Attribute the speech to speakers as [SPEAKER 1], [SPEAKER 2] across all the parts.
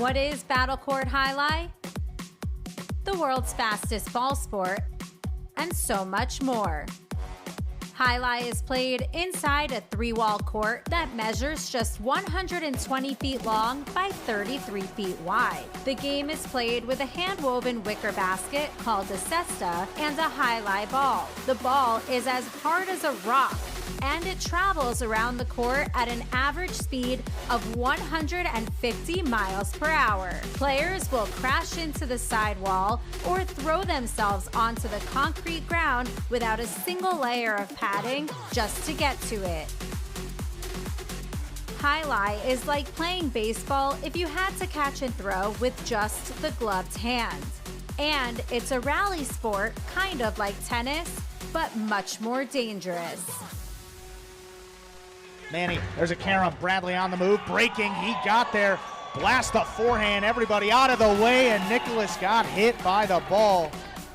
[SPEAKER 1] What is Battle Court Jai-Alai? The world's fastest ball sport, and so much more. Jai-Alai is played inside a 3-wall court that measures just 120 feet long by 33 feet wide. The game is played with a hand-woven wicker basket called a cesta and a Jai-Alai ball. The ball is as hard as a rock, and it travels around the court at an average speed of 150 miles per hour. Players will crash into the sidewall or throw themselves onto the concrete ground without a single layer of padding just to get to it. Jai-Alai is like playing baseball if you had to catch and throw with just the gloved hand. And it's a rally sport, kind of like tennis, but much more dangerous.
[SPEAKER 2] Manny, there's a carom. Bradley on the move, breaking. He got there. Blast the forehand. Everybody out of the way, and Nicholas got hit by the ball.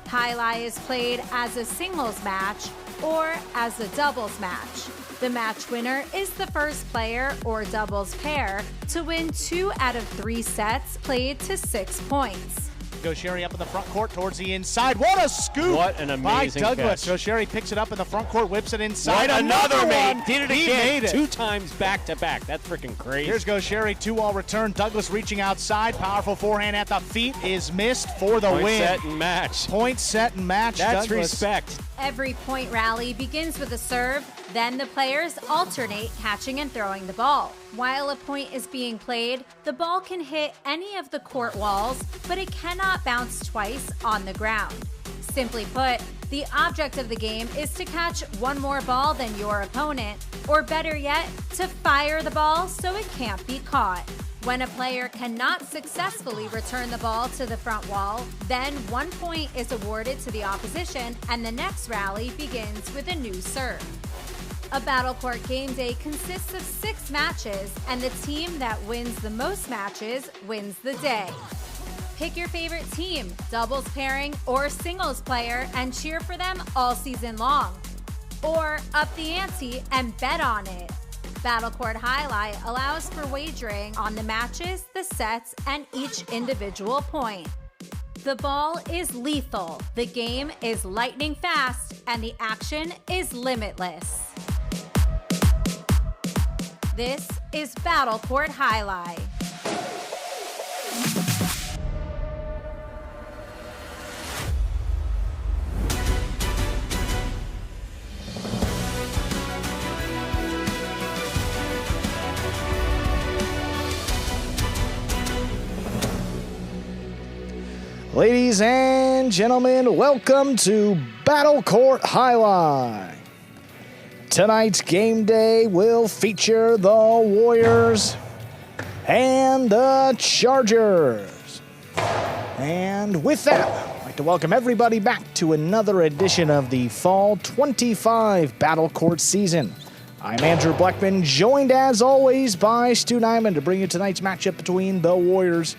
[SPEAKER 1] Jai-Alai is played as a singles match or as a doubles match. The match winner is the first player or doubles pair to win 2 out of 3 sets played to 6 points.
[SPEAKER 2] Gaucheri up in the front court towards the inside. What a scoop!
[SPEAKER 3] What an amazing
[SPEAKER 2] by Douglas.
[SPEAKER 3] catch.
[SPEAKER 2] Gaucheri picks it up in the front court, whips it inside.
[SPEAKER 3] Right, another
[SPEAKER 2] one.
[SPEAKER 3] one. Did it
[SPEAKER 2] He
[SPEAKER 3] again.
[SPEAKER 2] made it.
[SPEAKER 3] 2 times back to back. That's freaking crazy.
[SPEAKER 2] Here's Gaucheri, 2-all return. Douglas reaching outside. Powerful forehand at the feet is missed for the win.
[SPEAKER 3] Point, set, and match.
[SPEAKER 2] Point, set, and match.
[SPEAKER 3] That's
[SPEAKER 2] Douglas.
[SPEAKER 3] respect.
[SPEAKER 1] Every point rally begins with a serve, then the players alternate catching and throwing the ball. While a point is being played, the ball can hit any of the court walls, but it cannot bounce twice on the ground. Simply put, the object of the game is to catch one more ball than your opponent, or better yet, to fire the ball so it can't be caught. When a player cannot successfully return the ball to the front wall, then 1 point is awarded to the opposition and the next rally begins with a new serve. A Battle Court game day consists of 6 matches, and the team that wins the most matches wins the day. Pick your favorite team, doubles pairing or singles player, and cheer for them all season long. Or up the ante and bet on it. Battle Court Jai-Alai allows for wagering on the matches, the sets, and each individual point. The ball is lethal, the game is lightning fast, and the action is limitless. This is Battle Court Jai-Alai.
[SPEAKER 2] Ladies and gentlemen, welcome to Battle Court Jai-Alai. Tonight's game day will feature the Warriors and the Chargers. And with that, I'd like to welcome everybody back to another edition of the Fall 25 Battle Court season. I'm Andrew Bleckman, joined as always by Stu Nyman to bring you tonight's matchup between the Warriors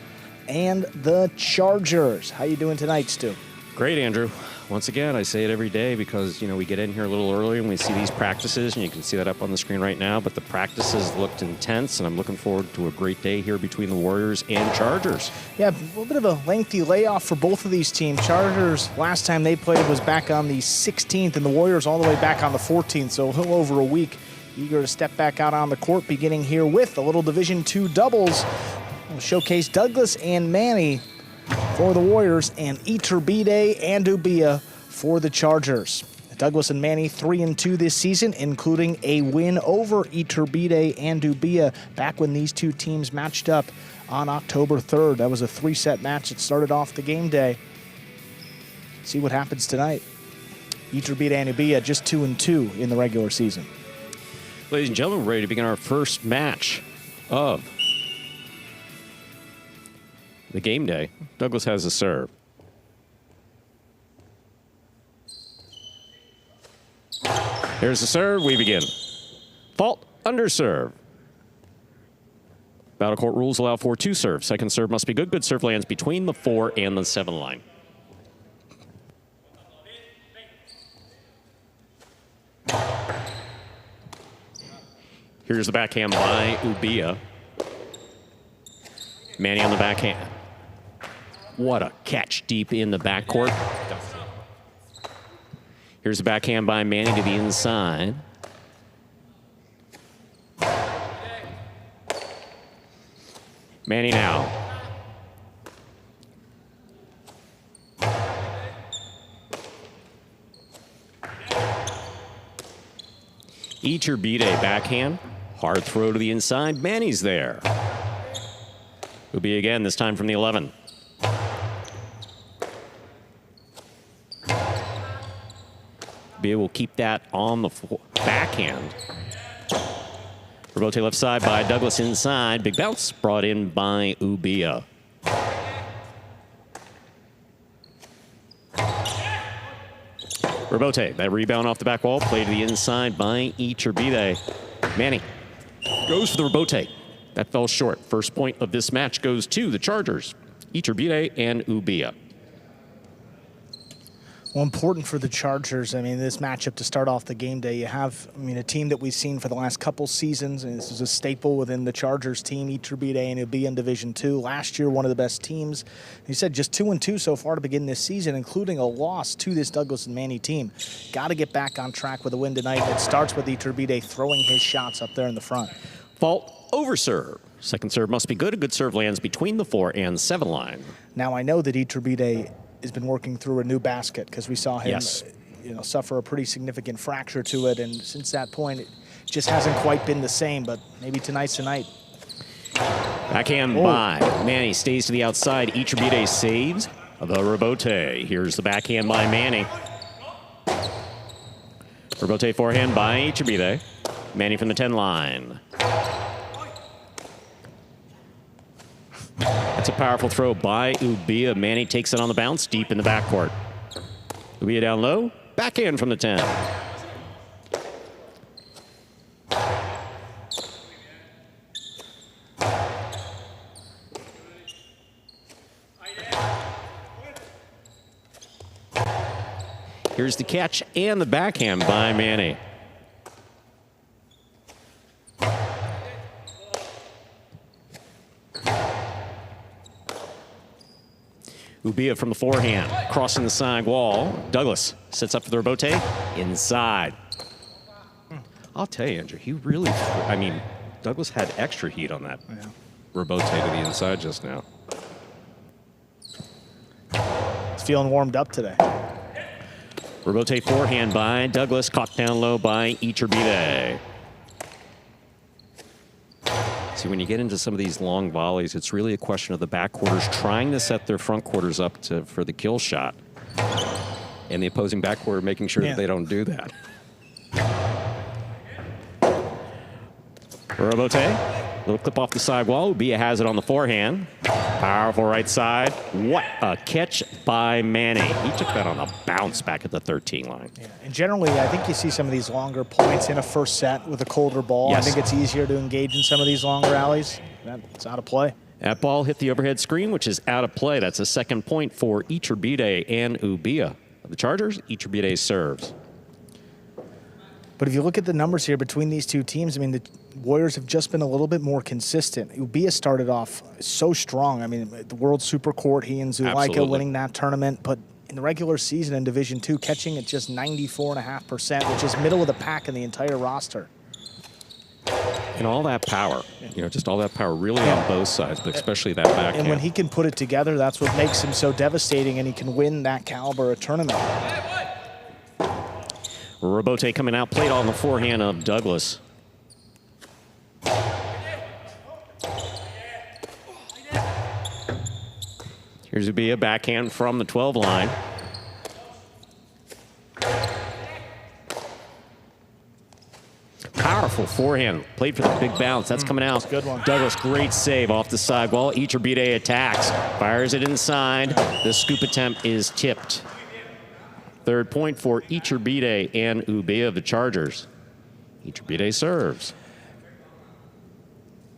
[SPEAKER 2] and the Chargers. How you doing tonight, Stu?
[SPEAKER 3] Great, Andrew. Once again, I say it every day because, we get in here a little early and we see these practices, and you can see that up on the screen right now, but the practices looked intense, and I'm looking forward to a great day here between the Warriors and Chargers.
[SPEAKER 2] Yeah, a little bit of a lengthy layoff for both of these teams. Chargers, last time they played was back on the 16th, and the Warriors all the way back on the 14th, so a little over a week. Eager to step back out on the court, beginning here with a little Division II doubles. We'll showcase Douglas and Manny for the Warriors and Iturbide and Ubia for the Chargers. Douglas and Manny 3-2 this season, including a win over Iturbide and Ubia back when these two teams matched up on October 3rd. That was a 3-set match that started off the game day. See what happens tonight. Iturbide and Ubia just 2-2 in the regular season.
[SPEAKER 3] Ladies and gentlemen, we're ready to begin our first match of the game day. Douglas has a serve. Here's the serve. We begin. Fault under serve. Battle Court rules allow for 2 serves. Second serve must be good. Good serve lands between the 4 and the 7 line. Here's the backhand by Ubia. Manny on the backhand. What a catch deep in the backcourt. Here's the backhand by Manny to the inside. Manny now. Iturbide backhand. Hard throw to the inside. Manny's there. Will be again, this time from the 11. Ubia will keep that on the backhand. Rebote left side by Douglas inside. Big bounce brought in by Ubia. Rebote, that rebound off the back wall, played to the inside by Iturbide. Manny goes for the rebote. That fell short. First point of this match goes to the Chargers, Iturbide and Ubia.
[SPEAKER 2] Well, important for the Chargers. I mean, this matchup to start off the game day, you have, a team that we've seen for the last couple seasons, and this is a staple within the Chargers team, Iturbide and Ubia in Division II. Last year, one of the best teams. He said just 2-2 so far to begin this season, including a loss to this Douglas and Manny team. Got to get back on track with a win tonight. It starts with Iturbide throwing his shots up there in the front.
[SPEAKER 3] Fault over serve. Second serve must be good. A good serve lands between the 4 and 7 line.
[SPEAKER 2] Now, I know that Iturbide has been working through a new basket because we saw him suffer a pretty significant fracture to it, and since that point it just hasn't quite been the same, but maybe tonight's tonight.
[SPEAKER 3] Backhand by Manny, stays to the outside. Iturbide saves the rebote. Here's the backhand by Manny. Rebote forehand by Iturbide. Manny from the 10 line. That's a powerful throw by Ubia. Manny takes it on the bounce, deep in the backcourt. Ubia down low, backhand from the 10. Here's the catch and the backhand by Manny. Ubia from the forehand, crossing the side wall. Douglas sets up for the rebote, inside. I'll tell you, Andrew, he really, Douglas had extra heat on that rebote to the inside just now.
[SPEAKER 2] He's feeling warmed up today.
[SPEAKER 3] Rebote forehand by Douglas, caught down low by Iturbide. See, when you get into some of these long volleys, it's really a question of the back quarters trying to set their front quarters up for the kill shot, and the opposing back quarter making sure that they don't do that. Rebote, little clip off the side wall. Ubia has it on the forehand. Powerful right side. What a catch by Manny. He took that on a bounce back at the 13 line.
[SPEAKER 2] Yeah. And generally, I think you see some of these longer points in a first set with a colder ball.
[SPEAKER 3] Yes.
[SPEAKER 2] I think it's easier to engage in some of these long rallies. That's out of play.
[SPEAKER 3] That ball hit the overhead screen, which is out of play. That's a second point for Iturbide and Ubia. The Chargers, Iturbide serves.
[SPEAKER 2] But if you look at the numbers here between these two teams, the Warriors have just been a little bit more consistent. Ubia started off so strong. The World Super Court, he and Zuleika winning that tournament. But in the regular season in Division II, catching at just 94.5%, which is middle of the pack in the entire roster.
[SPEAKER 3] And all that power, just all that power really on both sides, but especially that backhand.
[SPEAKER 2] And when he can put it together, that's what makes him so devastating, and he can win that caliber of tournament.
[SPEAKER 3] Rebote coming out, played on the forehand of Douglas. Here's Ubia, backhand from the 12 line. Powerful forehand, played for the big bounce. That's coming out.
[SPEAKER 2] Good one.
[SPEAKER 3] Douglas, great save off the sidewall. Iturbide attacks, fires it inside. The scoop attempt is tipped. Third point for Iturbide and Ubia of the Chargers. Iturbide serves.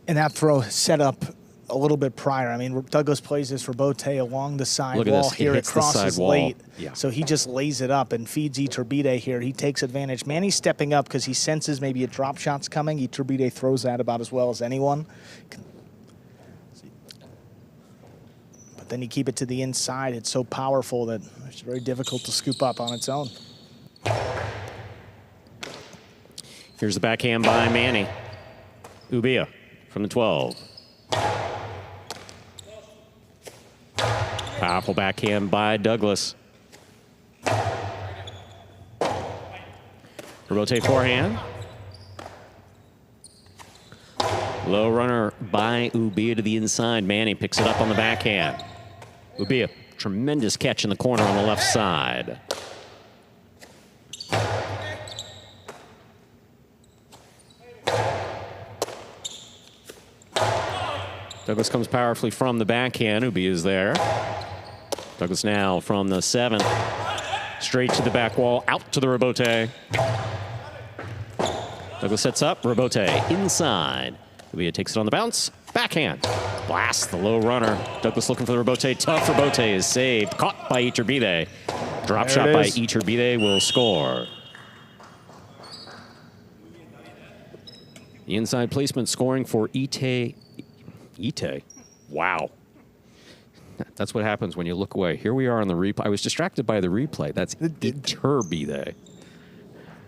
[SPEAKER 2] And that throw set up a little bit prior. Douglas plays this rebote along the side wall here. It crosses late. Yeah. So he just lays it up and feeds Iturbide here. He takes advantage. Manny's stepping up because he senses maybe a drop shot's coming. Iturbide throws that about as well as anyone. then you keep it to the inside. It's so powerful that it's very difficult to scoop up on its own.
[SPEAKER 3] Here's the backhand by Manny. Ubia from the 12. Powerful backhand by Douglas. Rotate forehand. Low runner by Ubia to the inside. Manny picks it up on the backhand. Ubia, tremendous catch in the corner on the left side. Douglas comes powerfully from the backhand. Ubia is there. Douglas now from the 7. Straight to the back wall, out to the rebote. Douglas sets up, rebote inside. Ubia takes it on the bounce, backhand. Blast the low runner. Douglas looking for the rebote. Tough rebote is saved. Caught by Iturbide. Drop shot by Iturbide will score. The inside placement scoring for Ite. Wow. That's what happens when you look away. Here we are on the replay. I was distracted by the replay. That's Iturbide.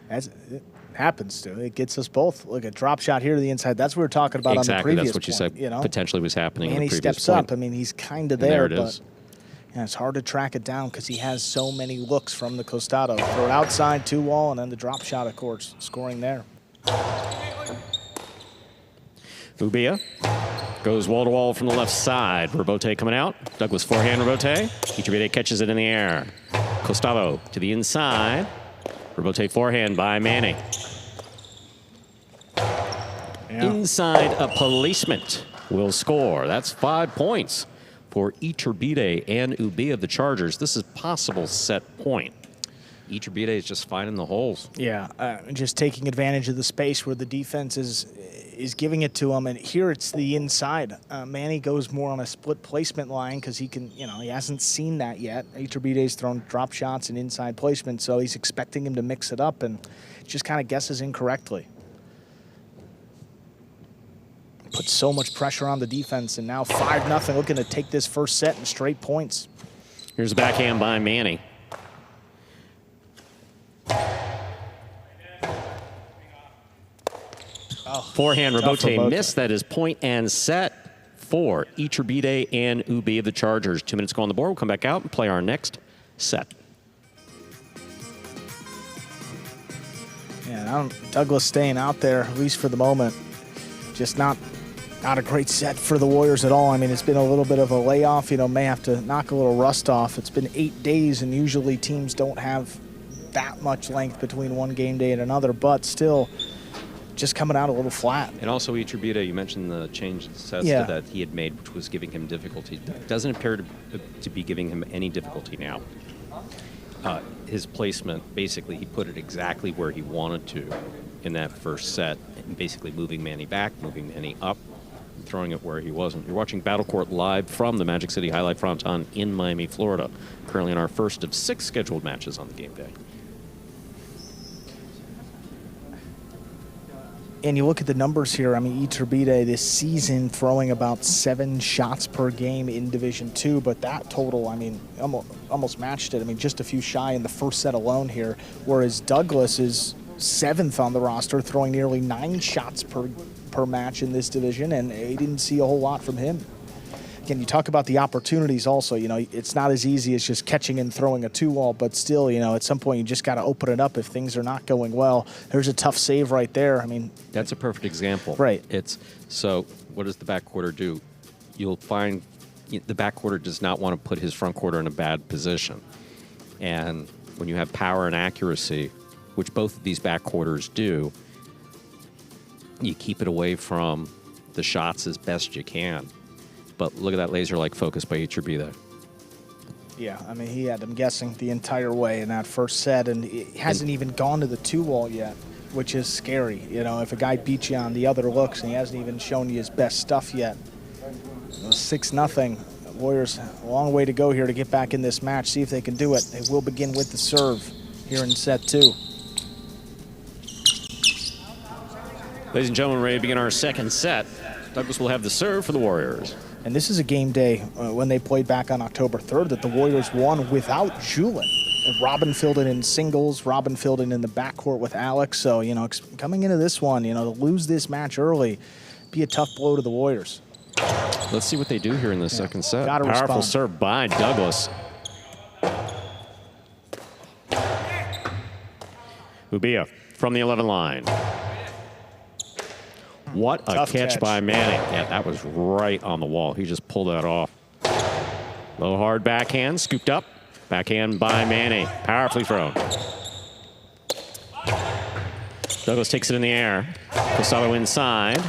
[SPEAKER 2] It happens to. It gets us both. Look, a drop shot here to the inside. That's what we were talking about on the previous
[SPEAKER 3] That's what you
[SPEAKER 2] point,
[SPEAKER 3] said potentially was happening
[SPEAKER 2] and
[SPEAKER 3] in the
[SPEAKER 2] he
[SPEAKER 3] previous
[SPEAKER 2] steps
[SPEAKER 3] point.
[SPEAKER 2] up. I mean, he's kind of there,
[SPEAKER 3] There it
[SPEAKER 2] but
[SPEAKER 3] is.
[SPEAKER 2] yeah, it's hard to track it down because he has so many looks from the costado. Throw it outside, 2-wall, and then the drop shot, of course, scoring there.
[SPEAKER 3] Ubia goes wall-to-wall from the left side. Rebote coming out. Douglas forehand rebote. Iturbide catches it in the air. Costado to the inside. Rebote forehand by Manny.
[SPEAKER 2] Yeah.
[SPEAKER 3] Inside a placement will score. That's 5 points for Iturbide and Ubia of the Chargers. This is possible set point. Iturbide is just finding the holes.
[SPEAKER 2] Yeah, just taking advantage of the space where the defense is giving it to him, and here it's the inside. Manny goes more on a split placement line because he can, he hasn't seen that yet. Iturbide's thrown drop shots and inside placement, so he's expecting him to mix it up, and just kind of guesses incorrectly. Put so much pressure on the defense, and now 5-0, looking to take this first set in straight points.
[SPEAKER 3] Here's a backhand by Manny. Forehand rebote missed. That is point and set for Iturbide and Ubia of the Chargers. 2 minutes go on the board. We'll come back out and play our next set.
[SPEAKER 2] Yeah, Douglas staying out there, at least for the moment. Just not a great set for the Warriors at all. I mean, it's been a little bit of a layoff. May have to knock a little rust off. It's been 8 days, and usually teams don't have that much length between one game day and another, but still just coming out a little flat.
[SPEAKER 3] And also Iturbide, you mentioned the change in sets that he had made, which was giving him difficulty. Doesn't appear to be giving him any difficulty now. His placement, basically, he put it exactly where he wanted to in that first set, and basically moving Manny back, moving Manny up, and throwing it where he wasn't. You're watching Battle Court live from the Magic City Jai-Alai Fronton in Miami, Florida. Currently in our first of 6 scheduled matches on the game day.
[SPEAKER 2] And you look at the numbers here. I mean, Iturbide this season throwing about 7 shots per game in Division II, but that total, I mean, almost matched it. I mean, just a few shy in the first set alone here, whereas Douglas is 7th on the roster, throwing nearly 9 shots per match in this division, and he didn't see a whole lot from him. Again, you talk about the opportunities also. It's not as easy as just catching and throwing a 2-wall, but still, at some point you just got to open it up if things are not going well. There's a tough save right there. I mean,
[SPEAKER 3] that's a perfect example.
[SPEAKER 2] Right.
[SPEAKER 3] So what does the backcourter do? You'll find the backcourter does not want to put his front quarter in a bad position. And when you have power and accuracy, which both of these backcourters do, you keep it away from the shots as best you can. But look at that laser-like focus by Iturbide.
[SPEAKER 2] Yeah, I mean, he had him guessing the entire way in that first set, and he hasn't even gone to the 2-wall yet, which is scary. If a guy beats you on the other looks and he hasn't even shown you his best stuff yet. 6-0. Warriors, a long way to go here to get back in this match. See if they can do it. They will begin with the serve here in set 2.
[SPEAKER 3] Ladies and gentlemen, ready to begin our second set. Douglas will have the serve for the Warriors.
[SPEAKER 2] And this is a game day when they played back on October 3rd that the Warriors won without Julin. Robin filled in singles. Robin filled in the backcourt with Alex. So, you know, coming into this one, you know, to lose this match early, be a tough blow to the Warriors.
[SPEAKER 3] Let's see what they do here in the second set.
[SPEAKER 2] Gotta
[SPEAKER 3] Powerful
[SPEAKER 2] respond.
[SPEAKER 3] serve by Douglas. Ubia from the 11 line. What a
[SPEAKER 2] Tough
[SPEAKER 3] catch
[SPEAKER 2] catch
[SPEAKER 3] by Manning. Yeah, that was right on the wall. He just pulled that off. Low hard backhand, scooped up. Backhand by Manning. Powerfully thrown. Douglas takes it in the air. Costalo inside.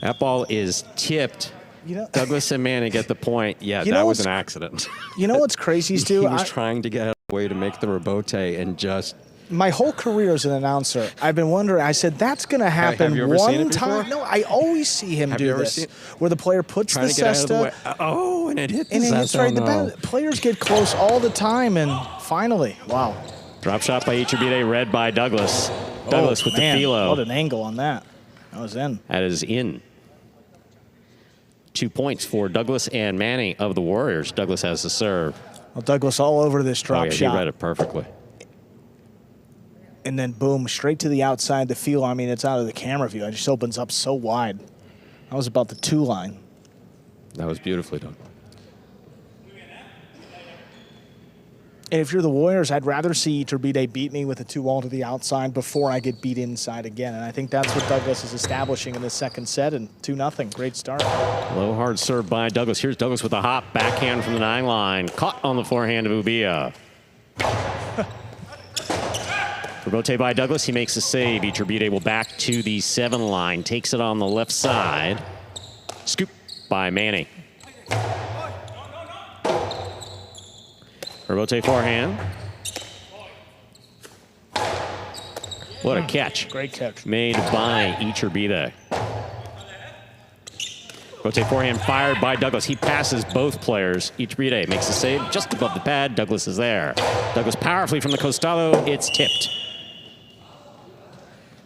[SPEAKER 3] That ball is tipped.
[SPEAKER 2] You know,
[SPEAKER 3] Douglas and Manning get the point. Yeah,
[SPEAKER 2] You
[SPEAKER 3] that
[SPEAKER 2] know
[SPEAKER 3] was
[SPEAKER 2] what's-
[SPEAKER 3] an accident.
[SPEAKER 2] You know what's crazy, Stu?
[SPEAKER 3] He was trying to get out of the way to make the rebote and just...
[SPEAKER 2] My whole career as an announcer, I've been wondering, I said, that's going to happen
[SPEAKER 3] Have you ever seen
[SPEAKER 2] one
[SPEAKER 3] it before?
[SPEAKER 2] time. No, I always see him
[SPEAKER 3] Have you
[SPEAKER 2] do
[SPEAKER 3] ever
[SPEAKER 2] this,
[SPEAKER 3] seen-
[SPEAKER 2] where the player puts the
[SPEAKER 3] trying to get out of the way.
[SPEAKER 2] cesta,
[SPEAKER 3] Oh, and it hit the
[SPEAKER 2] and it hits
[SPEAKER 3] cesta.
[SPEAKER 2] right in the
[SPEAKER 3] No.
[SPEAKER 2] back. Players get close all the time, and finally, wow.
[SPEAKER 3] Drop shot by Iturbide, read by Douglas. Douglas with
[SPEAKER 2] man,
[SPEAKER 3] the philo.
[SPEAKER 2] What an angle on that. That was in.
[SPEAKER 3] That is in. 2 points for Douglas and Manning of the Warriors. Douglas has the serve.
[SPEAKER 2] Well, Douglas all over this drop
[SPEAKER 3] Oh, yeah,
[SPEAKER 2] shot.
[SPEAKER 3] he read it perfectly.
[SPEAKER 2] And then, boom, straight to the outside, the feel. I mean, it's out of the camera view. It just opens up so wide. That was about the 2 line.
[SPEAKER 3] That was beautifully done.
[SPEAKER 2] And if you're the Warriors, I'd rather see Iturbide beat me with a 2-all to the outside before I get beat inside again. And I think that's what Douglas is establishing in the second set. And 2-0, great start.
[SPEAKER 3] Low hard serve by Douglas. Here's Douglas with a hop backhand from the 9 line. Caught on the forehand of Ubia. Rebote by Douglas. He makes a save. Iturbide will back to the 7 line. Takes it on the left side. Scoop by Manning. Rebote forehand. What a catch.
[SPEAKER 2] Great catch.
[SPEAKER 3] Made by Iturbide. Rotate forehand fired by Douglas. He passes both players. Iturbide makes the save just above the pad. Douglas is there. Douglas powerfully from the Costalo. It's tipped.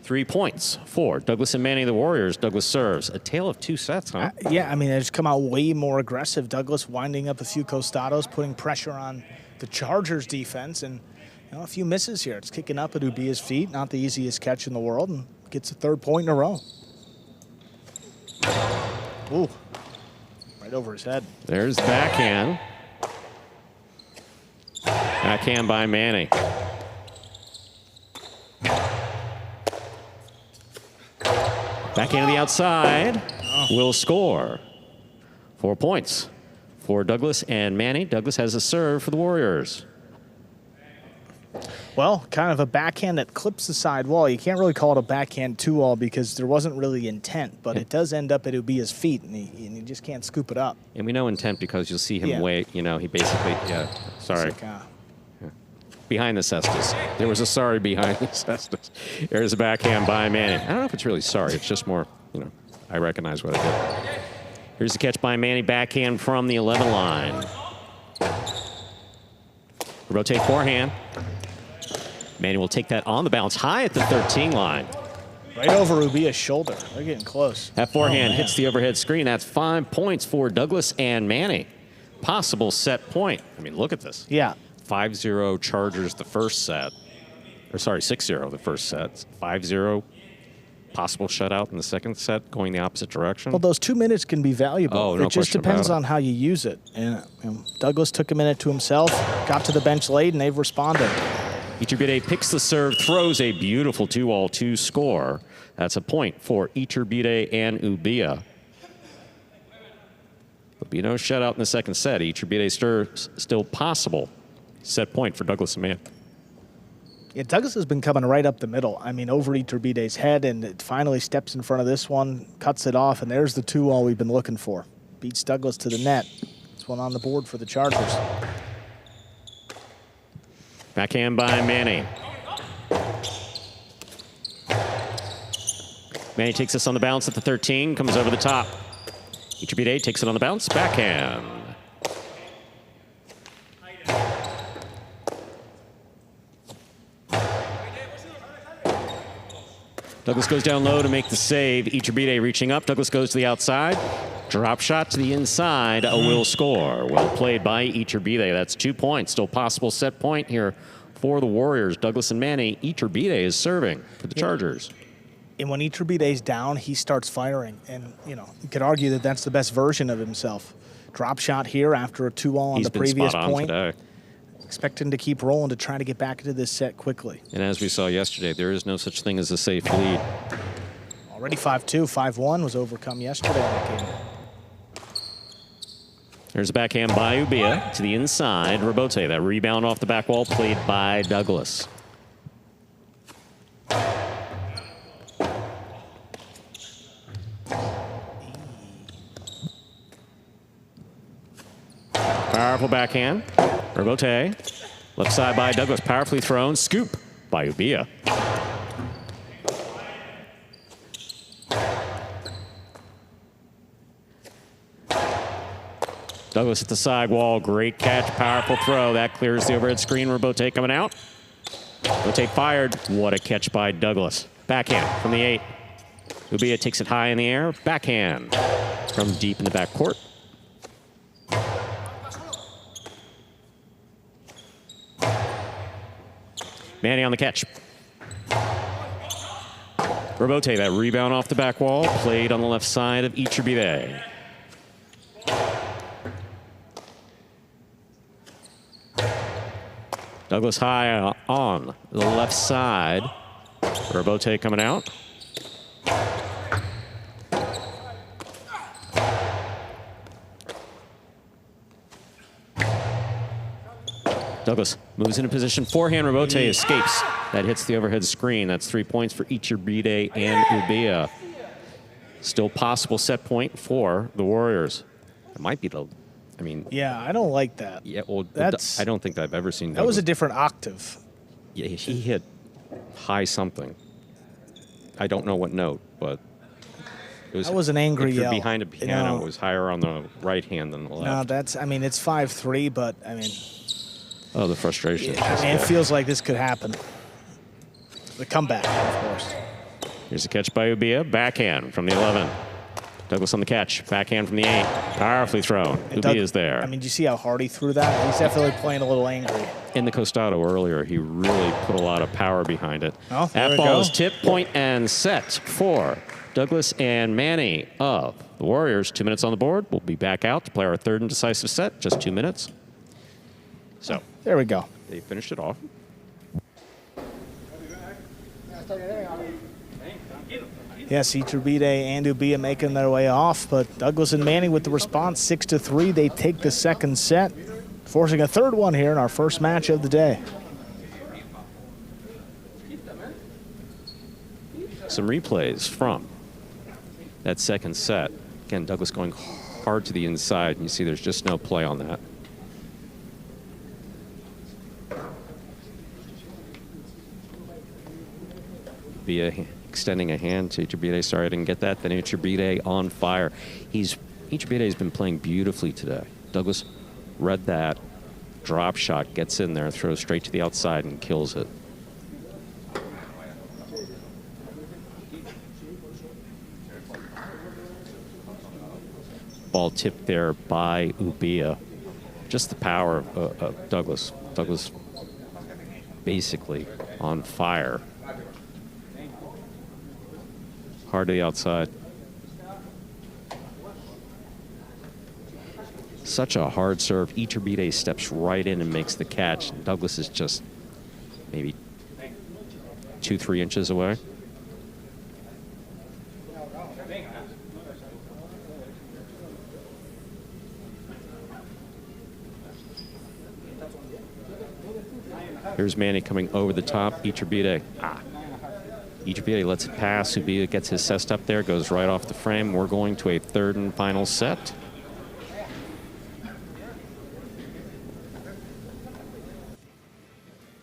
[SPEAKER 3] 3 points for Douglas and Manning, the Warriors. Douglas serves. A tale of 2 sets, huh?
[SPEAKER 2] Yeah, I mean, they just come out way more aggressive. Douglas winding up a few Costados, putting pressure on the Chargers defense, and you know, a few misses here. It's kicking up at Ubia's feet. Not the easiest catch in the world, and gets a 3rd point in a row. Ooh, right over his head.
[SPEAKER 3] There's the backhand. Backhand by Manning. Backhand to the outside. Will score. 4 points for Douglas and Manning. Douglas has a serve for the Warriors.
[SPEAKER 2] Well, kind of a backhand that clips the side wall. You can't really call it a backhand 2-all because there wasn't really intent, but it does end up at Ubia's feet, and he just can't scoop it up.
[SPEAKER 3] And we know intent because you'll see him
[SPEAKER 2] Yeah.
[SPEAKER 3] wait. You know, he basically, sorry.
[SPEAKER 2] It's like,
[SPEAKER 3] Behind the cestas. There was a sorry behind the cestas. There's a backhand by Manning. I don't know if it's really sorry. It's just more, you know, I recognize what I did. Here's the catch by Manning. Backhand from the 11 line. Rotate forehand. Manning will take that on the bounce high at the 13 line.
[SPEAKER 2] right over Ubia's shoulder. They're getting close.
[SPEAKER 3] That forehand
[SPEAKER 2] Oh,
[SPEAKER 3] hits the overhead screen. That's 5 points for Douglas and Manning. Possible set point. I mean, look at this.
[SPEAKER 2] Yeah.
[SPEAKER 3] 5-0 Chargers the first set. Or sorry, 6-0 the first set. 5-0 possible shutout in the second set going the opposite direction.
[SPEAKER 2] Well, those 2 minutes can be valuable.
[SPEAKER 3] Oh, no
[SPEAKER 2] it just
[SPEAKER 3] question
[SPEAKER 2] depends
[SPEAKER 3] about it.
[SPEAKER 2] on how you use it. And Douglas took a minute to himself, got to the bench late, and they've responded.
[SPEAKER 3] Iturbide picks the serve, throws a beautiful 2-all to score. That's a point for Iturbide and Ubia. There'll be no shutout in the second set. Iturbide still possible. Set point for Douglas and Mann.
[SPEAKER 2] Yeah, Douglas has been coming right up the middle. I mean, over Iturbide's head, and it finally steps in front of this one, cuts it off, and there's the 2-all we've been looking for. Beats Douglas to the net. It's one on the board for the Chargers.
[SPEAKER 3] Backhand by Manning. Manning takes this on the bounce at the 13, comes over the top. Iturbide takes it on the bounce, backhand. Douglas goes down low to make the save. Iturbide reaching up. Douglas goes to the outside. Drop shot to the inside. Will score. Well played by Iturbide. That's 2 points. Still possible set point here for the Warriors. Douglas and Manny. Iturbide is serving for the Chargers.
[SPEAKER 2] And when Iturbide's down, he starts firing. And, you could argue that that's the best version of himself. Drop shot here after a 2-all on the previous point.
[SPEAKER 3] Today.
[SPEAKER 2] Expecting to keep rolling to try to get back into this set quickly.
[SPEAKER 3] And as we saw yesterday, there is no such thing as a safe lead.
[SPEAKER 2] Already 5-2. 5-1 was overcome yesterday in that game.
[SPEAKER 3] There's a backhand by Ubia to the inside. Robote, that rebound off the back wall played by Douglas. Powerful backhand. Robote. Left side by Douglas. Powerfully thrown. Scoop by Ubia. Douglas at the side wall. Great catch. Powerful throw. That clears the overhead screen. Robote coming out. Robote fired. What a catch by Douglas. Backhand from the 8. Ubia takes it high in the air. Backhand from deep in the backcourt. Manny on the catch. Robote, that rebound off the back wall, played on the left side of Iturbide. Douglas high on the left side. Robote coming out. Douglas moves into position. Forehand, Robote escapes. That hits the overhead screen. That's 3 points for Iturbide and Ubia. Still possible set point for the Warriors. It might be the,
[SPEAKER 2] Yeah, I don't like that.
[SPEAKER 3] Yeah, well,
[SPEAKER 2] That's,
[SPEAKER 3] I don't think I've ever seen
[SPEAKER 2] that was a different octave.
[SPEAKER 3] Yeah, he hit high something. I don't know what note, but it was.
[SPEAKER 2] That was an angry
[SPEAKER 3] if you're
[SPEAKER 2] yell.
[SPEAKER 3] behind a piano, it was higher on the right hand than the left.
[SPEAKER 2] No, that's, it's 5-3, but,
[SPEAKER 3] Oh, the frustration.
[SPEAKER 2] it feels like this could happen. The comeback, of course.
[SPEAKER 3] Here's a catch by Ubia. Backhand from the 11. Douglas on the catch. Backhand from the 8. Powerfully thrown. Ubia is there.
[SPEAKER 2] do you see how hard he threw that? He's definitely playing a little angry.
[SPEAKER 3] In the Costado earlier, he really put a lot of power behind it.
[SPEAKER 2] Oh, there
[SPEAKER 3] that
[SPEAKER 2] we
[SPEAKER 3] ball
[SPEAKER 2] go.
[SPEAKER 3] is tip, point, and set for Douglas and Manny of the Warriors. 2 minutes on the board. We'll be back out to play our third and decisive set. Just 2 minutes. So
[SPEAKER 2] there we go.
[SPEAKER 3] They finished it off.
[SPEAKER 2] Yes, Iturbide and Ubia making their way off, but Douglas and Manny with the response, 6-3. They take the second set, forcing a third one here in our first match of the day.
[SPEAKER 3] Some replays from that second set. Again, Douglas going hard to the inside. You see there's just no play on that. Ubia extending a hand to Iturbide. Sorry, I didn't get that. Then Iturbide on fire. Iturbide has been playing beautifully today. Douglas read that drop shot, gets in there, throws straight to the outside and kills it. Ball tipped there by Ubia. Just the power of Douglas. Douglas basically on fire. Hard to the outside. Such a hard serve. Iturbide steps right in and makes the catch. Douglas is just maybe 2-3 inches away. Here's Manny coming over the top. Iturbide. Iturbide lets it pass. Ubia gets his cest up there, goes right off the frame. We're going to a third and final set.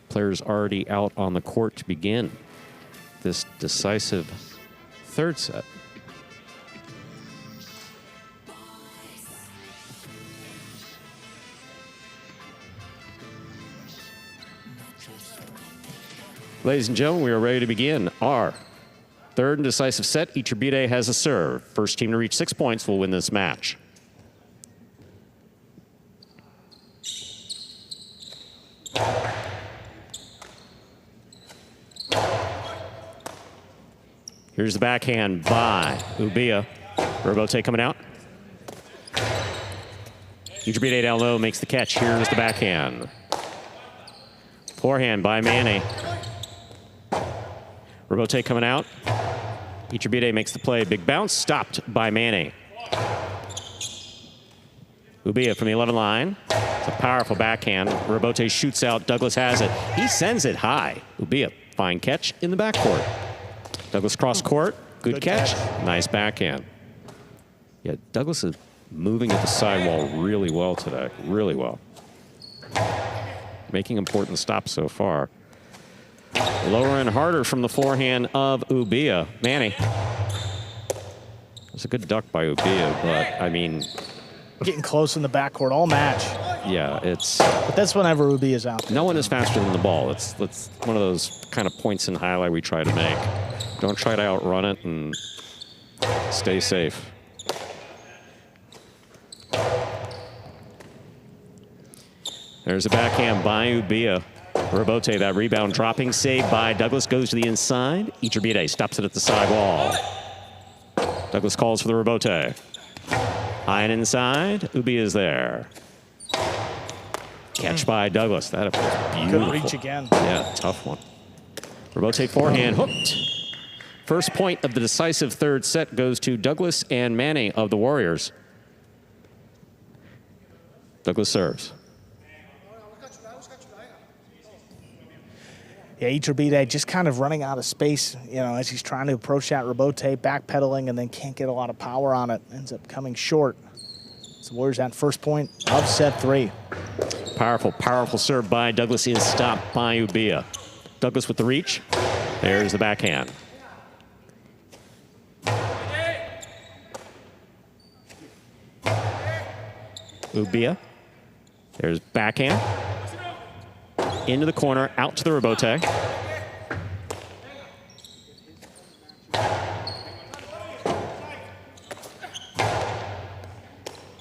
[SPEAKER 3] Players already out on the court to begin this decisive third set. Ladies and gentlemen, we are ready to begin our Third and decisive set, Ichibide has a serve. First team to reach 6 points will win this match. Here's the backhand by Ubiya. Robote coming out. Ichibide down low makes the catch. Here's the backhand. Forehand by Mane. Robote coming out. Ichibide makes the play. Big bounce. Stopped by Mane. Ubiya from the 11 line. It's a powerful backhand. Robote shoots out. Douglas has it. He sends it high. Ubiya, fine catch in the backcourt. Douglas cross court. Good catch. Nice backhand. Yeah, Douglas is moving at the sidewall really well today. Really well. Making important stops so far. Lower and harder from the forehand of Ubiya. Mane. It's a good duck by Ubiya, but I mean,
[SPEAKER 2] getting close in the backcourt all match.
[SPEAKER 3] Yeah, it's.
[SPEAKER 2] But that's whenever Ubiya is out there.
[SPEAKER 3] No one is faster than the ball. It's one of those kind of points in highlight we try to make. Don't try to outrun it and stay safe. There's a backhand by Ubiya. Robote, that rebound dropping, saved by Douglas, goes to the inside. Ichibide stops it at the side wall. Douglas calls for the Robote. High and inside, Ubiya is there. Catch by Douglas, that was beautiful.
[SPEAKER 2] Good reach again.
[SPEAKER 3] Yeah, tough one. Robote forehand, hooked. First point of the decisive third set goes to Douglas and Mane of the Warriors. Douglas serves.
[SPEAKER 2] Yeah, Ichibide just kind of running out of space, you know, as he's trying to approach that Robote, backpedaling, and then can't get a lot of power on it. Ends up coming short. So the Warriors at first point of set 3.
[SPEAKER 3] Powerful, powerful serve by Douglas is stopped by Ubiya. Douglas with the reach. There's the backhand. Ubiya. There's backhand. Into the corner, out to the Robote.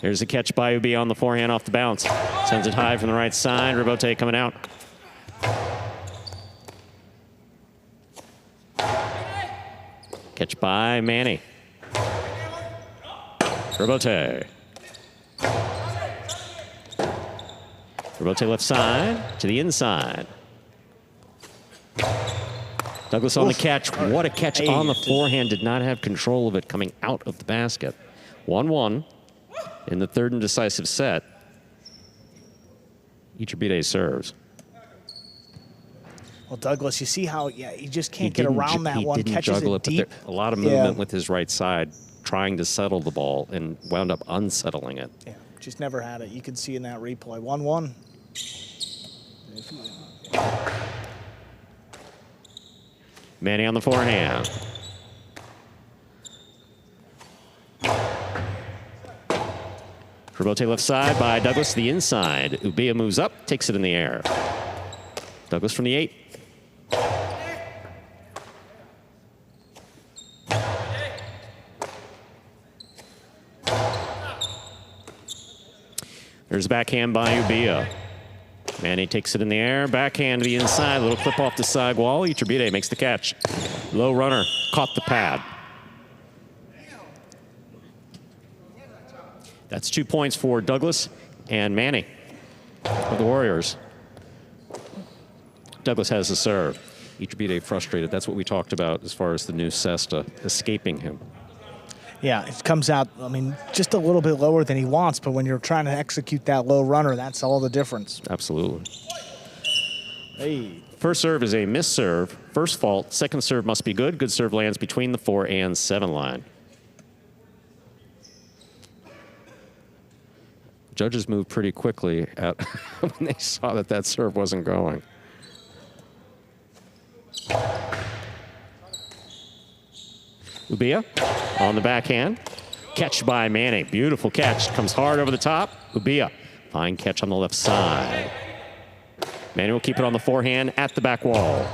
[SPEAKER 3] There's a catch by Ubiya on the forehand off the bounce. Sends it high from the right side. Robote coming out. Catch by Mane. Robote. Robote left side to the inside. Douglas on the catch. What a catch on the forehand. Did not have control of it coming out of the basket. 1-1 in the third and decisive set. Ichibide serves.
[SPEAKER 2] Well, Douglas, you see how he just can't get around that one.
[SPEAKER 3] He didn't
[SPEAKER 2] catches
[SPEAKER 3] juggle
[SPEAKER 2] it
[SPEAKER 3] it,
[SPEAKER 2] deep.
[SPEAKER 3] but a lot of movement with his right side, trying to settle the ball, and wound up unsettling it.
[SPEAKER 2] Yeah, just never had it. You can see in that replay. 1-1.
[SPEAKER 3] Mane on the forehand. Robote left side by Douglas, the inside. Ubiya moves up, takes it in the air. Douglas from the 8. There's a backhand by Ubiya. Mane takes it in the air, backhand to the inside, little clip off the side wall. Ichibide makes the catch. Low runner, caught the pad. That's 2 points for Douglas and Mane of the Warriors. Douglas has the serve. Ichibide frustrated. That's what we talked about as far as the new cesta escaping him.
[SPEAKER 2] Yeah, it comes out, I mean, just a little bit lower than he wants, but when you're trying to execute that low runner, that's all the difference.
[SPEAKER 3] Absolutely.
[SPEAKER 2] Hey.
[SPEAKER 3] First serve is a missed serve. First fault. Second serve must be good. Good serve lands between the 4 and 7 line. Judges moved pretty quickly when they saw that that serve wasn't going. Ubiya on the backhand. Catch by Mane. Beautiful catch. Comes hard over the top. Ubiya. Fine catch on the left side. Mane will keep it on the forehand at the back wall.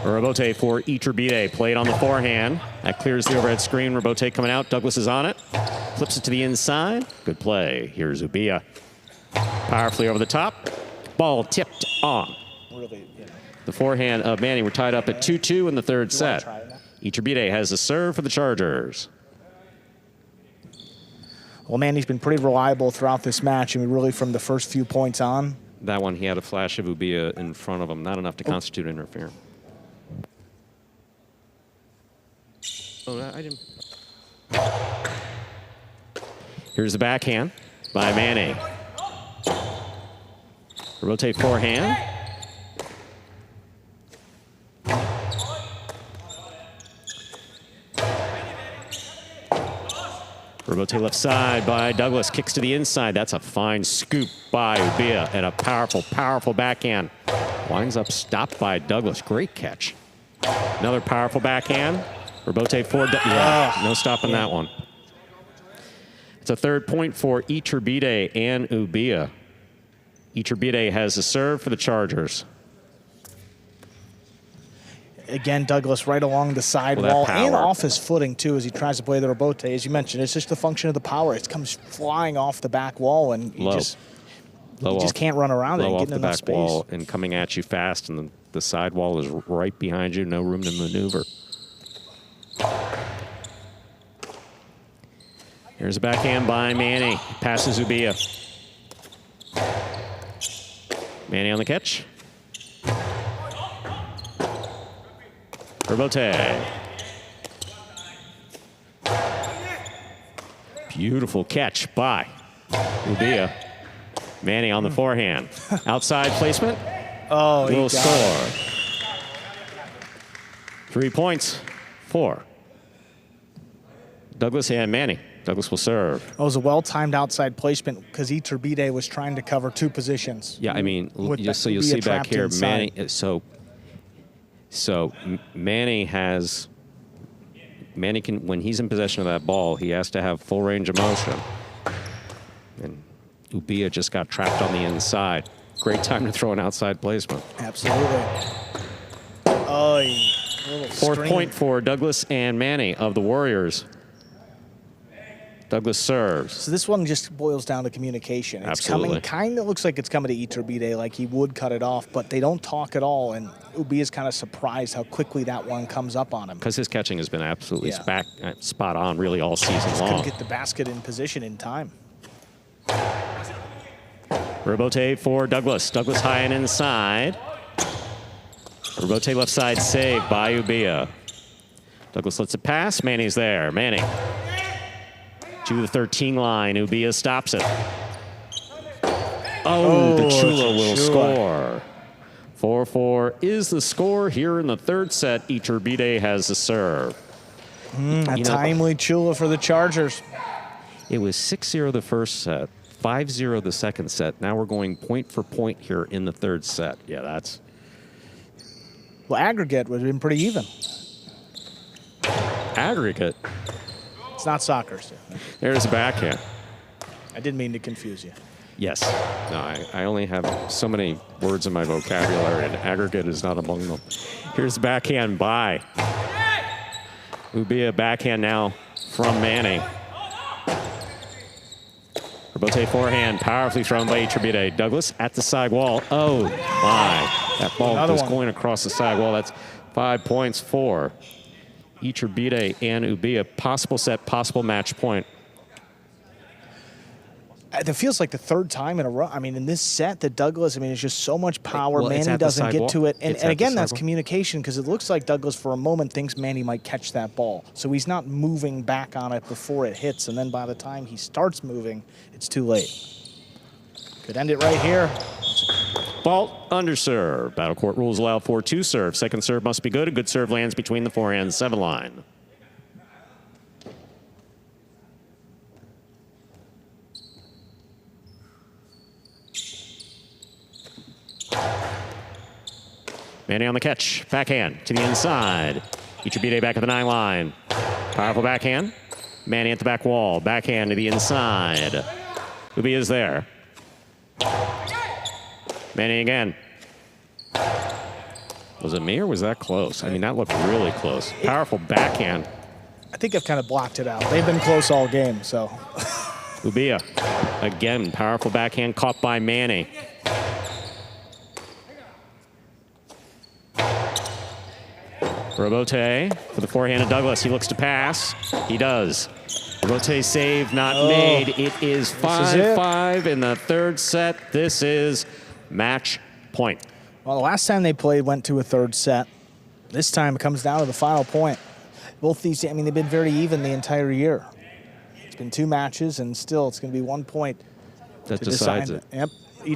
[SPEAKER 3] Robote for Iturbide. Played on the forehand. That clears the overhead screen. Robote coming out. Douglas is on it. Flips it to the inside. Good play. Here's Ubia. Powerfully over the top. Ball tipped on.
[SPEAKER 2] Really,
[SPEAKER 3] The forehand of Manny. We're tied up at 2-2 in the third set. Iturbide has the serve for the Chargers.
[SPEAKER 2] Well, Manny's been pretty reliable throughout this match. I mean, really from the first few points on.
[SPEAKER 3] That one, he had a flash of Ubia in front of him. Not enough to constitute interference. Oh, I didn't. Here's the backhand by Manny. Rotate forehand. Rotate left side by Douglas. Kicks to the inside. That's a fine scoop by Ubia and a powerful, powerful backhand. Winds up stopped by Douglas. Great catch. Another powerful backhand. Robote for no stopping that one. It's a third point for Iturbide and Ubia. Iturbide has the serve for the Chargers.
[SPEAKER 2] Again, Douglas right along the side wall and off his footing, too, as he tries to play the Robote. As you mentioned, it's just a function of the power. It comes flying off the back wall, and you just can't run around it and get in enough space.
[SPEAKER 3] Wall and coming at you fast, and the side wall is right behind you. No room to maneuver. Here's a backhand by Manny. Passes Ubia. Manny on the catch. Robote. Beautiful catch by Ubia. Manny on the forehand. Outside placement.
[SPEAKER 2] Oh,
[SPEAKER 3] will score. 3 points for Douglas and Manny. Douglas will serve.
[SPEAKER 2] It was a well-timed outside placement because Iturbide was trying to cover two positions.
[SPEAKER 3] Yeah, I mean, just so you'll see back here, Manny. So Manny can, when he's in possession of that ball, he has to have full range of motion. And Ubia just got trapped on the inside. Great time to throw an outside placement.
[SPEAKER 2] Absolutely. Oh,
[SPEAKER 3] fourth point for Douglas and Manny of the Warriors. Douglas serves.
[SPEAKER 2] So this one just boils down to communication. It's
[SPEAKER 3] Absolutely.
[SPEAKER 2] kind of looks like it's coming to Iturbide, like he would cut it off, but they don't talk at all, and Ubia is kind of surprised how quickly that one comes up on him.
[SPEAKER 3] Because his catching has been absolutely spot on really all season long.
[SPEAKER 2] Couldn't get the basket in position in time.
[SPEAKER 3] Robote for Douglas. Douglas high and inside. Robote left side saved by Ubia. Douglas lets it pass. Manny's there. Manny to the 13 line. Ubia stops it. The Chula will score. 4-4 is the score here in the third set. Iturbide has the serve.
[SPEAKER 2] A timely Chula for the Chargers.
[SPEAKER 3] It was 6-0 the first set, 5-0 the second set. Now we're going point for point here in the third set. Yeah, that's...
[SPEAKER 2] Well, aggregate would have been pretty even.
[SPEAKER 3] Aggregate?
[SPEAKER 2] It's not soccer. So.
[SPEAKER 3] There's a backhand.
[SPEAKER 2] I didn't mean to confuse you.
[SPEAKER 3] Yes. No, I only have so many words in my vocabulary, and aggregate is not among them. Here's the backhand by Ubia. Backhand now from Manny. Robote forehand, powerfully thrown by Iturbide. Douglas at the side wall. Oh, my. That ball was going across the side wall. That's 5 points for Iturbide and Ubia. Possible set, possible match point.
[SPEAKER 2] It feels like the third time in a row. I mean, in this set, that Douglas, I mean, it's just so much power.
[SPEAKER 3] Well,
[SPEAKER 2] Manny doesn't get to it. And again, that's
[SPEAKER 3] wall.
[SPEAKER 2] communication, because it looks like Douglas for a moment thinks Manny might catch that ball. So he's not moving back on it before it hits. And then by the time he starts moving, it's too late. Could end it right here.
[SPEAKER 3] Ball under serve. Battle court rules allow for 2 serves. Second serve must be good. A good serve lands between the forehand 7 line. Manny on the catch. Backhand to the inside. Iturbide back at the 9 line. Powerful backhand. Manny at the back wall. Backhand to the inside. Ubia is there. Manny again. Was it me or was that close? I mean, that looked really close. Powerful backhand.
[SPEAKER 2] I think I've kind of blocked it out. They've been close all game, so.
[SPEAKER 3] Ubia, again, powerful backhand caught by Manny. Robote for the forehand of Douglas. He looks to pass. He does. Robote save not made. It is 5-5 in the third set. This is match point.
[SPEAKER 2] Well, the last time they played went to a third set. This time it comes down to the final point. Both these, I mean, they've been very even the entire year. It's been 2 matches, and still it's going to be 1 point
[SPEAKER 3] that
[SPEAKER 2] to
[SPEAKER 3] decides
[SPEAKER 2] decide.
[SPEAKER 3] it.
[SPEAKER 2] Yep.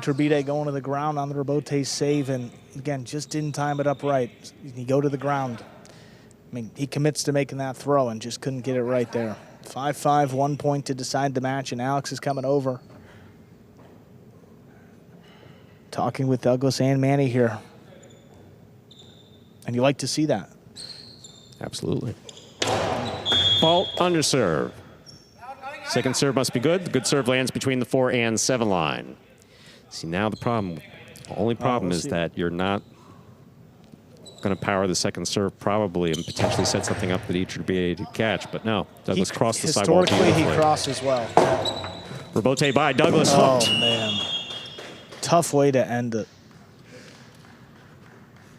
[SPEAKER 2] Iturbide going to the ground on the Robote save, and again, just didn't time it up right. He go to the ground. I mean, he commits to making that throw and just couldn't get it right there. 5-5, 1 point to decide the match, and Alex is coming over. Talking with Douglas and Manny here. And you like to see that.
[SPEAKER 3] Absolutely. Fault under serve. Second serve must be good. The good serve lands between the 4 and 7 line. See, now the only problem is that you're not going to power the second serve probably and potentially set something up that each would be able to catch. But no, Douglas crossed the sidewall beautifully.
[SPEAKER 2] Historically, he crosses well.
[SPEAKER 3] Robote by Douglas hooked.
[SPEAKER 2] Oh, man. Tough way to end it.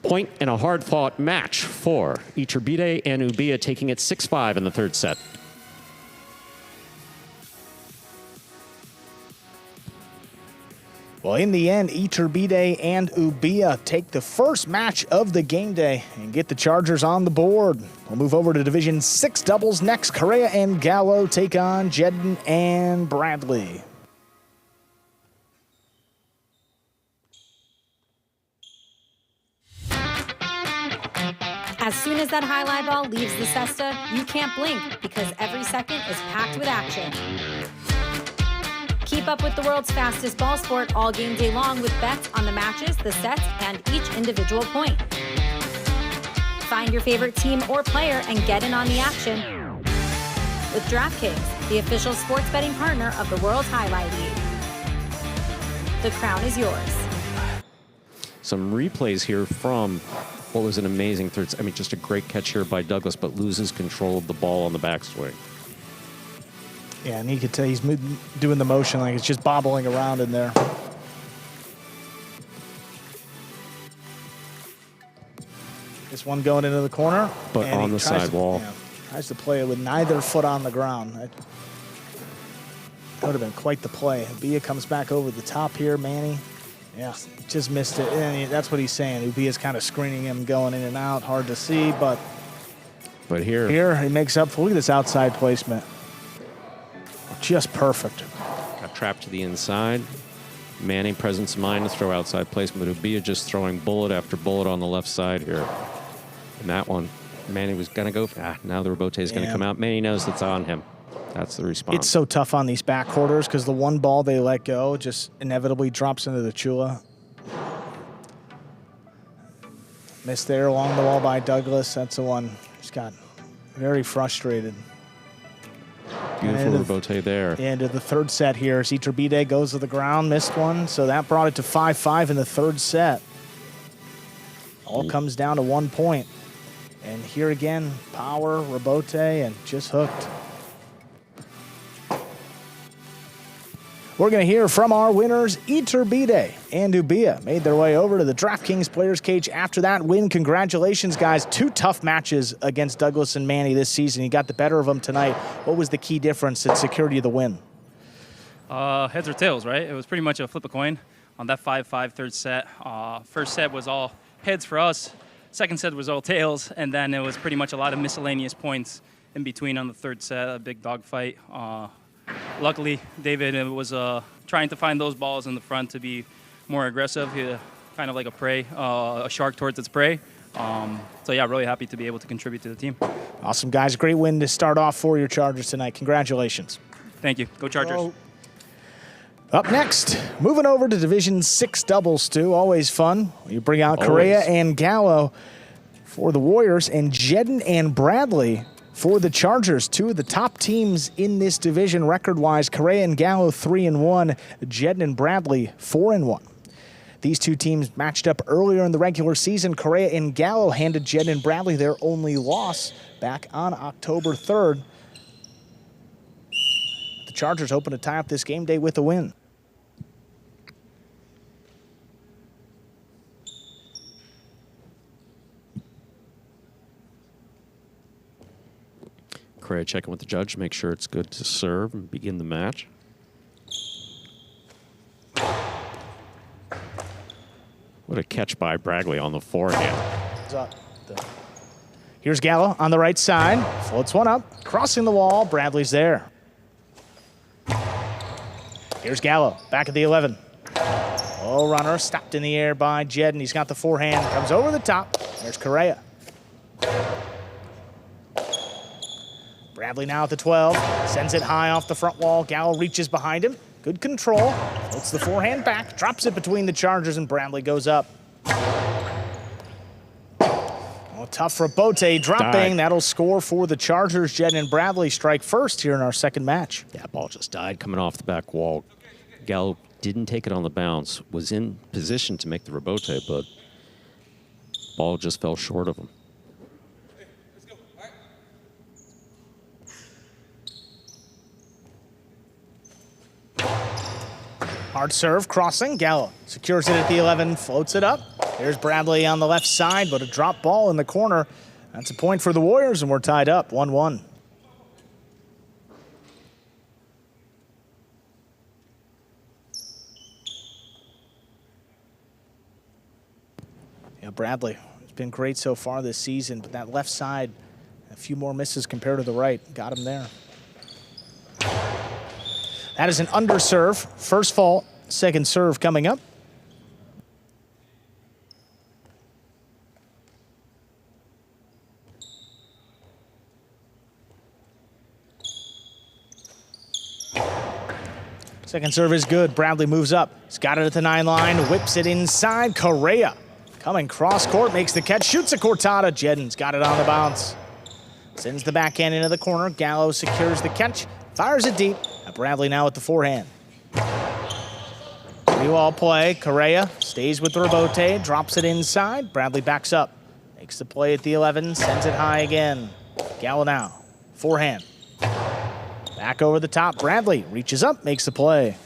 [SPEAKER 3] Point and a hard-fought match for Iturbide and Ubia, taking it 6-5 in the third set.
[SPEAKER 2] Well, in the end, Iturbide and Ubia take the first match of the game day and get the Chargers on the board. We'll move over to Division 6 doubles next. Correa and Gallo take on Jedden and Bradley.
[SPEAKER 1] As soon as that highlight ball leaves the cesta, you can't blink because every second is packed with action. Keep up with the world's fastest ball sport all game day long with bets on the matches, the sets, and each individual point. Find your favorite team or player and get in on the action with DraftKings, the official sports betting partner of the World Jai-Alai League. The crown is yours.
[SPEAKER 3] Some replays here from what was an amazing third. I mean, just a great catch here by Douglas, but loses control of the ball on the backswing.
[SPEAKER 2] Yeah, and you could tell he's doing the motion like it's just bobbling around in there. This one going into the corner.
[SPEAKER 3] But on the sidewall.
[SPEAKER 2] Yeah, tries to play it with neither foot on the ground. That would have been quite the play. Ubia comes back over the top here, Manny. Yeah, just missed it. And that's what he's saying. Ubia's kind of screening him going in and out. Hard to see, but here he makes up for. Look at this outside placement. Just perfect.
[SPEAKER 3] Got trapped to the inside. Manning presence of mind to throw outside placement. Ubia just throwing bullet after bullet on the left side here. And that one, Manning was going to go. Now the Robote is going to come out. Manny knows it's on him. That's the response.
[SPEAKER 2] It's so tough on these back quarters because the one ball they let go just inevitably drops into the Chula. Missed there along the wall by Douglas. That's the one. Just got very frustrated.
[SPEAKER 3] Beautiful Robote there.
[SPEAKER 2] Into the third set here. Iturbide goes to the ground, missed one. So that brought it to 5-5 in the third set. All comes down to 1 point. And here again, power, Robote, and just hooked. We're going to hear from our winners. Iturbide and Ubia made their way over to the DraftKings Players Cage after that win. Congratulations, guys. 2 tough matches against Douglas and Manny this season. You got the better of them tonight. What was the key difference that secured you the win?
[SPEAKER 4] Heads or tails, right? It was pretty much a flip a coin on that 5-5 third set. First set was all heads for us. Second set was all tails. And then it was pretty much a lot of miscellaneous points in between on the third set, a big dog fight. Luckily, David was trying to find those balls in the front to be more aggressive, kind of like a prey, a shark towards its prey. So yeah, really happy to be able to contribute to the team.
[SPEAKER 2] Awesome, guys. Great win to start off for your Chargers tonight. Congratulations.
[SPEAKER 4] Thank you. Go Chargers.
[SPEAKER 2] Up next, moving over to Division 6 doubles, too. Always fun. You bring out Correa and Gallo for the Warriors and Jedden and Bradley for the Chargers. 2 of the top teams in this division record-wise. Correa and Gallo 3-1, Jedden and Bradley 4-1. These two teams matched up earlier in the regular season. Correa and Gallo handed Jedden and Bradley their only loss back on October 3rd. The Chargers hoping to tie up this game day with a win.
[SPEAKER 3] Correa checking with the judge, make sure it's good to serve and begin the match. What a catch by Bradley on the forehand.
[SPEAKER 2] Here's Gallo on the right side. Floats one up, crossing the wall. Bradley's there. Here's Gallo, back at the 11. Oh, runner stopped in the air by Jedden. He's got the forehand, comes over the top. There's Correa. Bradley now at the 12, sends it high off the front wall. Gallo reaches behind him. Good control. Floats the forehand back, drops it between the Chargers, and Bradley goes up. Oh, tough for Bote dropping. That'll score for the Chargers. Jedden and Bradley strike first here in our second match.
[SPEAKER 3] Yeah, ball just died coming off the back wall. Gallo didn't take it on the bounce, was in position to make the rebote, but ball just fell short of him.
[SPEAKER 2] Hard serve, crossing. Gallo secures it at the 11, floats it up. There's Bradley on the left side, but a drop ball in the corner. That's a point for the Warriors, and we're tied up, 1-1. Yeah, Bradley has been great so far this season, but that left side, a few more misses compared to the right. Got him there. That is an underserve. First fault, second serve coming up. Second serve is good. Bradley moves up. He's got it at the 9 line, whips it inside. Correa coming cross court, makes the catch, shoots a cortada. Jedden's got it on the bounce. Sends the backhand into the corner. Gallo secures the catch, fires it deep. Bradley now with the forehand. Three-wall play. Correa stays with the rebote, drops it inside. Bradley backs up, makes the play at the 11, sends it high again. Gallo now, forehand. Back over the top. Bradley reaches up, makes the play.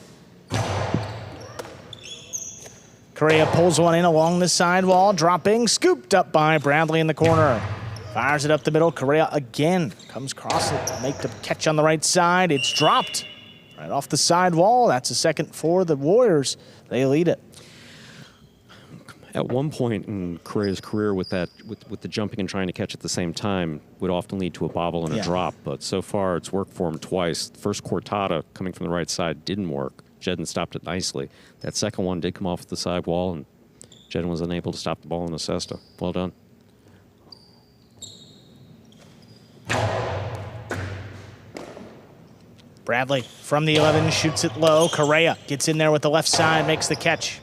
[SPEAKER 2] Correa pulls one in along the sidewall, dropping, scooped up by Bradley in the corner. Fires it up the middle. Correa again comes crossing, make the catch on the right side. It's dropped. Right off the side wall. That's a second for the Warriors. They lead it.
[SPEAKER 3] At one point in Correa's career with that, with the jumping and trying to catch at the same time, would often lead to a bobble and a drop. But so far, it's worked for him twice. The first cortada coming from the right side didn't work. Jedden stopped it nicely. That second one did come off the side wall, and Jedden was unable to stop the ball in the cesta. Well done.
[SPEAKER 2] Bradley from the 11 shoots it low. Correa gets in there with the left side, makes the catch.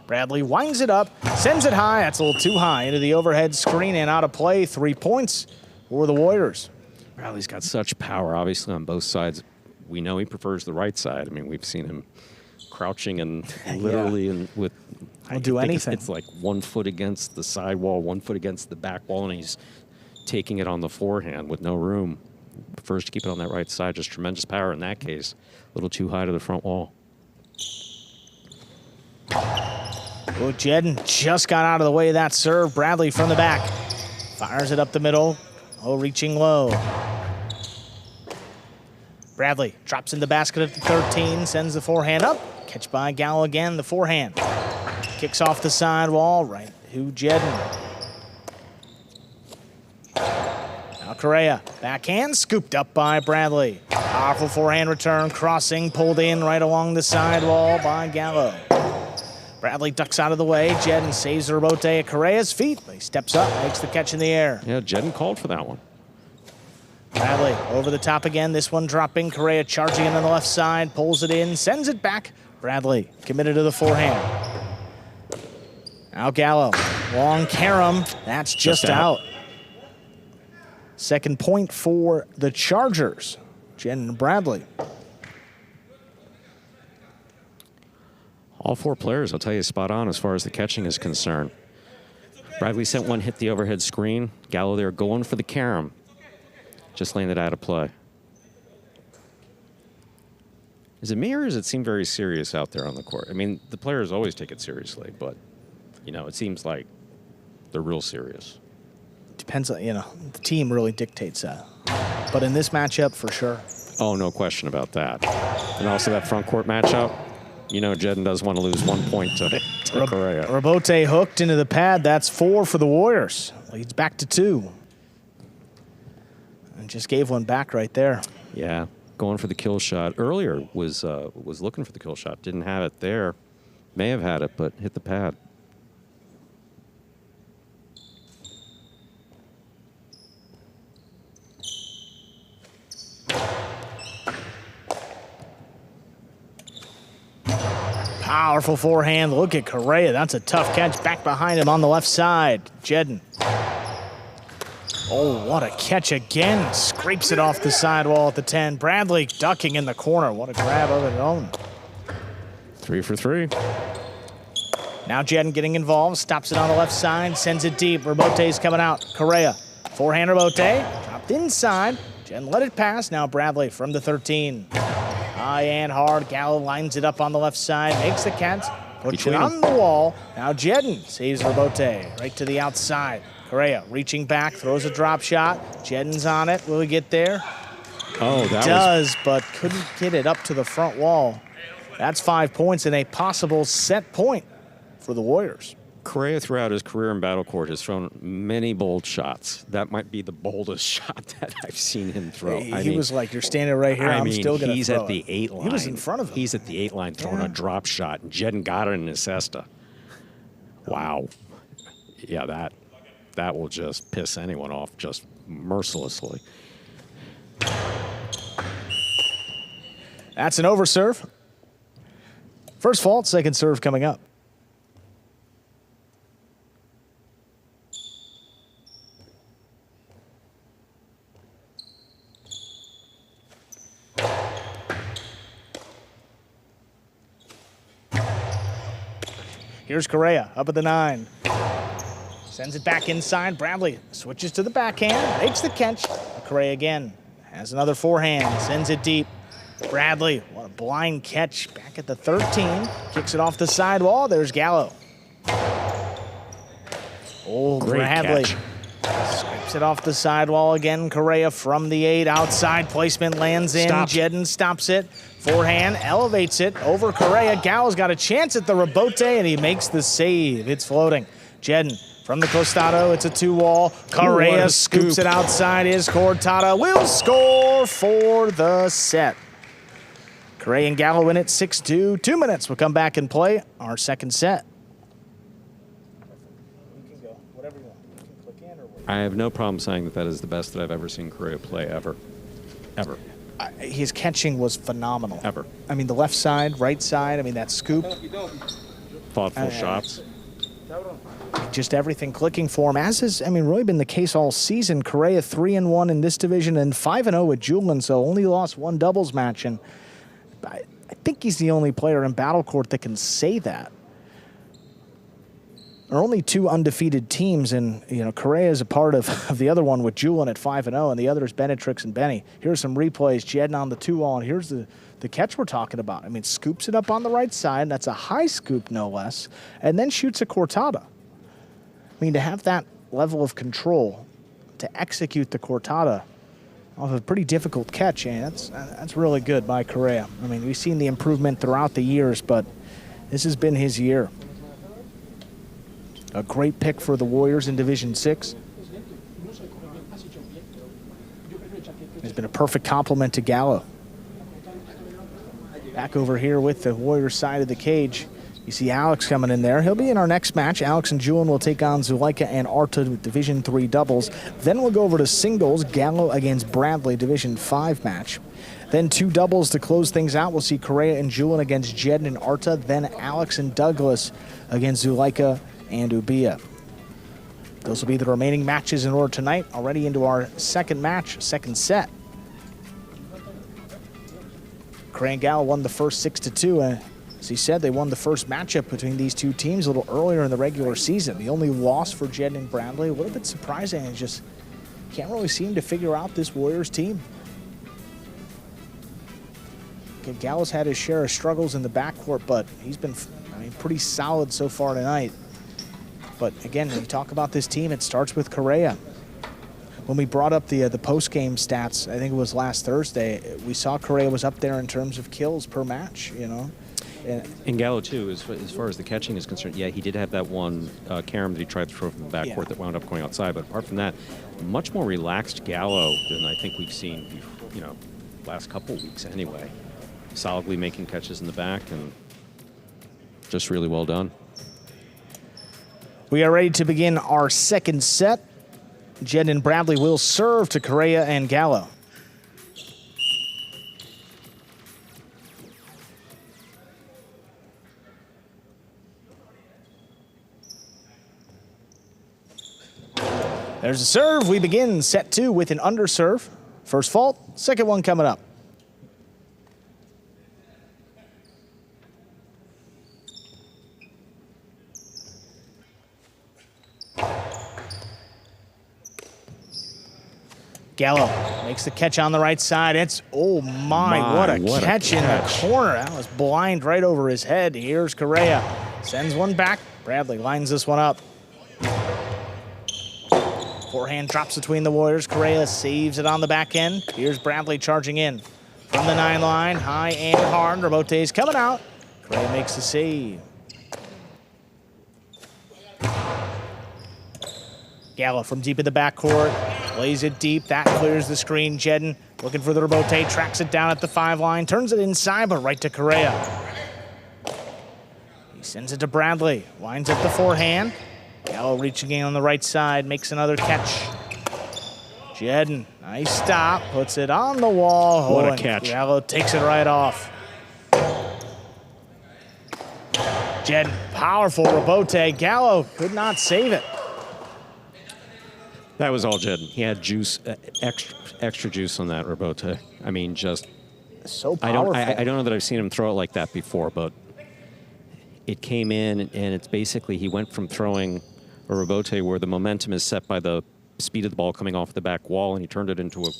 [SPEAKER 2] Bradley winds it up, sends it high. That's a little too high into the overhead screen and out of play. 3 points for the Warriors.
[SPEAKER 3] Bradley's got such power, obviously, on both sides. We know he prefers the right side. I mean, we've seen him crouching and literally and with...
[SPEAKER 2] I'll do anything.
[SPEAKER 3] It's like 1 foot against the side wall, 1 foot against the back wall, and he's taking it on the forehand with no room. Prefers to keep it on that right side. Just tremendous power in that case. A little too high to the front wall.
[SPEAKER 2] Oh, Jedden just got out of the way of that serve. Bradley from the back. Fires it up the middle. Oh, reaching low. Bradley drops in the basket at the 13, sends the forehand up. Catch by Gallo again, the forehand. Kicks off the side wall, right to Jedden. Now Correa, backhand, scooped up by Bradley. Powerful forehand return, crossing, pulled in right along the sidewall by Gallo. Bradley ducks out of the way. Jedden saves the rebote at Correa's feet. He steps up, makes the catch in the air.
[SPEAKER 3] Yeah, Jedden called for that one.
[SPEAKER 2] Bradley over the top again. This one dropping. Correa charging in on the left side, pulls it in, sends it back. Bradley committed to the forehand. Now Gallo, long carom. That's just out. Second point for the Chargers. Jedden and Bradley.
[SPEAKER 3] All 4 players, I'll tell you, spot on as far as the catching is concerned. Bradley sent one, hit the overhead screen. Gallo there going for the carom. Just landed out of play. Is it me or does it seem very serious out there on the court? I mean, the players always take it seriously, but, you know, it seems like they're real serious.
[SPEAKER 2] Depends on, the team really dictates that. But in this matchup, for sure.
[SPEAKER 3] Oh, no question about that. And also that front court matchup, you know, Jedden does want to lose 1 point to Correa.
[SPEAKER 2] Rabote hooked into the pad. That's 4 for the Warriors. Leads back to 2. And just gave one back right there.
[SPEAKER 3] Yeah. Going for the kill shot. Earlier was looking for the kill shot. Didn't have it there. May have had it, but hit the pad.
[SPEAKER 2] Powerful forehand. Look at Correa. That's a tough catch. Back behind him on the left side. Jedden. Oh, what a catch again. Scrapes it off the sidewall at the 10. Bradley ducking in the corner. What a grab of his own.
[SPEAKER 3] 3 for 3.
[SPEAKER 2] Now Jedden getting involved. Stops it on the left side. Sends it deep. Rabote's coming out. Correa. Forehand Rabote. Dropped inside. Jedden let it pass. Now Bradley from the 13. High and hard. Gallo lines it up on the left side. Makes the catch. Puts it on the wall. Now Jedden saves Rabote. Right to the outside. Correa reaching back, throws a drop shot. Jedden's on it. Will he get there?
[SPEAKER 3] Oh, that
[SPEAKER 2] does, but couldn't get it up to the front wall. That's 5 points and a possible set point for the Warriors.
[SPEAKER 3] Correa throughout his career in battle court has thrown many bold shots. That might be the boldest shot that I've seen him throw.
[SPEAKER 2] He was like, you're standing right here, I'm still going to throw
[SPEAKER 3] he's at the 8 line.
[SPEAKER 2] He was in front of him.
[SPEAKER 3] He's at the 8 line throwing a drop shot, and Jedden got it in his cesta. Wow. Yeah, that will just piss anyone off just mercilessly.
[SPEAKER 2] That's an overserve. First fault, second serve coming up. Here's Correa up at the 9. Sends it back inside. Bradley switches to the backhand, makes the catch. Correa again has another forehand, sends it deep. Bradley, what a blind catch back at the 13. Kicks it off the sidewall. There's Gallo. Oh,
[SPEAKER 3] great
[SPEAKER 2] Bradley.
[SPEAKER 3] Catch.
[SPEAKER 2] Scrapes it off the sidewall again. Correa from the 8. Outside placement lands in. Jedden stops it. Forehand elevates it over Correa. Gallo's got a chance at the Rabote, and he makes the save. It's floating. Jedden from the costado. It's a 2-wall. Correa scoops it outside. Is Cortada will score for the set. Correa and Gallo win it 6-2. 2 minutes. We'll come back and play our second set.
[SPEAKER 3] I have no problem saying that is the best that I've ever seen Correa play ever. Ever.
[SPEAKER 2] His catching was phenomenal.
[SPEAKER 3] Ever.
[SPEAKER 2] I mean, the left side, right side, I mean, that scoop.
[SPEAKER 3] Thoughtful shots.
[SPEAKER 2] Just everything clicking for him, as has, really been the case all season. Correa 3-1 in this division and 5-0 with Julin, so only lost 1 doubles match. And I think he's the only player in battle court that can say that. There are only 2 undefeated teams, and Correa is a part of the other one with Julin at 5-0, and the other is Benetrix and Benny. Here's some replays. Jedden on the 2-wall, and here's the catch we're talking about. Scoops it up on the right side. That's a high scoop, no less, and then shoots a cortada. To have that level of control, to execute the cortada off a pretty difficult catch, that's really good by Correa. We've seen the improvement throughout the years, but this has been his year. A great pick for the Warriors in Division 6. He's been a perfect complement to Gallo. Back over here with the Warriors side of the cage. You see Alex coming in there. He'll be in our next match. Alex and Julin will take on Zuleika and Arta with Division 3 doubles. Then we'll go over to singles. Gallo against Bradley, Division 5 match. Then 2 doubles to close things out. We'll see Correa and Julin against Jedden and Arta. Then Alex and Douglas against Zuleika and Ubia. Those will be the remaining matches in order tonight. Already into our second match, second set. Correa and Gallo won the first 6-2. As he said, they won the first matchup between these two teams a little earlier in the regular season. The only loss for Jedden and Bradley, a little bit surprising, and just can't really seem to figure out this Warriors team. Gallo's had his share of struggles in the backcourt, but he's been, pretty solid so far tonight. But again, when you talk about this team, it starts with Correa. When we brought up the post-game stats, I think it was last Thursday, we saw Correa was up there in terms of kills per match,
[SPEAKER 3] And Gallo, too, as far as the catching is concerned, yeah, he did have that one carom that he tried to throw from the backcourt that wound up going outside. But apart from that, much more relaxed Gallo than I think we've seen, last couple weeks anyway. Solidly making catches in the back and just really well done.
[SPEAKER 2] We are ready to begin our second set. Jedden and Bradley will serve to Correa and Gallo. There's a serve. We begin set 2 with an underserve. First fault, second one coming up. Gallo makes the catch on the right side. It's, oh my, what a catch in the corner. That was blind right over his head. Here's Correa. Sends one back. Bradley lines this one up. Forehand drops between the Warriors. Correa saves it on the back end. Here's Bradley charging in from the 9 line. High and hard. Rabote's coming out. Correa makes the save. Gallo from deep in the backcourt. Plays it deep. That clears the screen. Jedden looking for the Rabote. Tracks it down at the 5 line. Turns it inside, but right to Correa. He sends it to Bradley. Winds up the forehand. Gallo reaching in on the right side. Makes another catch. Jedden, nice stop. Puts it on the wall.
[SPEAKER 3] What a catch.
[SPEAKER 2] Gallo takes it right off. Jedden, powerful Rabote. Gallo could not save it.
[SPEAKER 3] That was all Jedden. He had juice, extra juice on that Rabote. I mean, just
[SPEAKER 2] so powerful.
[SPEAKER 3] I don't know that I've seen him throw it like that before, but it came in, and it's basically he went from throwing a Rabote where the momentum is set by the speed of the ball coming off the back wall, and he turned it into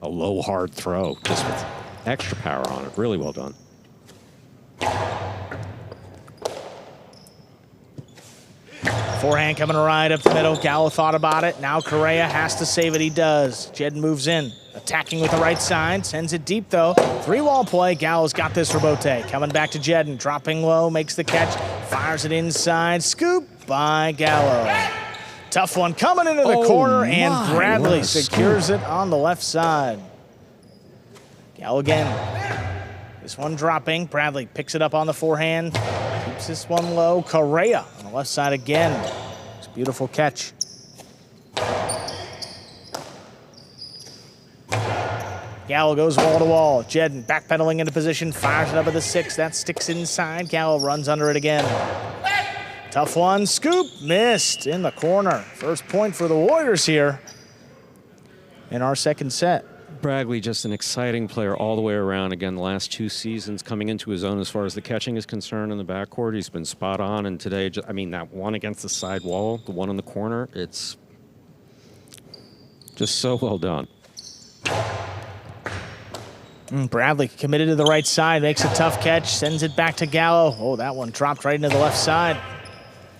[SPEAKER 3] a low, hard throw, just with extra power on it. Really well done.
[SPEAKER 2] Forehand coming right up the middle. Gallo thought about it. Now Correa has to save it. He does. Jedden moves in. Attacking with the right side. Sends it deep, though. 3-wall play. Gallo's got this Rabote. Coming back to Jedden. Dropping low. Makes the catch. Fires it inside. Scoop by Gallo. Tough one coming into the corner. And Bradley secures it on the left side. Gallo again. This one dropping. Bradley picks it up on the forehand. Keeps this one low. Correa on the left side again. It's a beautiful catch. Gallo goes wall to wall. Jedden backpedaling into position. Fires it up at the 6. That sticks inside. Gallo runs under it again. Tough one. Scoop. Missed in the corner. First point for the Warriors here in our second set.
[SPEAKER 3] Bradley, just an exciting player all the way around. Again, the last 2 seasons coming into his own as far as the catching is concerned in the backcourt. He's been spot on. And today, that one against the side wall, the one in the corner, it's just so well done.
[SPEAKER 2] Bradley committed to the right side, makes a tough catch, sends it back to Gallo. Oh, that one dropped right into the left side.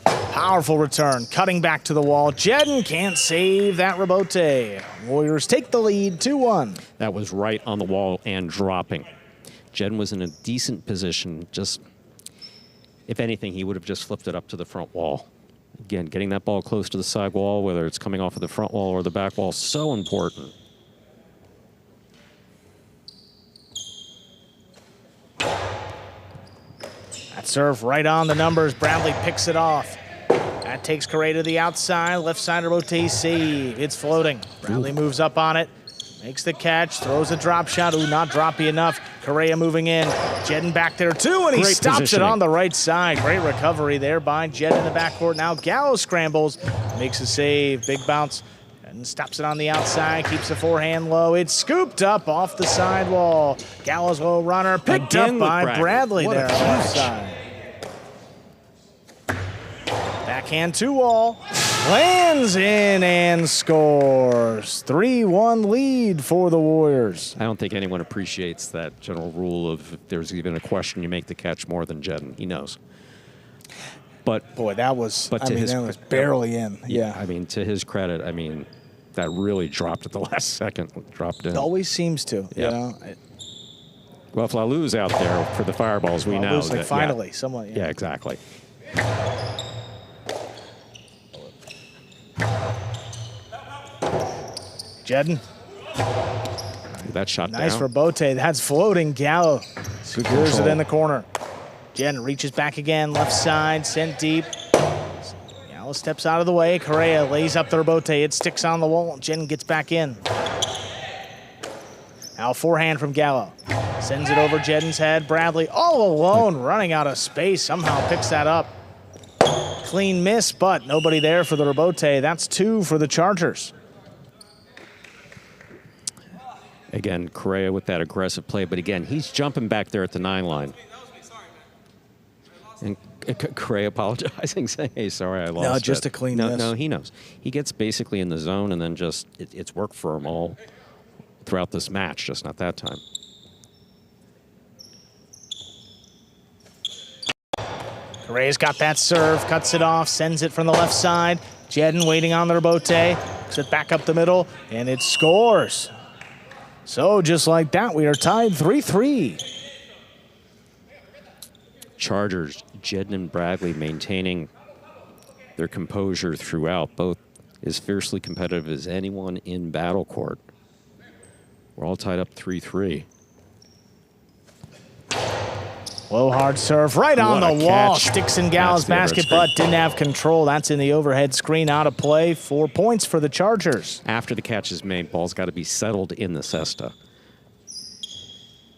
[SPEAKER 2] Powerful return, cutting back to the wall. Jedden can't save that Rabote. Warriors take the lead, 2-1.
[SPEAKER 3] That was right on the wall and dropping. Jedden was in a decent position. Just, if anything, he would have just flipped it up to the front wall. Again, getting that ball close to the side wall, whether it's coming off of the front wall or the back wall, so important.
[SPEAKER 2] That serve right on the numbers. Bradley picks it off. That takes Correa to the outside. Left side Rabote save. It's floating. Bradley moves up on it. Makes the catch. Throws a drop shot. Ooh, not droppy enough. Correa moving in. Jedden back there too, and he stops it on the right side. Great recovery there by Jedden in the backcourt. Now Gallo scrambles. Makes a save. Big bounce. And stops it on the outside, keeps the forehand low. It's scooped up off the sidewall. Gallo's low runner picked
[SPEAKER 3] Again
[SPEAKER 2] up by
[SPEAKER 3] Bradley.
[SPEAKER 2] Bradley
[SPEAKER 3] What a
[SPEAKER 2] there on the
[SPEAKER 3] catch.
[SPEAKER 2] side. Backhand 2-all. Lands in and scores. 3-1 lead for the Warriors.
[SPEAKER 3] I don't think anyone appreciates that general rule of if there's even a question, you make the catch more than Jedden. He knows. But
[SPEAKER 2] Boy, that was,
[SPEAKER 3] But to his
[SPEAKER 2] that was
[SPEAKER 3] credit-
[SPEAKER 2] barely in. Yeah.
[SPEAKER 3] I mean, to his credit, I mean, that really dropped at the last second. Dropped in.
[SPEAKER 2] It always seems to.
[SPEAKER 3] Yeah.
[SPEAKER 2] You know?
[SPEAKER 3] Well, if Lalou's out there for the fireballs, we know
[SPEAKER 2] Looks like
[SPEAKER 3] that.
[SPEAKER 2] finally,
[SPEAKER 3] yeah.
[SPEAKER 2] someone.
[SPEAKER 3] Yeah, exactly.
[SPEAKER 2] Jedden.
[SPEAKER 3] That shot
[SPEAKER 2] Nice
[SPEAKER 3] down.
[SPEAKER 2] for Bote. That's floating. Gallo secures it
[SPEAKER 3] control.
[SPEAKER 2] in the corner. Jedden reaches back again, left side, sent deep. Gallo steps out of the way. Correa lays up the Bote. It sticks on the wall. Jedden gets back in. Now forehand from Gallo. Sends it over Jedden's head. Bradley all alone, running out of space. Somehow picks that up. Clean miss, but nobody there for the Rebote. That's 2 for the Chargers.
[SPEAKER 3] Again, Correa with that aggressive play, but again, he's jumping back there at the 9 line. And Correa apologizing, saying, hey, sorry, I lost
[SPEAKER 2] just
[SPEAKER 3] it.
[SPEAKER 2] a clean
[SPEAKER 3] no,
[SPEAKER 2] miss.
[SPEAKER 3] No, he knows. He gets basically in the zone, and then just, it's worked for him all throughout this match, just not that time.
[SPEAKER 2] Correa's got that serve, cuts it off, sends it from the left side. Jedden waiting on the Rebote, puts it back up the middle, and it scores. So just like that, we are tied 3-3.
[SPEAKER 3] Chargers, Jedden and Bradley maintaining their composure throughout, both as fiercely competitive as anyone in battle court. We're all tied up 3-3.
[SPEAKER 2] Low hard serve right on
[SPEAKER 3] What a
[SPEAKER 2] the wall.
[SPEAKER 3] catch.
[SPEAKER 2] Sticks in Gallo's
[SPEAKER 3] That's the
[SPEAKER 2] basket,
[SPEAKER 3] overhead
[SPEAKER 2] but didn't have control. That's in the overhead screen, out of play. 4 points for the Chargers.
[SPEAKER 3] After the catch is made, ball's got to be settled in the cesta.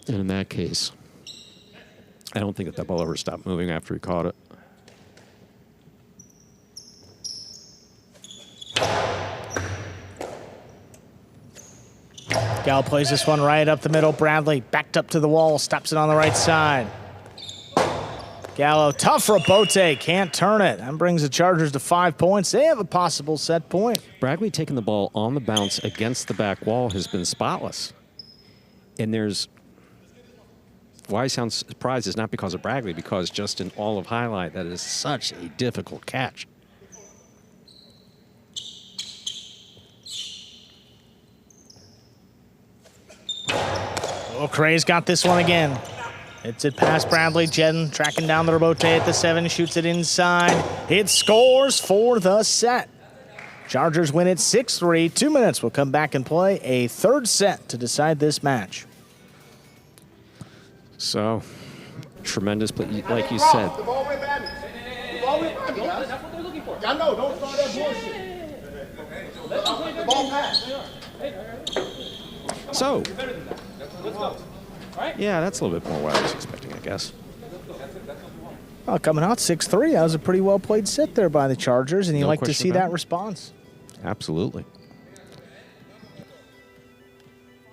[SPEAKER 3] And in that case, I don't think that ball ever stopped moving after he caught it.
[SPEAKER 2] Gallo plays this one right up the middle. Bradley backed up to the wall, stops it on the right side. Gallo, tough Rebote, can't turn it. That brings the Chargers to 5 points. They have a possible set point.
[SPEAKER 3] Bradley taking the ball on the bounce against the back wall has been spotless. And there's, why I sound surprised is not because of Bradley, because just in all of highlight, that is such a difficult catch.
[SPEAKER 2] Oh, Correa's got this one again. It's it past Bradley. Jedden tracking down the Rebote at the 7, shoots it inside. It scores for the set. Chargers win it 6-3. 2 minutes. We'll come back and play a third set to decide this match.
[SPEAKER 3] So, tremendous play, like you said.
[SPEAKER 5] The ball with Bradley. The ball with Bradley, guys. That's what they're looking for. I know. Don't start that bullshit. The ball pass.
[SPEAKER 3] So,
[SPEAKER 4] Let's go.
[SPEAKER 3] yeah, that's a little bit more what I was expecting, I guess.
[SPEAKER 2] Well, coming out 6-3. That was a pretty well played set there by the Chargers, and you
[SPEAKER 3] No
[SPEAKER 2] like to
[SPEAKER 3] question
[SPEAKER 2] see
[SPEAKER 3] about
[SPEAKER 2] that
[SPEAKER 3] it.
[SPEAKER 2] response.
[SPEAKER 3] Absolutely.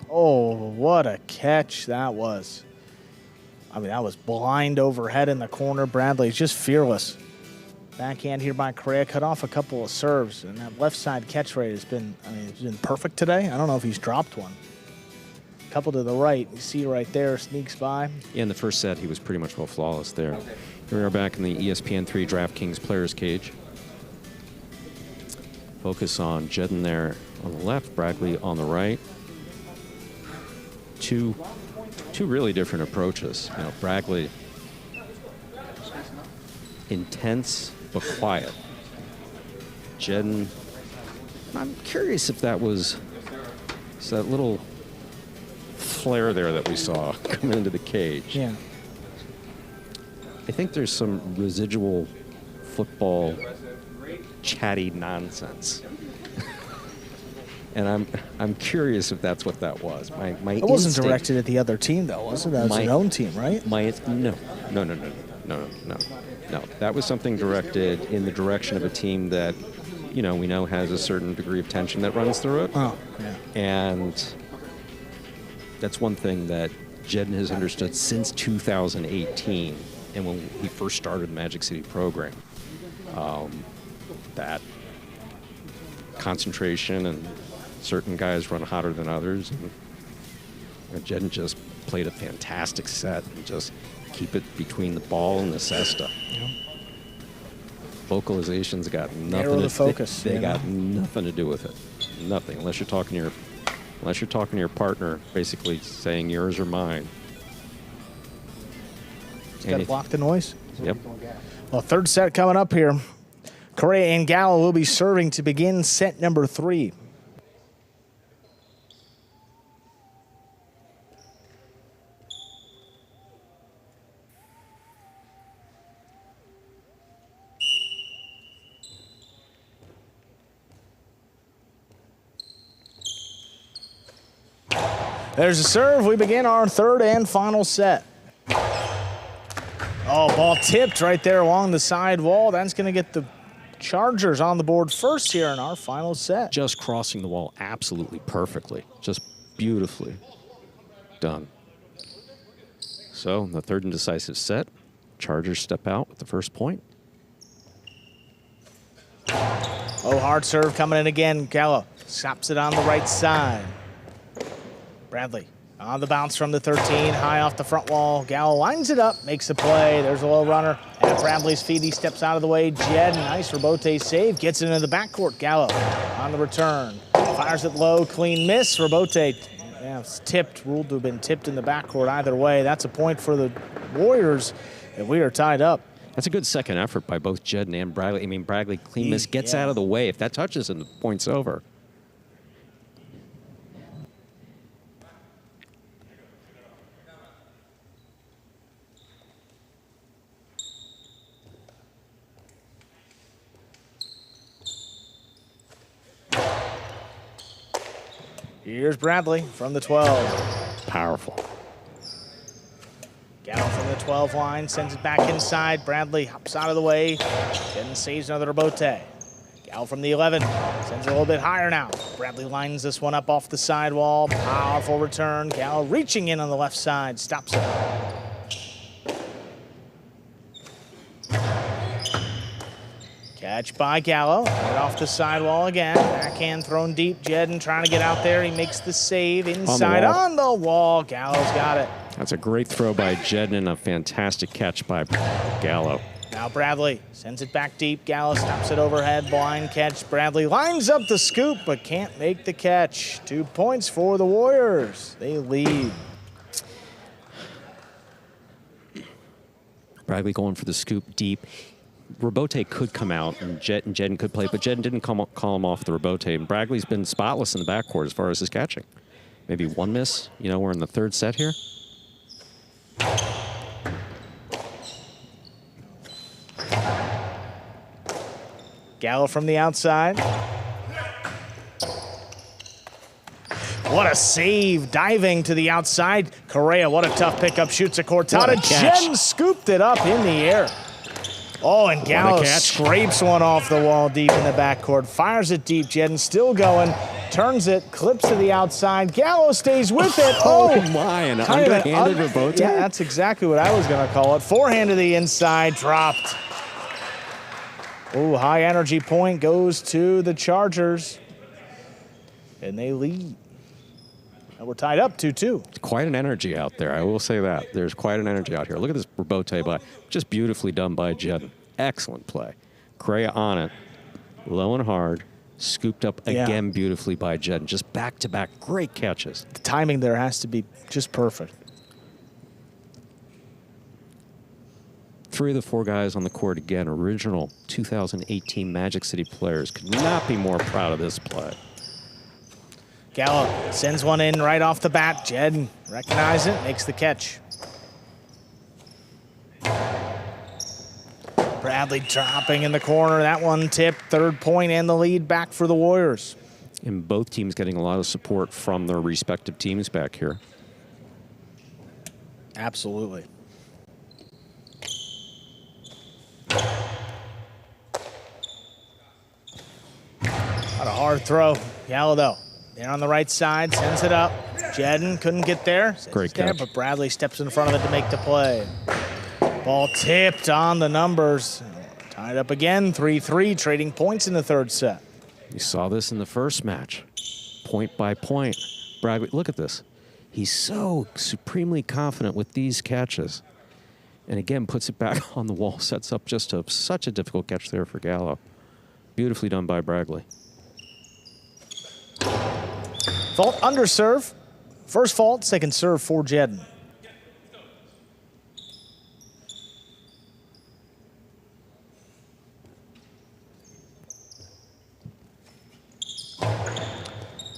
[SPEAKER 2] Oh, what a catch that was. I mean, that was blind overhead in the corner. Bradley's just fearless. Backhand here by Correa, cut off a couple of serves, and that left side catch rate has been, I mean, it's been perfect today. I don't know if he's dropped one. Couple to the right, you see right there, sneaks by.
[SPEAKER 3] Yeah, in the first set, he was pretty much well flawless there. Here we are back in the ESPN3 DraftKings Players Cage. Focus on Jedden there on the left, Bradley on the right. Two really different approaches. You know, Bradley, intense but quiet. Jedden, I'm curious if that was that little flare there that we saw coming into the cage.
[SPEAKER 2] Yeah.
[SPEAKER 3] I think there's some residual football chatty nonsense. And I'm curious if that's what that was. My
[SPEAKER 2] It wasn't
[SPEAKER 3] instinct-
[SPEAKER 2] directed at the other team, though, was it? That was
[SPEAKER 3] My-
[SPEAKER 2] his own team, right?
[SPEAKER 3] No. That was something directed in the direction of a team that you know, we know has a certain degree of tension that runs through it.
[SPEAKER 2] Oh, yeah.
[SPEAKER 3] And that's one thing that Jedden has understood since 2018 and when he first started the Magic City program. That concentration, and certain guys run hotter than others. And Jedden just played a fantastic set and just keep it between the ball and the cesta.
[SPEAKER 2] Yeah.
[SPEAKER 3] Vocalization's got nothing
[SPEAKER 2] Narrow the focus.
[SPEAKER 3] They got nothing to do with it. Nothing, unless you're talking to your partner, basically saying yours or mine.
[SPEAKER 2] Just got to block the noise.
[SPEAKER 3] Yep.
[SPEAKER 2] Well, third set coming up here. Correa and Gallo will be serving to begin set number 3. There's a serve. We begin our third and final set. Oh, ball tipped right there along the side wall. That's going to get the Chargers on the board first here in our final set.
[SPEAKER 3] Just crossing the wall absolutely perfectly. Just beautifully done. So, in the third and decisive set, Chargers step out with the first point.
[SPEAKER 2] Oh, hard serve coming in again. Gallo stops it on the right side. Bradley on the bounce from the 13, high off the front wall. Gallo lines it up, makes a play. There's a low runner at Bradley's feet. He steps out of the way. Jed, nice rebote save, gets it into the backcourt. Gallo on the return, fires it low, clean miss. Rebote, yeah, it's tipped, ruled to have been tipped in the backcourt either way. That's a point for the Warriors, and we are tied up.
[SPEAKER 3] That's a good second effort by both Jedden and Bradley. I mean, Bradley clean miss, gets out of the way. If that touches him, the point's over.
[SPEAKER 2] Here's Bradley from the 12.
[SPEAKER 3] Powerful.
[SPEAKER 2] Gallo from the 12 line, sends it back inside. Bradley hops out of the way, then saves another rebote. Gallo from the 11, sends it a little bit higher now. Bradley lines this one up off the sidewall. Powerful return. Gallo reaching in on the left side, stops it. Catch by Gallo, right off the sidewall again. Backhand thrown deep. Jedden trying to get out there. He makes the save inside on the wall. Gallo's got it.
[SPEAKER 3] That's a great throw by Jedden and a fantastic catch by Gallo.
[SPEAKER 2] Now Bradley sends it back deep. Gallo stops it overhead. Blind catch. Bradley lines up the scoop but can't make the catch. 2 points for the Warriors. They lead.
[SPEAKER 3] Bradley going for the scoop deep. Rebote could come out and Jedden could play, but Jedden didn't call him off the rebote. And Bradley's been spotless in the backcourt as far as his catching. Maybe one miss. You know, we're in the third set here.
[SPEAKER 2] Gallo from the outside. What a save, diving to the outside. Correa, what a tough pickup, shoots a Cortada. Jedden scooped it up in the air. Oh, and Gallo scrapes one off the wall deep in the backcourt. Fires it deep. Jedden still going. Turns it. Clips to the outside. Gallo stays with it.
[SPEAKER 3] Oh my, an underhanded rebote?
[SPEAKER 2] Yeah, that's exactly what I was going to call it. Forehand to the inside. Dropped. Oh, high energy point goes to the Chargers. And they lead. And we're tied up 2-2.
[SPEAKER 3] Quite an energy out there, I will say that. There's quite an energy out here. Look at this rebote by, just beautifully done by Jedden. Excellent play. Correa on it, low and hard, scooped up again beautifully by Jedden. Just back-to-back great catches.
[SPEAKER 2] The timing there has to be just perfect.
[SPEAKER 3] 3 of the 4 guys on the court again, original 2018 Magic City players. Could not be more proud of this play.
[SPEAKER 2] Gallo sends one in right off the bat. Jedden recognizes it, makes the catch. Bradley dropping in the corner. That one tipped. Third point and the lead back for the Warriors.
[SPEAKER 3] And both teams getting a lot of support from their respective teams back here.
[SPEAKER 2] Absolutely. a hard throw. Gallo, though, there on the right side, sends it up. Jedden couldn't get there.
[SPEAKER 3] Great catch.
[SPEAKER 2] But Bradley steps in front of it to make the play. Ball tipped on the numbers. Tied up again, 3-3, trading points in the third set.
[SPEAKER 3] You saw this in the first match, point by point. Bradley, look at this. He's so supremely confident with these catches. And again, puts it back on the wall, sets up just such a difficult catch there for Gallo. Beautifully done by Bradley.
[SPEAKER 2] Fault under serve. First fault, second serve for Jedden.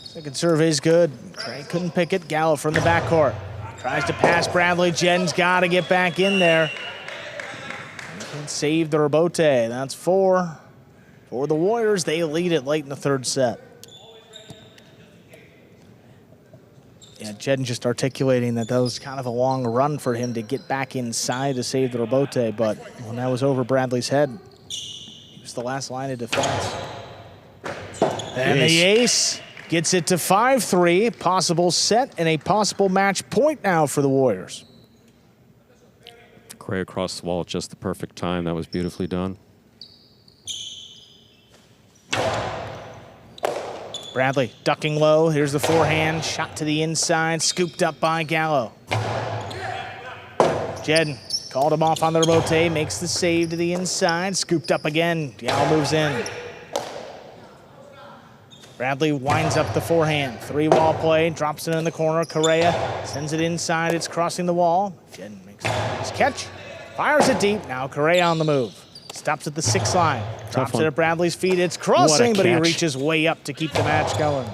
[SPEAKER 2] Second serve is good. Craig couldn't pick it. Gallo from the backcourt. Tries to pass Bradley. Jedden's got to get back in there. He can save the rebote. That's 4 for the Warriors. They lead it late in the third set. Yeah, Jedden just articulating that was kind of a long run for him to get back inside to save the rebote, but when that was over Bradley's head, he was the last line of defense. And the ace gets it to 5-3, possible set and a possible match point now for the Warriors.
[SPEAKER 3] Cray across the wall at just the perfect time. That was beautifully done.
[SPEAKER 2] Bradley ducking low. Here's the forehand. Shot to the inside. Scooped up by Gallo. Jedden called him off on the rebote. Makes the save to the inside. Scooped up again. Gallo moves in. Bradley winds up the forehand. 3-wall play. Drops it in the corner. Correa sends it inside. It's crossing the wall. Jedden makes a nice catch. Fires it deep. Now Correa on the move. Stops at the 6 line. Drops it at Bradley's feet. It's crossing, but he reaches way up to keep the match going.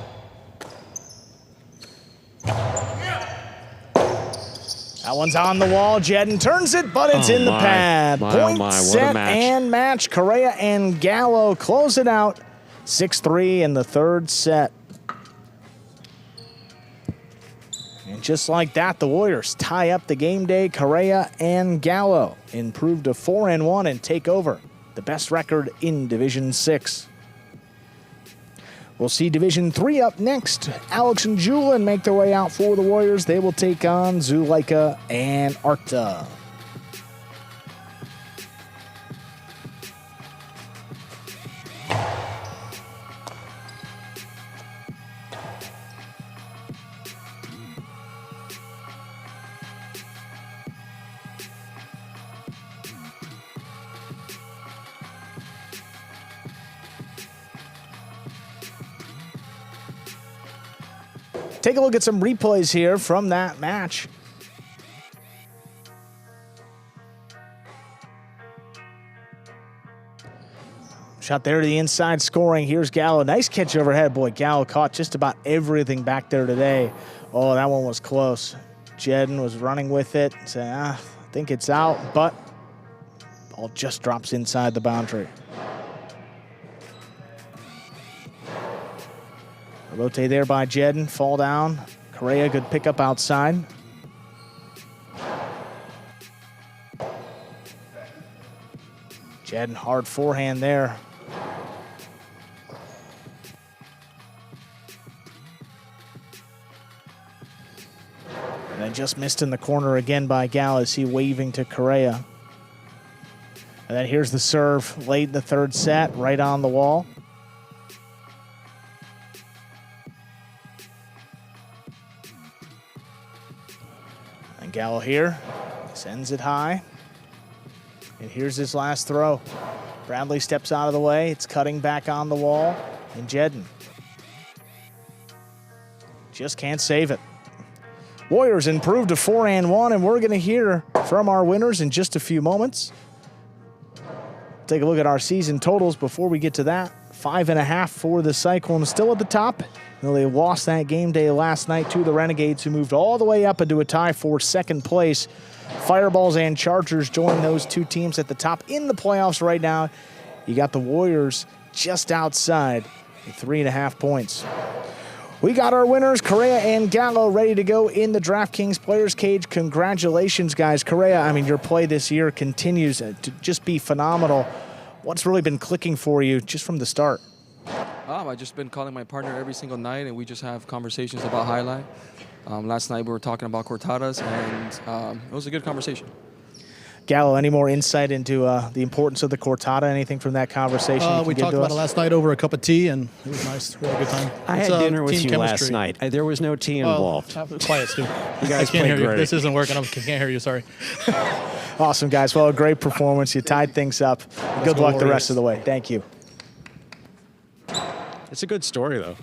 [SPEAKER 2] That one's on the wall. Jedden turns it, but it's in the pad. Point, set, and match. Correa and Gallo close it out. 6-3 in the third set. And just like that, the Warriors tie up the game day. Correa and Gallo improve to 4-1 and take over the best record in Division 6. We'll see Division 3 up next. Alex and Julian make their way out for the Warriors. They will take on Zuleika and Arta. Take a look at some replays here from that match. Shot there to the inside, scoring. Here's Gallo. Nice catch overhead. Boy, Gallo caught just about everything back there today. Oh, that one was close. Jedden was running with it. Saying, I think it's out, but ball just drops inside the boundary. Rotate there by Jedden, fall down. Correa, good pickup outside. Jedden, hard forehand there. And then just missed in the corner again by Gallo as he waving to Correa. And then here's the serve late in the third set, right on the wall. Gallo here, sends it high. And here's his last throw. Bradley steps out of the way. It's cutting back on the wall. And Jedden just can't save it. Warriors improved to 4-1, and we're going to hear from our winners in just a few moments. Take a look at our season totals before we get to that. 5.5 for the Cyclones, still at the top. They lost that game day last night to the Renegades, who moved all the way up into a tie for second place. Fireballs and Chargers join those two teams at the top in the playoffs right now. You got the Warriors just outside with 3.5 points. We got our winners, Correa and Gallo, ready to go in the DraftKings Players Cage. Congratulations, guys. Correa, I mean, your play this year continues to just be phenomenal. What's really been clicking for you just from the start?
[SPEAKER 6] I've just been calling my partner every single night, and we just have conversations about Jai-Alai. Last night we were talking about cortadas, and it was a good conversation.
[SPEAKER 2] Gallo, any more insight into the importance of the cortada? Anything from that conversation?
[SPEAKER 7] We talked about it last night over a cup of tea, and it was nice. We had a good time.
[SPEAKER 3] I had dinner with you last night. There was no tea involved.
[SPEAKER 7] Quiet, Stu.
[SPEAKER 3] You
[SPEAKER 7] I
[SPEAKER 3] guys
[SPEAKER 7] can't
[SPEAKER 3] played
[SPEAKER 7] hear you.
[SPEAKER 3] great.
[SPEAKER 7] This isn't working. I can't hear you. Sorry.
[SPEAKER 2] Awesome, guys. Well, a great performance. You tied things up. Good
[SPEAKER 7] go
[SPEAKER 2] luck the
[SPEAKER 7] Warriors.
[SPEAKER 2] rest of the way. Thank you.
[SPEAKER 3] It's a good story, though.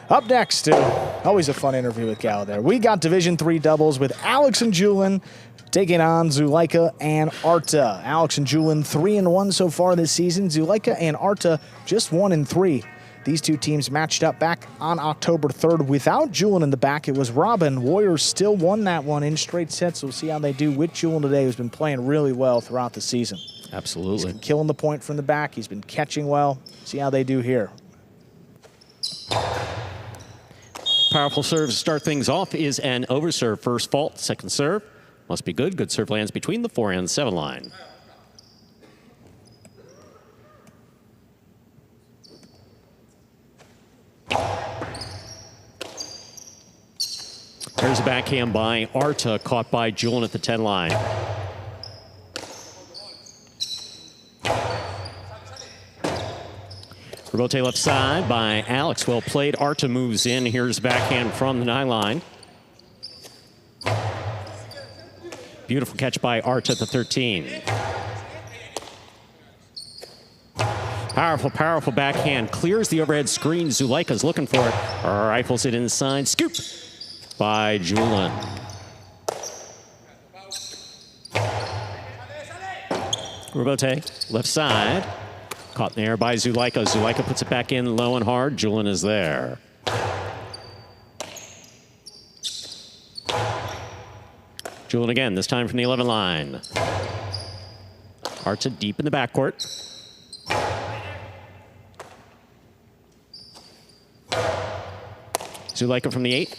[SPEAKER 2] Up next, always a fun interview with Gallo there. We got Division III doubles with Alex and Julian taking on Zuleika and Arta. Alex and Julian 3-1 so far this season. Zuleika and Arta just 1-3. These two teams matched up back on October 3rd without Julian in the back. It was Robin. Warriors still won that one in straight sets. We'll see how they do with Julian today, who's been playing really well throughout the season.
[SPEAKER 3] Absolutely.
[SPEAKER 2] He's been killing the point from the back. He's been catching well. See how they do here.
[SPEAKER 3] Powerful serve to start things off is an overserve. First fault, second serve. Must be good. Good serve lands between the 4 and 7 line. There's a backhand by Arta, caught by Julian at the 10 line. Rebote left side by Alex. Well played. Arta moves in. Here's backhand from the 9 line. Beautiful catch by Arta at the 13. Powerful, powerful backhand. Clears the overhead screen. Zuleika's looking for it. Rifles it inside. Scoop by Julian. Rebote left side. Caught in the air by Zuleika. Zuleika puts it back in low and hard. Julian is there. Julian again, this time from the 11 line. Arta deep in the backcourt. Zuleika from the 8.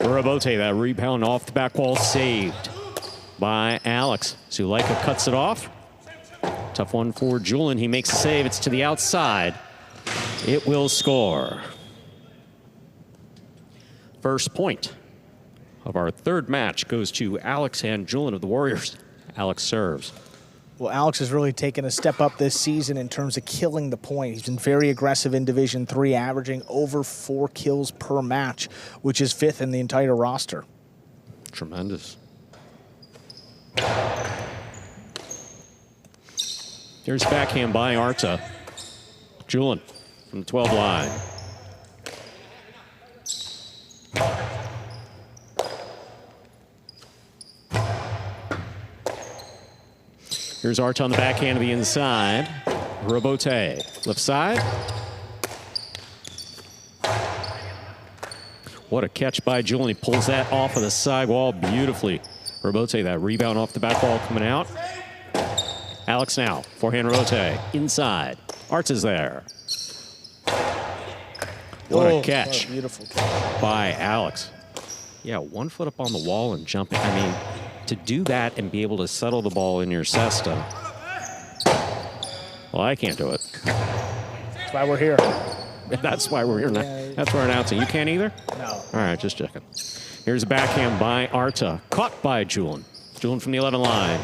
[SPEAKER 3] Rebote, that rebound off the back wall, saved by Alex. Zuleika cuts it off. Tough one for Julian. He makes a save. It's to the outside. It will score. First point of our third match goes to Alex and Julian of the Warriors. Alex serves.
[SPEAKER 2] Well, Alex has really taken a step up this season in terms of killing the point. He's been very aggressive in Division III, averaging over 4 kills per match, which is 5th in the entire roster.
[SPEAKER 3] Tremendous. Here's backhand by Arta. Julian from the 12 line. Here's Arta on the backhand to the inside. Rebote, left side. What a catch by Julian. He pulls that off of the sidewall beautifully. Rebote, that rebound off the back wall coming out. Alex now, forehand Rebote, inside. Arta's there. What a catch.
[SPEAKER 2] What a beautiful catch
[SPEAKER 3] by Alex. Yeah, 1 foot up on the wall and jumping. I mean, to do that and be able to settle the ball in your cesta. Well, I can't do it.
[SPEAKER 2] That's why we're here.
[SPEAKER 3] That's why we're here now. That's why we're announcing. You can't either?
[SPEAKER 2] No.
[SPEAKER 3] All right, just checking. Here's a backhand by Arta. Caught by Julian. Julian from the 11 line.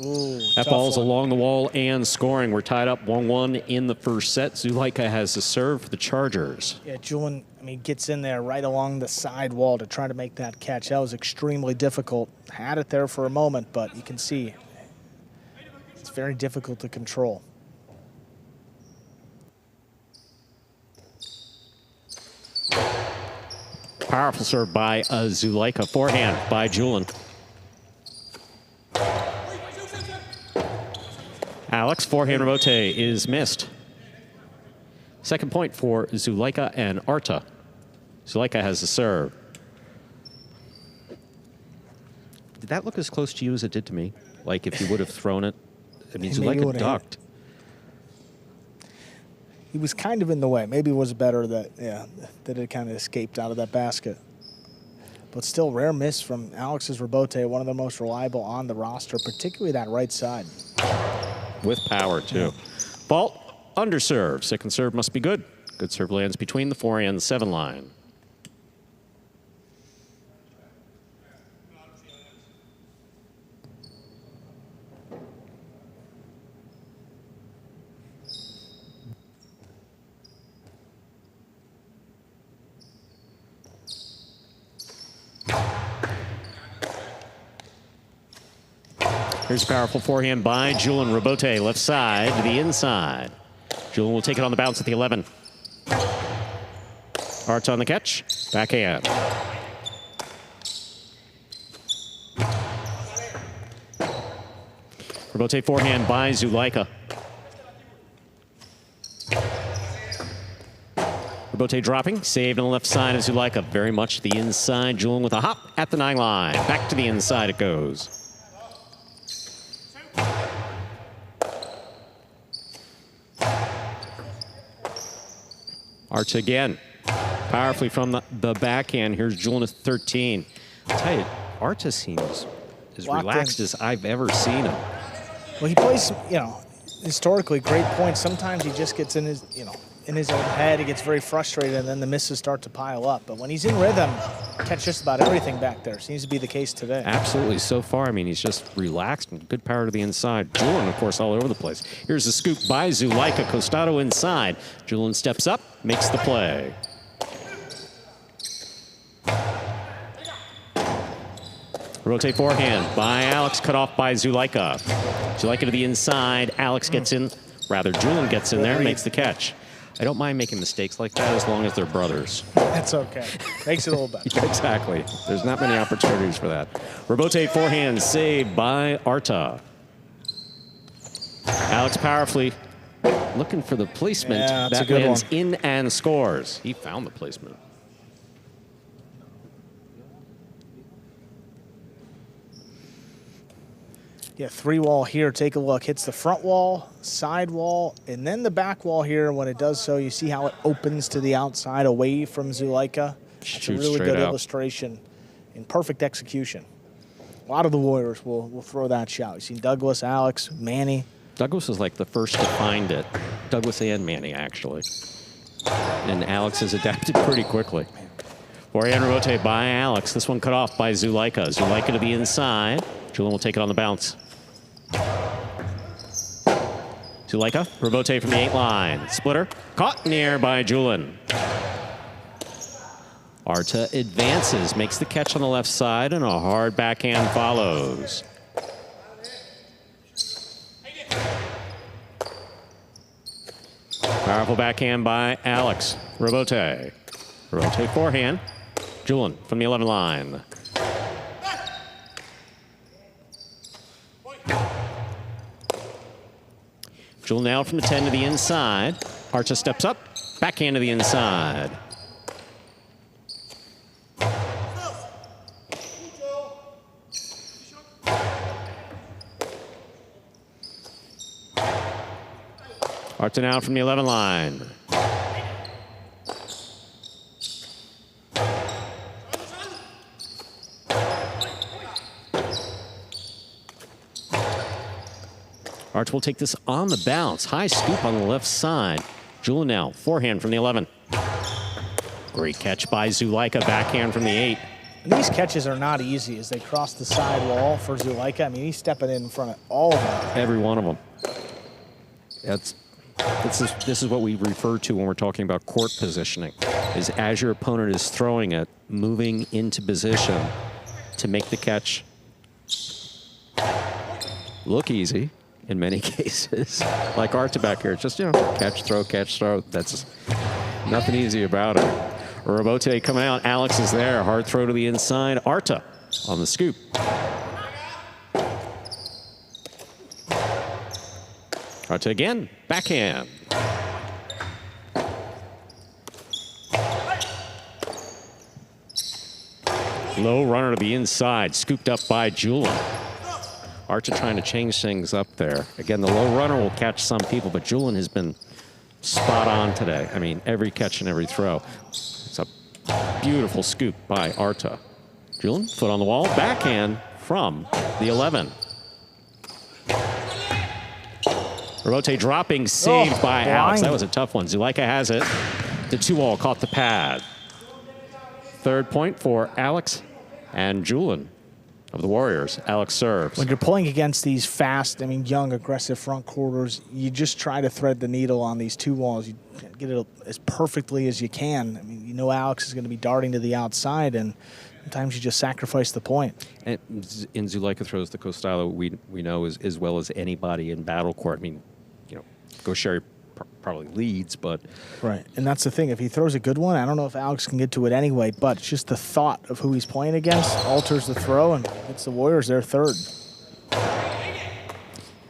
[SPEAKER 2] Ooh,
[SPEAKER 3] that ball's along the wall and scoring. We're tied up 1-1 in the first set. Zuleika has the serve for the Chargers.
[SPEAKER 2] Yeah, Julian, gets in there right along the side wall to try to make that catch. That was extremely difficult. Had it there for a moment, but you can see it's very difficult to control.
[SPEAKER 3] Powerful serve by Zuleika. Forehand by Julian. Alex, forehand Rebote is missed. Second point for Zuleika and Arta. Zuleika has the serve. Did that look as close to you as it did to me? Like if you would have thrown it? I mean, Zuleika ducked.
[SPEAKER 2] He was kind of in the way. Maybe it was better that it kind of escaped out of that basket. But still, rare miss from Alex's Robote, one of the most reliable on the roster, particularly that right side.
[SPEAKER 3] With power, too. Fault, underserve. Second serve must be good. Good serve lands between the 4 and 7 line. Here's a powerful forehand by Julian Robote, left side to the inside. Julian will take it on the bounce at the 11. Arts on the catch, backhand. Robote forehand by Zulaika. Robote dropping, saved on the left side of Zulaika. Very much to the inside. Julian with a hop at the 9 line. Back to the inside it goes. Arch again, powerfully from the backhand. Here's Julian at 13. I'll tell you, Arch seems as relaxed as I've ever seen him.
[SPEAKER 2] Well, he plays, historically great points. Sometimes he just gets in his, in his own head. He gets very frustrated, and then the misses start to pile up. But when he's in rhythm, catch just about everything back there. Seems to be the case today.
[SPEAKER 3] Absolutely. So far, I mean, he's just relaxed and good power to the inside. Julian, of course, all over the place. Here's the scoop by Zulaika. Costado inside. Julian steps up, makes the play. Rotate forehand by Alex, cut off by Zulaika. Zulaika to the inside. Alex gets in, rather Julian gets in there, makes the catch. I don't mind making mistakes like that as long as they're brothers.
[SPEAKER 2] That's okay. Makes it a little better.
[SPEAKER 3] Yeah, exactly. There's not many opportunities for that. Robote forehand saved by Arta. Alex powerfully looking for the placement that lands in and scores. He found the placement.
[SPEAKER 2] Yeah, 3 wall here. Take a look. Hits the front wall, side wall, and then the back wall here. When it does so, you see how it opens to the outside away from Zulaika. That's a really good illustration in perfect execution. A lot of the Warriors will throw that shot. You've seen Douglas, Alex, Manny.
[SPEAKER 3] Douglas is like the first to find it. Douglas and Manny, actually. And Alex has adapted pretty quickly. Forehand rotate by Alex. This one cut off by Zulaika. Zulaika to the inside. Julian will take it on the bounce. Zulaika, Robote from the 8 line. Splitter, caught near by Julian. Arta advances, makes the catch on the left side, and a hard backhand follows. Powerful backhand by Alex. Robote. Robote forehand. Julian from the 11 line. Julian now from the 10 to the inside. Arta steps up. Backhand to the inside. Arta now from the 11 line. Arch will take this on the bounce. High scoop on the left side. Julian now, forehand from the 11. Great catch by Zulaika, backhand from the 8.
[SPEAKER 2] And these catches are not easy as they cross the side wall for Zulaika. I mean, he's stepping in front of all of them.
[SPEAKER 3] Every one of them. This is what we refer to when we're talking about court positioning, is as your opponent is throwing it, moving into position to make the catch look easy. In many cases, like Arta back here, it's just, catch, throw. That's nothing easy about it. Robote coming out. Alex is there. Hard throw to the inside. Arta on the scoop. Arta again. Backhand. Low runner to the inside. Scooped up by Julian. Archer trying to change things up there. Again, the low runner will catch some people, but Julian has been spot on today. I mean, every catch and every throw. It's a beautiful scoop by Arta. Julian, foot on the wall, backhand from the 11. Robote dropping, saved by Alex. That was a tough one. Zuleika has it. The 2-all caught the pad. Third point for Alex and Julian of the Warriors. Alex serves.
[SPEAKER 2] When you're playing against these fast, young, aggressive front quarters, you just try to thread the needle on these 2 walls. You get it as perfectly as you can. You know Alex is going to be darting to the outside, and sometimes you just sacrifice the point.
[SPEAKER 3] And Zuleika throws the Costalo we know as well as anybody in battle court. Gaucher probably leads, but...
[SPEAKER 2] Right, and that's the thing. If he throws a good one, I don't know if Alex can get to it anyway, but it's just the thought of who he's playing against alters the throw, and it's the Warriors, their third.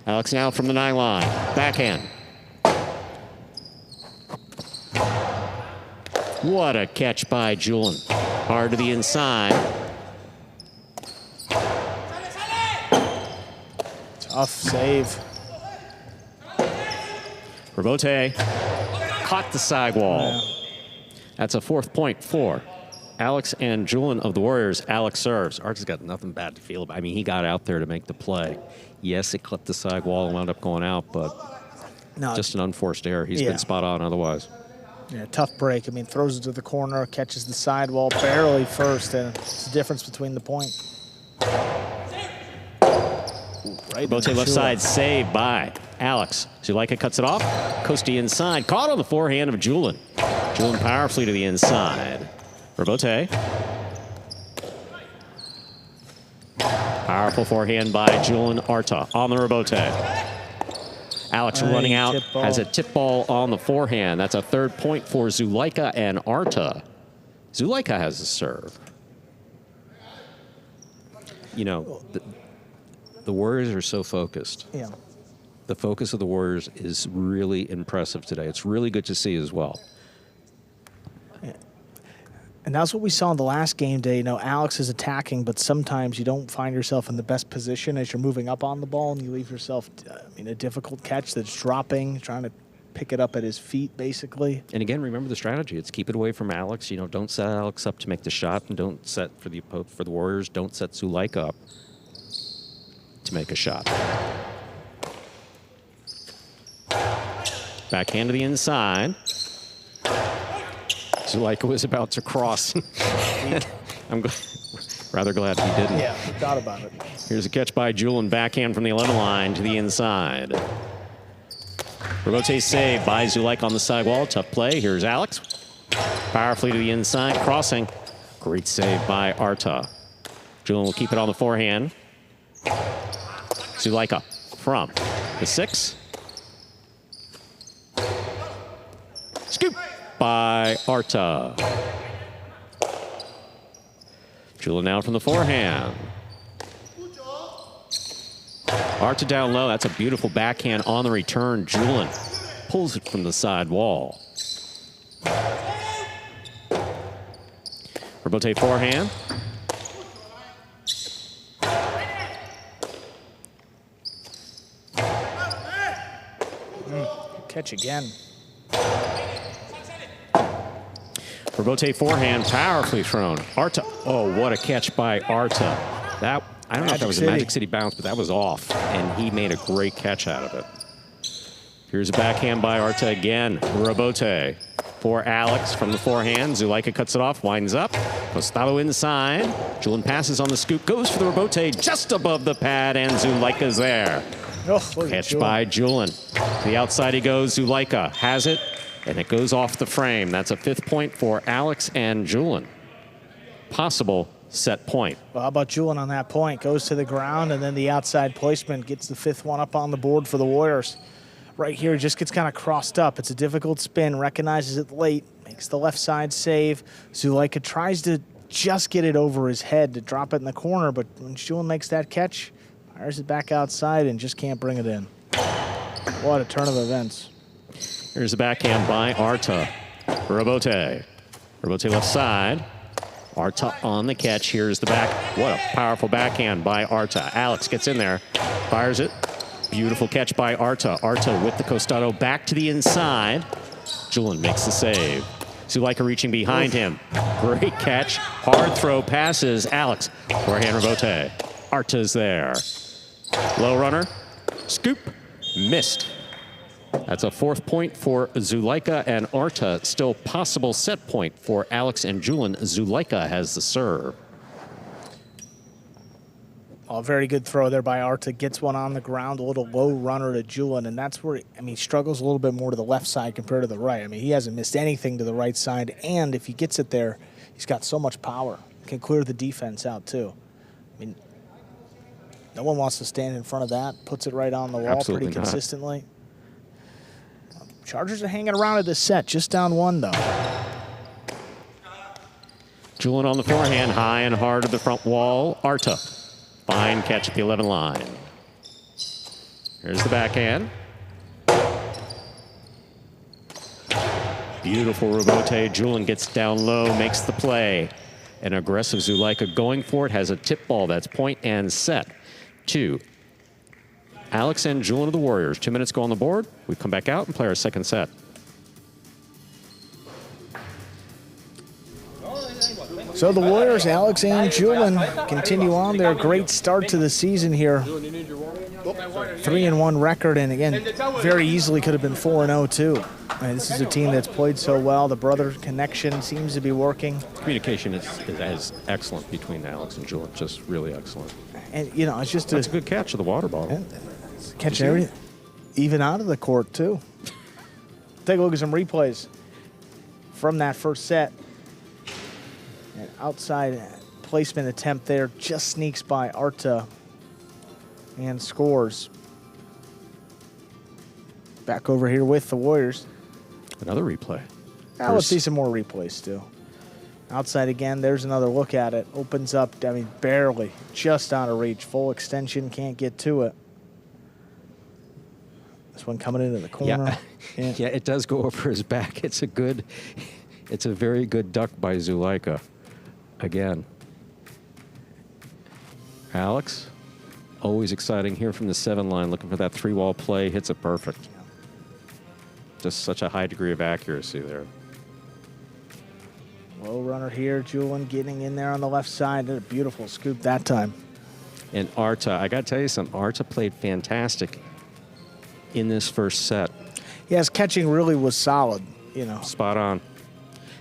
[SPEAKER 3] Alex now from the 9 line. Backhand. What a catch by Julian. Hard to the inside.
[SPEAKER 2] Tough save.
[SPEAKER 3] Robote caught the sidewall.
[SPEAKER 2] Yeah.
[SPEAKER 3] That's a 4th point for Alex and Julian of the Warriors. Alex serves. Art's got nothing bad to feel about. He got out there to make the play. Yes, it clipped the sidewall and wound up going out, but just an unforced error. He's been spot on otherwise.
[SPEAKER 2] Yeah, tough break. Throws it to the corner, catches the sidewall, barely first, and it's the difference between the point. Right,
[SPEAKER 3] Robote left side, saved by Alex. Zuleika cuts it off. Costi inside, caught on the forehand of Julian. Julian powerfully to the inside. Robote. Powerful forehand by Julian Arta on the Robote. Alex running out, has a tip ball on the forehand. That's a 3rd point for Zuleika and Arta. Zuleika has the serve. The Warriors are so focused.
[SPEAKER 2] Yeah.
[SPEAKER 3] The focus of the Warriors is really impressive today. It's really good to see as well.
[SPEAKER 2] Yeah. And that's what we saw in the last game day. Alex is attacking, but sometimes you don't find yourself in the best position as you're moving up on the ball, and you leave yourself a difficult catch that's dropping, trying to pick it up at his feet, basically.
[SPEAKER 3] And again, remember the strategy. It's keep it away from Alex. Don't set Alex up to make the shot, and don't set for the Warriors. Don't set Zuleika up to make a shot. Backhand to the inside. Zuleika was about to cross. I'm rather glad he didn't.
[SPEAKER 2] Yeah, we thought about it.
[SPEAKER 3] Here's a catch by Julian, backhand from the 11 line to the inside. Robote save by Zuleika on the sidewall. Tough play. Here's Alex. Powerfully to the inside, crossing. Great save by Arta. Julian will keep it on the forehand. Zuleika from the 6. Scoop by Arta. Julian now from the forehand. Arta down low. That's a beautiful backhand on the return. Julian pulls it from the side wall. Robote forehand.
[SPEAKER 2] Catch again.
[SPEAKER 3] Robote forehand, powerfully thrown. Arta, oh, what a catch by Arta. That, I don't know if that was a Magic City bounce, but that was off, and he made a great catch out of it. Here's a backhand by Arta again. Robote for Alex from the forehand. Zuleika cuts it off, winds up. Costalo inside. Julian passes on the scoop, goes for the Robote just above the pad, and Zuleika's there.
[SPEAKER 2] Oh,
[SPEAKER 3] catch by Julian. To the outside he goes. Zuleika has it, and it goes off the frame. That's a 5th point for Alex and Julian. Possible set point.
[SPEAKER 2] Well, how about Julian on that point? Goes to the ground, and then the outside placement gets the 5th one up on the board for the Warriors. Right here, just gets kind of crossed up. It's a difficult spin, recognizes it late, makes the left side save. Zuleika tries to just get it over his head to drop it in the corner, but when Julian makes that catch, fires it back outside and just can't bring it in. What a turn of events.
[SPEAKER 3] Here's the backhand by Arta. Robote. Robote left side. Arta on the catch. Here's the back. What a powerful backhand by Arta. Alex gets in there, fires it. Beautiful catch by Arta. Arta with the costado back to the inside. Julin makes the save. Zuleika reaching behind him. Great catch. Hard throw passes. Alex. Forehand rebote. Arta's there. Low runner. Scoop. Missed. That's a 4th point for Zuleika and Arta. Still possible set point for Alex and Julin. Zuleika has the serve.
[SPEAKER 2] Oh, very good throw there by Arta. Gets one on the ground, a little low runner to Julin, and that's where, I mean, he struggles a little bit more to the left side compared to the right. I mean, he hasn't missed anything to the right side, and if he gets it there, he's got so much power. Can clear the defense out, too. I mean, no one wants to stand in front of that. Puts it right on the wall
[SPEAKER 3] Absolutely
[SPEAKER 2] pretty
[SPEAKER 3] not.
[SPEAKER 2] consistently. Chargers are hanging around at this set, just down 1, though.
[SPEAKER 3] Julin on the forehand, high and hard to the front wall. Arta. Fine catch at the 11 line. Here's the backhand. Beautiful rebote. Julin gets down low, makes the play. An aggressive Zuleika going for it, has a tip ball. That's point and set. 2. Alex and Julin of the Warriors. 2 minutes go on the board. We come back out and play our second set.
[SPEAKER 2] So the Warriors, Alex and Julin, continue on their great start to the season here. 3-1 record, and again, very easily could have been 4-0 too. This is a team that's played so well. The brother connection seems to be working.
[SPEAKER 3] Communication is excellent between Alex and Julin, just really excellent.
[SPEAKER 2] And you know, it's just
[SPEAKER 3] That's a good catch of the water bottle.
[SPEAKER 2] Catching everything, even out of the court too. Take a look at some replays from that first set. An outside placement attempt there, just sneaks by Arta and scores. Back over here with the Warriors.
[SPEAKER 3] Another replay.
[SPEAKER 2] Now let's see some more replays still. Outside again, there's another look at it. Opens up, I mean, barely, just out of reach. Full extension, can't get to it. This one coming into the corner.
[SPEAKER 3] Yeah, yeah, it does go over his back. It's a very good duck by Zuleika. Again. Alex, always exciting here from the 7 line, looking for that 3-wall play, hits it perfect. Just such a high degree of accuracy there.
[SPEAKER 2] Low runner here, Julin getting in there on the left side. Did a beautiful scoop that time.
[SPEAKER 3] And Arta, I got to tell you something, Arta played fantastic in this first set.
[SPEAKER 2] Yeah, his catching really was solid, you know.
[SPEAKER 3] Spot on.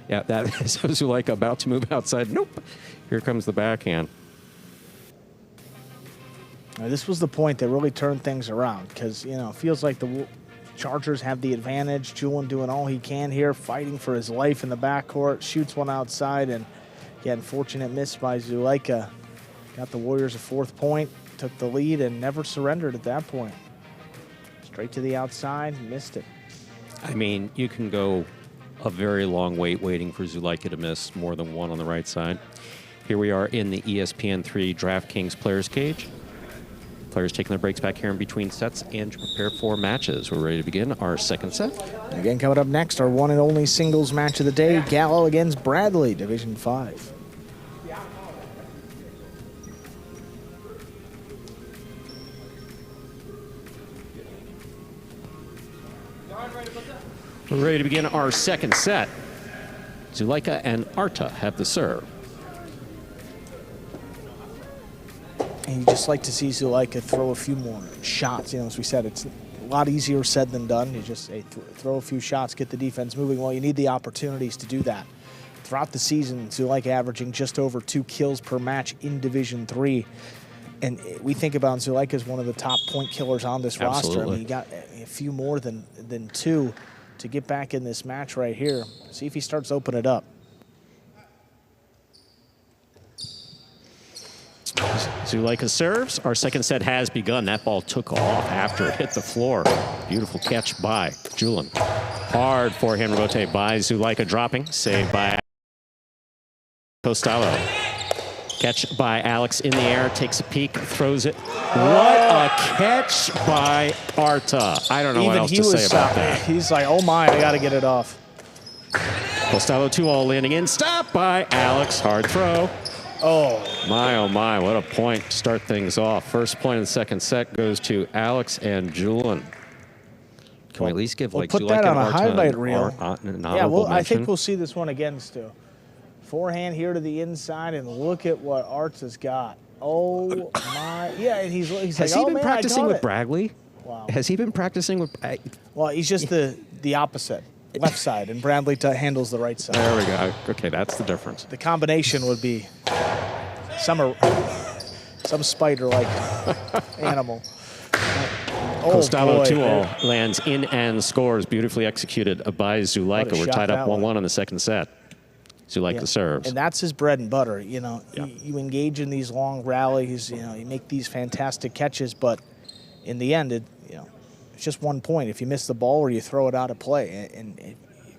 [SPEAKER 3] Yeah, that is Zuleika about to move outside. Nope. Here comes the backhand.
[SPEAKER 2] Now, this was the point that really turned things around because, you know, it feels like the Chargers have the advantage. Julin doing all he can here, fighting for his life in the backcourt, shoots one outside, and yeah, unfortunate miss by Zuleika. Got the Warriors a 4th point, took the lead, and never surrendered at that point. Straight to the outside, missed it.
[SPEAKER 3] I mean, you can go a very long wait waiting for Zuleika to miss more than one on the right side. Here we are in the ESPN3 DraftKings Players Cage. Players taking their breaks back here in between sets and to prepare for matches. We're ready to begin our second set.
[SPEAKER 2] Again, coming up next, our one and only singles match of the day, Gallo against Bradley, Division 5.
[SPEAKER 3] We're ready to begin our second set. Zuleika and Arta have the serve.
[SPEAKER 2] And you just like to see Zuleika throw a few more shots. You know, as we said, it's a lot easier said than done. You just throw a few shots, get the defense moving. Well, you need the opportunities to do that. Throughout the season, Zuleika averaging just over 2 kills per match in Division 3. And we think about Zuleika as one of the top point killers on this roster. I mean, he got a few more than 2 to get back in this match right here. See if he starts to open it up.
[SPEAKER 3] Zuleika serves. Our second set has begun. That ball took off after it hit the floor. Beautiful catch by Julin. Hard forehand rebote by Zuleika, dropping. Saved by Costello. Catch by Alex in the air, takes a peek, throws it. What a catch by Arta. I don't know what else to say about that.
[SPEAKER 2] He's like, oh my, I got to get it off.
[SPEAKER 3] Costello 2-all landing in. Stop by Alex. Hard throw.
[SPEAKER 2] Oh
[SPEAKER 3] my, what a point to start things off. First point in the second set goes to Alex and Julin. Can we at least give
[SPEAKER 2] we'll
[SPEAKER 3] like
[SPEAKER 2] put
[SPEAKER 3] Zulika
[SPEAKER 2] that on
[SPEAKER 3] and
[SPEAKER 2] a
[SPEAKER 3] Arta
[SPEAKER 2] highlight
[SPEAKER 3] an
[SPEAKER 2] reel.
[SPEAKER 3] Yeah, well,
[SPEAKER 2] I think we'll see this one again, Stu. Forehand here to the inside, and look at what Arta's got. Oh my! Yeah, and he's
[SPEAKER 3] Has
[SPEAKER 2] like,
[SPEAKER 3] he
[SPEAKER 2] oh
[SPEAKER 3] been
[SPEAKER 2] man,
[SPEAKER 3] practicing
[SPEAKER 2] I got
[SPEAKER 3] with
[SPEAKER 2] it.
[SPEAKER 3] Bragley?
[SPEAKER 2] Wow.
[SPEAKER 3] Has he been practicing with?
[SPEAKER 2] Well, he's just the opposite, left side, and Bradley handles the right side.
[SPEAKER 3] There we go. Okay, that's the difference.
[SPEAKER 2] The combination would be some spider-like animal.
[SPEAKER 3] Costello
[SPEAKER 2] boy.
[SPEAKER 3] 2-all lands in and scores. Beautifully executed by Zulika.
[SPEAKER 2] What a
[SPEAKER 3] We're
[SPEAKER 2] shot
[SPEAKER 3] tied up
[SPEAKER 2] that
[SPEAKER 3] 1-1 in the second set. Zulika serves.
[SPEAKER 2] And that's his bread and butter. You know,
[SPEAKER 3] Yeah.
[SPEAKER 2] you engage in these long rallies. You know, you make these fantastic catches, but in the end, it's just 1 point. If you miss the ball or you throw it out of play, and if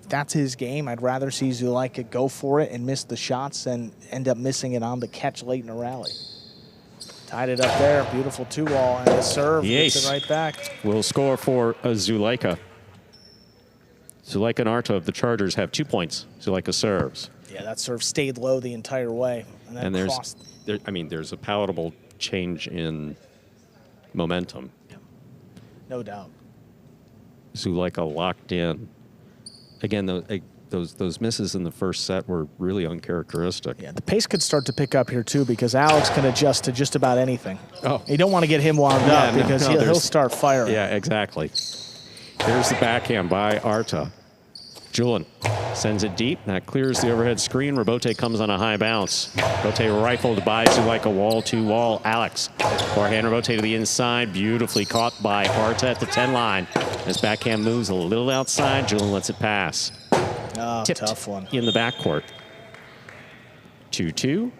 [SPEAKER 2] that's his game, I'd rather see Zulika go for it and miss the shots than end up missing it on the catch late in a rally. Tied it up there. Beautiful 2-all, and the serve gets it right back.
[SPEAKER 3] Will score for Zulika. Zulika and Arta of the Chargers have 2 points. Zulika serves.
[SPEAKER 2] Yeah, that serve stayed low the entire way.
[SPEAKER 3] And there's a palatable change in momentum.
[SPEAKER 2] No doubt.
[SPEAKER 3] Zulika locked in. Again, those misses in the first set were really uncharacteristic.
[SPEAKER 2] Yeah, the pace could start to pick up here too because Alex can adjust to just about anything.
[SPEAKER 3] Oh.
[SPEAKER 2] You don't want to get him wound up because he'll start firing.
[SPEAKER 3] Yeah, exactly. Here's the backhand by Arta. Julian sends it deep. That clears the overhead screen. Rabote comes on a high bounce. Rabote rifled by Zulika wall-to-wall. Alex. Forehand Rabote to the inside. Beautifully caught by Arta at the 10 line. His backhand moves a little outside. Julian lets it pass.
[SPEAKER 2] Oh,
[SPEAKER 3] Tipped
[SPEAKER 2] tough one.
[SPEAKER 3] in the backcourt. 2-2.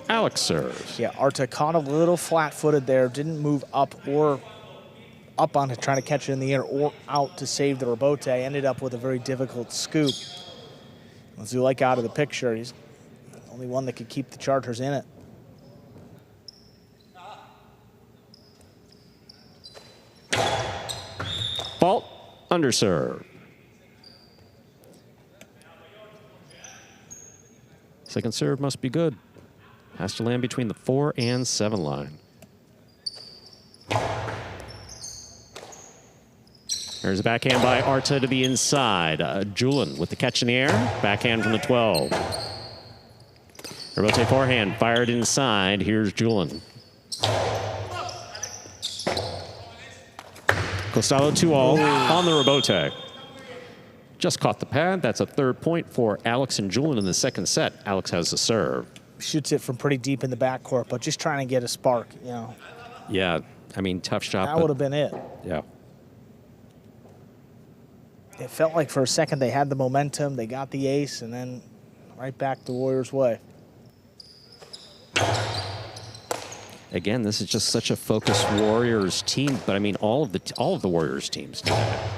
[SPEAKER 3] Alex serves.
[SPEAKER 2] Yeah, Arta caught a little flat-footed there. Didn't move up or up on it, trying to catch it in the air or out to save the Rabote. Ended up with a very difficult scoop. With Zulika out of the picture, he's the only one that could keep the Chargers in it.
[SPEAKER 3] Fault, underserve. Second serve must be good. Has to land between the 4 and 7 line. There's a backhand by Arta to the inside. Julian with the catch in the air. Backhand from the 12. Rabote forehand fired inside. Here's Julian. Costello 2-all on the Rabote. Just caught the pad. That's a 3rd point for Alex and Julian in the second set. Alex has the serve.
[SPEAKER 2] Shoots it from pretty deep in the backcourt, but just trying to get a spark, you know.
[SPEAKER 3] Yeah, I mean, tough shot.
[SPEAKER 2] That would have been it.
[SPEAKER 3] Yeah.
[SPEAKER 2] It felt like for a second they had the momentum, they got the ace, and then right back the Warriors' way.
[SPEAKER 3] Again, this is just such a focused Warriors team, but I mean, all of the Warriors teams do that.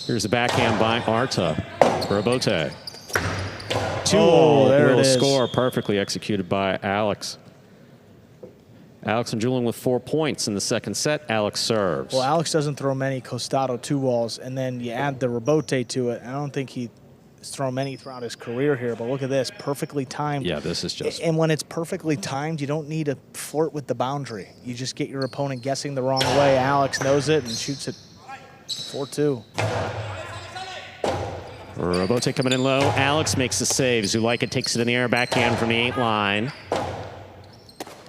[SPEAKER 3] Here's the backhand by Arta. Rabote. 2-all will score, perfectly executed by Alex. Alex and Julian with 4 points in the second set. Alex serves.
[SPEAKER 2] Well, Alex doesn't throw many Costello 2-walls, and then you add the Rabote to it. I don't think he's thrown many throughout his career here, but look at this, perfectly timed.
[SPEAKER 3] Yeah, this is just...
[SPEAKER 2] And when it's perfectly timed, you don't need to flirt with the boundary. You just get your opponent guessing the wrong way. Alex knows it and shoots it 4-2.
[SPEAKER 3] Rabote coming in low. Alex makes the save. Zulika takes it in the air, backhand from the 8 line.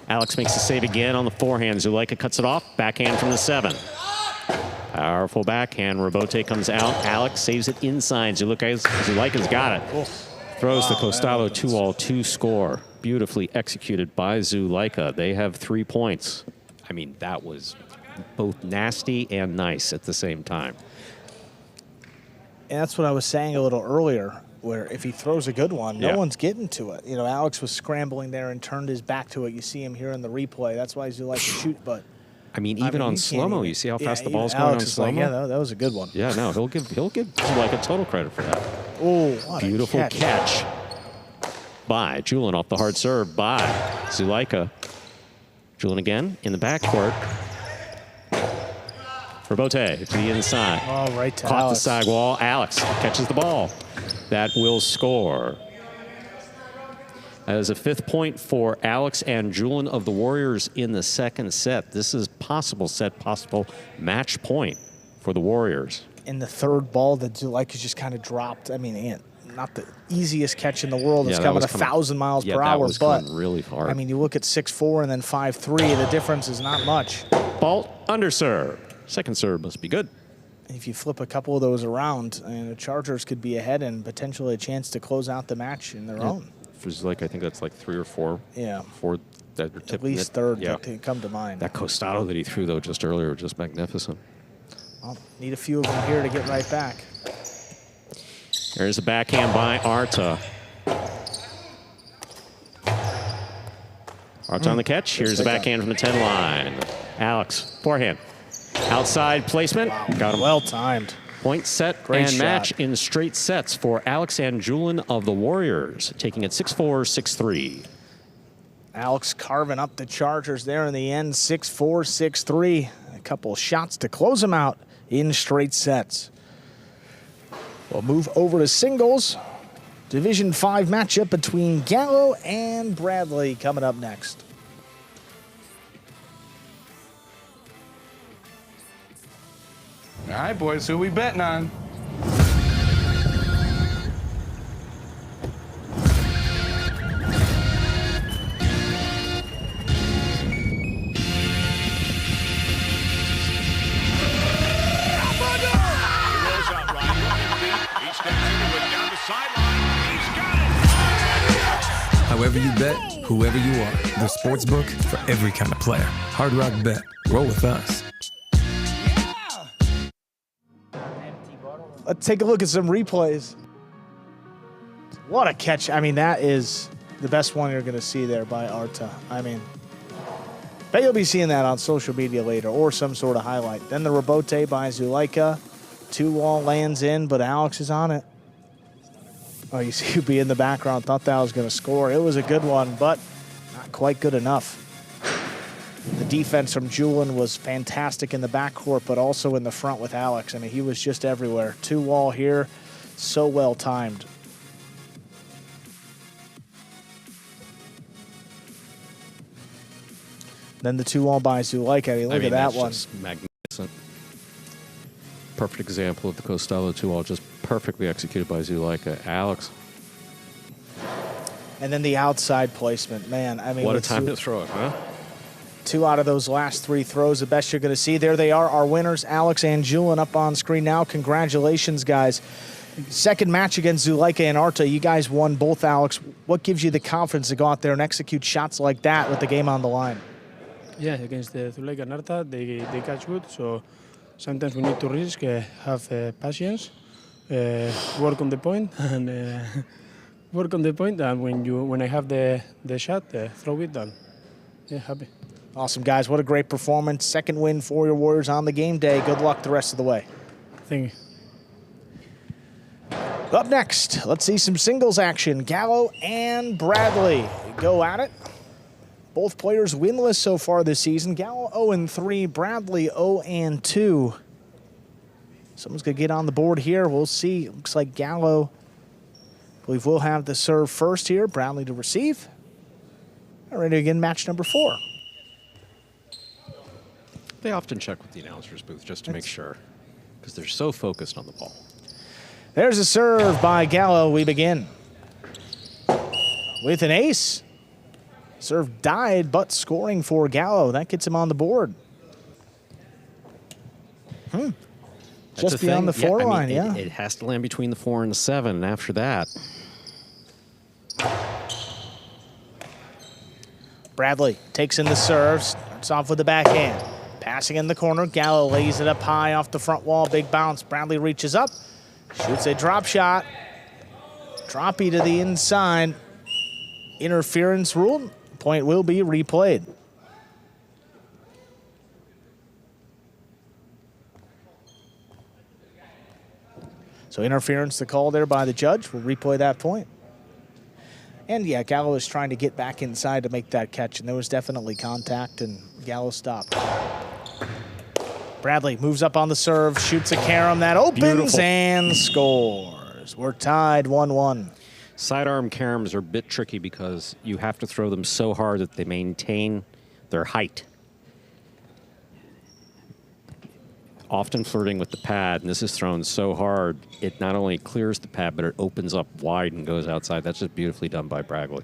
[SPEAKER 3] Alex makes the save again on the forehand. Zulika cuts it off, backhand from the 7. Powerful backhand. Rabote comes out. Alex saves it inside. Zulika's got it. Throws the Costello 2-all to score. Beautifully executed by Zulika. They have 3 points. I mean, that was both nasty and nice at the same time.
[SPEAKER 2] And that's what I was saying a little earlier, where if he throws a good one, no one's getting to it. You know, Alex was scrambling there and turned his back to it. You see him here in the replay. That's why Zulika to shoot, but...
[SPEAKER 3] I mean, even on slow-mo, you see how fast the ball's going on slow-mo?
[SPEAKER 2] Like, yeah, that was a good one.
[SPEAKER 3] Yeah, no, he'll give Zulika total credit for that.
[SPEAKER 2] Oh, what
[SPEAKER 3] beautiful
[SPEAKER 2] a
[SPEAKER 3] catch by Julian off the hard serve by Zulika. Julian again in the backcourt. Rabote to the inside.
[SPEAKER 2] Oh, right to
[SPEAKER 3] Caught
[SPEAKER 2] Alex.
[SPEAKER 3] the side wall. Alex catches the ball. That will score. As a 5th point for Alex and Julian of the Warriors in the second set. This is possible match point for the Warriors.
[SPEAKER 2] In the third ball that Zuleika just kind of dropped. I mean, not the easiest catch in the world. It's coming 1,000 miles per hour, but
[SPEAKER 3] really hard.
[SPEAKER 2] I mean, you look at 6-4 and then 5-3. The difference is not much.
[SPEAKER 3] Fault underserve. Second serve must be good.
[SPEAKER 2] If you flip a couple of those around, the Chargers could be ahead and potentially a chance to close out the match in their own.
[SPEAKER 3] For Zuleika, I think that's like 3 or 4.
[SPEAKER 2] Yeah.
[SPEAKER 3] 4 that are
[SPEAKER 2] at least third that can come to mind.
[SPEAKER 3] That costado that he threw, though, just earlier, just magnificent.
[SPEAKER 2] Well, need a few of them here to get right back.
[SPEAKER 3] There's a backhand by Arta. Arta on the catch. Here's the backhand from the 10 line. Alex, forehand. Outside placement.
[SPEAKER 2] Wow.
[SPEAKER 3] Got him.
[SPEAKER 2] Well timed.
[SPEAKER 3] Point set
[SPEAKER 2] Great
[SPEAKER 3] and
[SPEAKER 2] shot.
[SPEAKER 3] match in straight sets for Alex and Julian of the Warriors, taking it 6-4, 6-3.
[SPEAKER 2] Alex carving up the Chargers there in the end, 6-4, 6-3. A couple shots to close them out in straight sets. We'll move over to singles. Division 5 matchup between Gallo and Bradley coming up next.
[SPEAKER 8] All right, boys, who we betting on?
[SPEAKER 9] However you bet, whoever you are, the sportsbook for every kind of player. Hard Rock Bet. Roll with us.
[SPEAKER 2] Let's take a look at some replays. What a catch. I mean, that is the best one you're going to see there by Arta. I mean, bet you'll be seeing that on social media later or some sort of highlight. Then the rebote by Zuleika. 2-wall lands in, but Alex is on it. Oh, you see Ubi in the background. Thought that was going to score. It was a good one, but not quite good enough. The defense from Julian was fantastic in the backcourt, but also in the front with Alex. I mean, he was just everywhere. 2-wall here, so well timed. Then the 2-wall by Zuleika. I mean, look at that one.
[SPEAKER 3] Just magnificent. Perfect example of the Costello 2-wall, just perfectly executed by Zuleika. Alex.
[SPEAKER 2] And then the outside placement. Man, I mean,
[SPEAKER 3] what a time to throw it, huh?
[SPEAKER 2] 2 out of those last 3 throws, the best you're going to see. There they are, our winners, Alex and Julian, up on screen now. Congratulations, guys. Second match against Zuleika and Arta. You guys won both, Alex. What gives you the confidence to go out there and execute shots like that with the game on the line?
[SPEAKER 10] Yeah, against Zuleika and Arta, they catch good. So sometimes we need to risk, have patience, work on the point, and work on the point. And when I have the shot, throw it down. Yeah, happy.
[SPEAKER 2] Awesome, guys. What a great performance. Second win for your Warriors on the game day. Good luck the rest of the way.
[SPEAKER 10] Thank you.
[SPEAKER 2] Up next, let's see some singles action. Gallo and Bradley go at it. Both players winless so far this season. Gallo 0-3, Bradley 0-2. Someone's going to get on the board here. We'll see. Looks like Gallo, I believe, will have the serve first here. Bradley to receive. Ready to begin match number 4.
[SPEAKER 3] They often check with the announcer's booth just to make sure, because they're so focused on the ball.
[SPEAKER 2] There's a serve by Gallo. We begin with an ace. Serve died, but scoring for Gallo. That gets him on the board. Just beyond the 4 line, yeah.
[SPEAKER 3] It has to land between the 4 and the 7, and after that.
[SPEAKER 2] Bradley takes in the serve, starts off with the backhand. Passing in the corner, Gallo lays it up high off the front wall, big bounce. Bradley reaches up, shoots a drop shot. Droppy to the inside. Interference ruled. Point will be replayed. So interference, the call there by the judge. We'll replay that point. And yeah, Gallo is trying to get back inside to make that catch, and there was definitely contact, and Gallo stopped. Bradley moves up on the serve, shoots a carom that opens and scores. We're tied 1-1.
[SPEAKER 3] Sidearm caroms are a bit tricky because you have to throw them so hard that they maintain their height. Often flirting with the pad, and this is thrown so hard, it not only clears the pad, but it opens up wide and goes outside. That's just beautifully done by Bragley.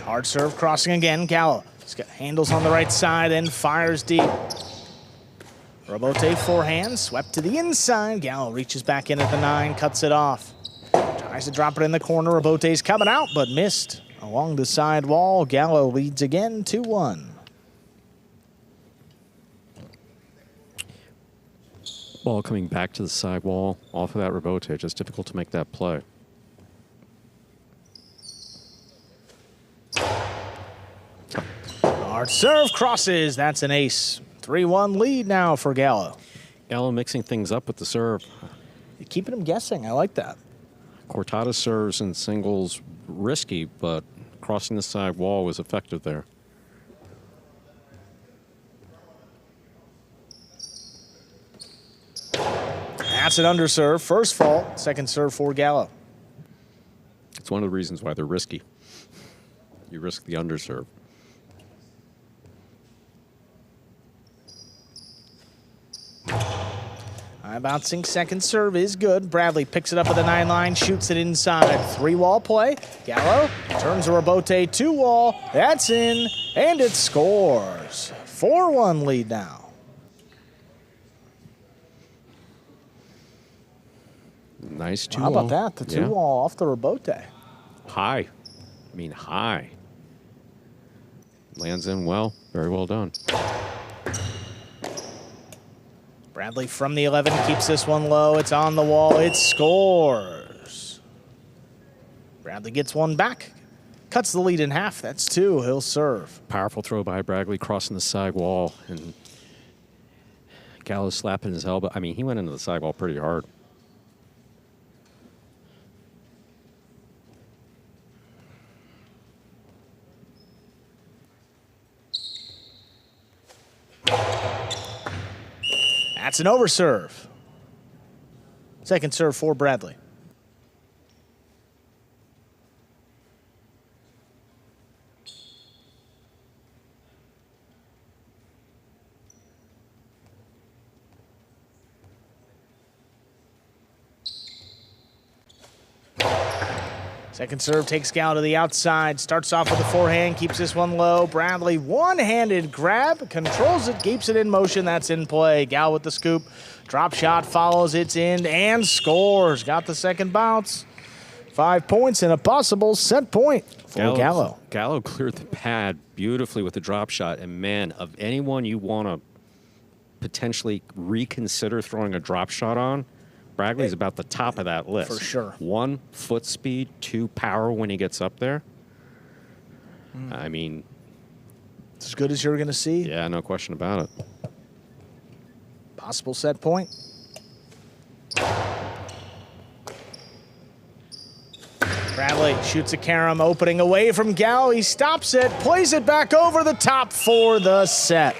[SPEAKER 2] Hard serve crossing again. Gallo. He's got handles on the right side and fires deep. Robote forehand, swept to the inside. Gallo reaches back in at the 9, cuts it off. Tries to drop it in the corner. Robote's coming out, but missed along the side wall. Gallo leads again, 2-1.
[SPEAKER 3] Ball coming back to the side wall off of that Robote. Just difficult to make that play.
[SPEAKER 2] Hard serve crosses. That's an ace. 3-1 lead now for Gallo.
[SPEAKER 3] Gallo mixing things up with the serve.
[SPEAKER 2] You're keeping him guessing. I like that.
[SPEAKER 3] Cortada serves in singles risky, but crossing the side wall was effective there.
[SPEAKER 2] That's an underserve. First fault, second serve for Gallo.
[SPEAKER 3] It's one of the reasons why they're risky. You risk the underserve.
[SPEAKER 2] Bouncing second serve is good. Bradley picks it up at the 9 line, shoots it inside. 3-wall play. Gallo turns a Robote 2-wall. That's in, and it scores. 4-1 lead now.
[SPEAKER 3] Nice 2-wall.
[SPEAKER 2] How about that? The 2-wall off the Robote.
[SPEAKER 3] High. I mean, high. Lands in well. Very well done.
[SPEAKER 2] Bradley from the 11 keeps this one low. It's on the wall. It scores. Bradley gets one back. Cuts the lead in half. That's 2. He'll serve.
[SPEAKER 3] Powerful throw by Bradley crossing the side wall. And Gallo slapping his elbow. I mean, he went into the side wall pretty hard.
[SPEAKER 2] That's an overserve. Second serve for Bradley. Second serve takes Gallo to the outside, starts off with the forehand, keeps this one low. Bradley one-handed grab, controls it, keeps it in motion. That's in play. Gallo with the scoop. Drop shot follows, it's in and scores. Got the second bounce. 5 points and a possible set point for Gallo.
[SPEAKER 3] Gallo cleared the pad beautifully with the drop shot. And man, of anyone you want to potentially reconsider throwing a drop shot on, Bradley's about the top of that list.
[SPEAKER 2] For sure.
[SPEAKER 3] 1, foot speed, 2, power when he gets up there. I mean,
[SPEAKER 2] it's as good as you're going to see.
[SPEAKER 3] Yeah, no question about it.
[SPEAKER 2] Possible set point. Bradley shoots a carom, opening away from Gallo. He stops it, plays it back over the top for the set.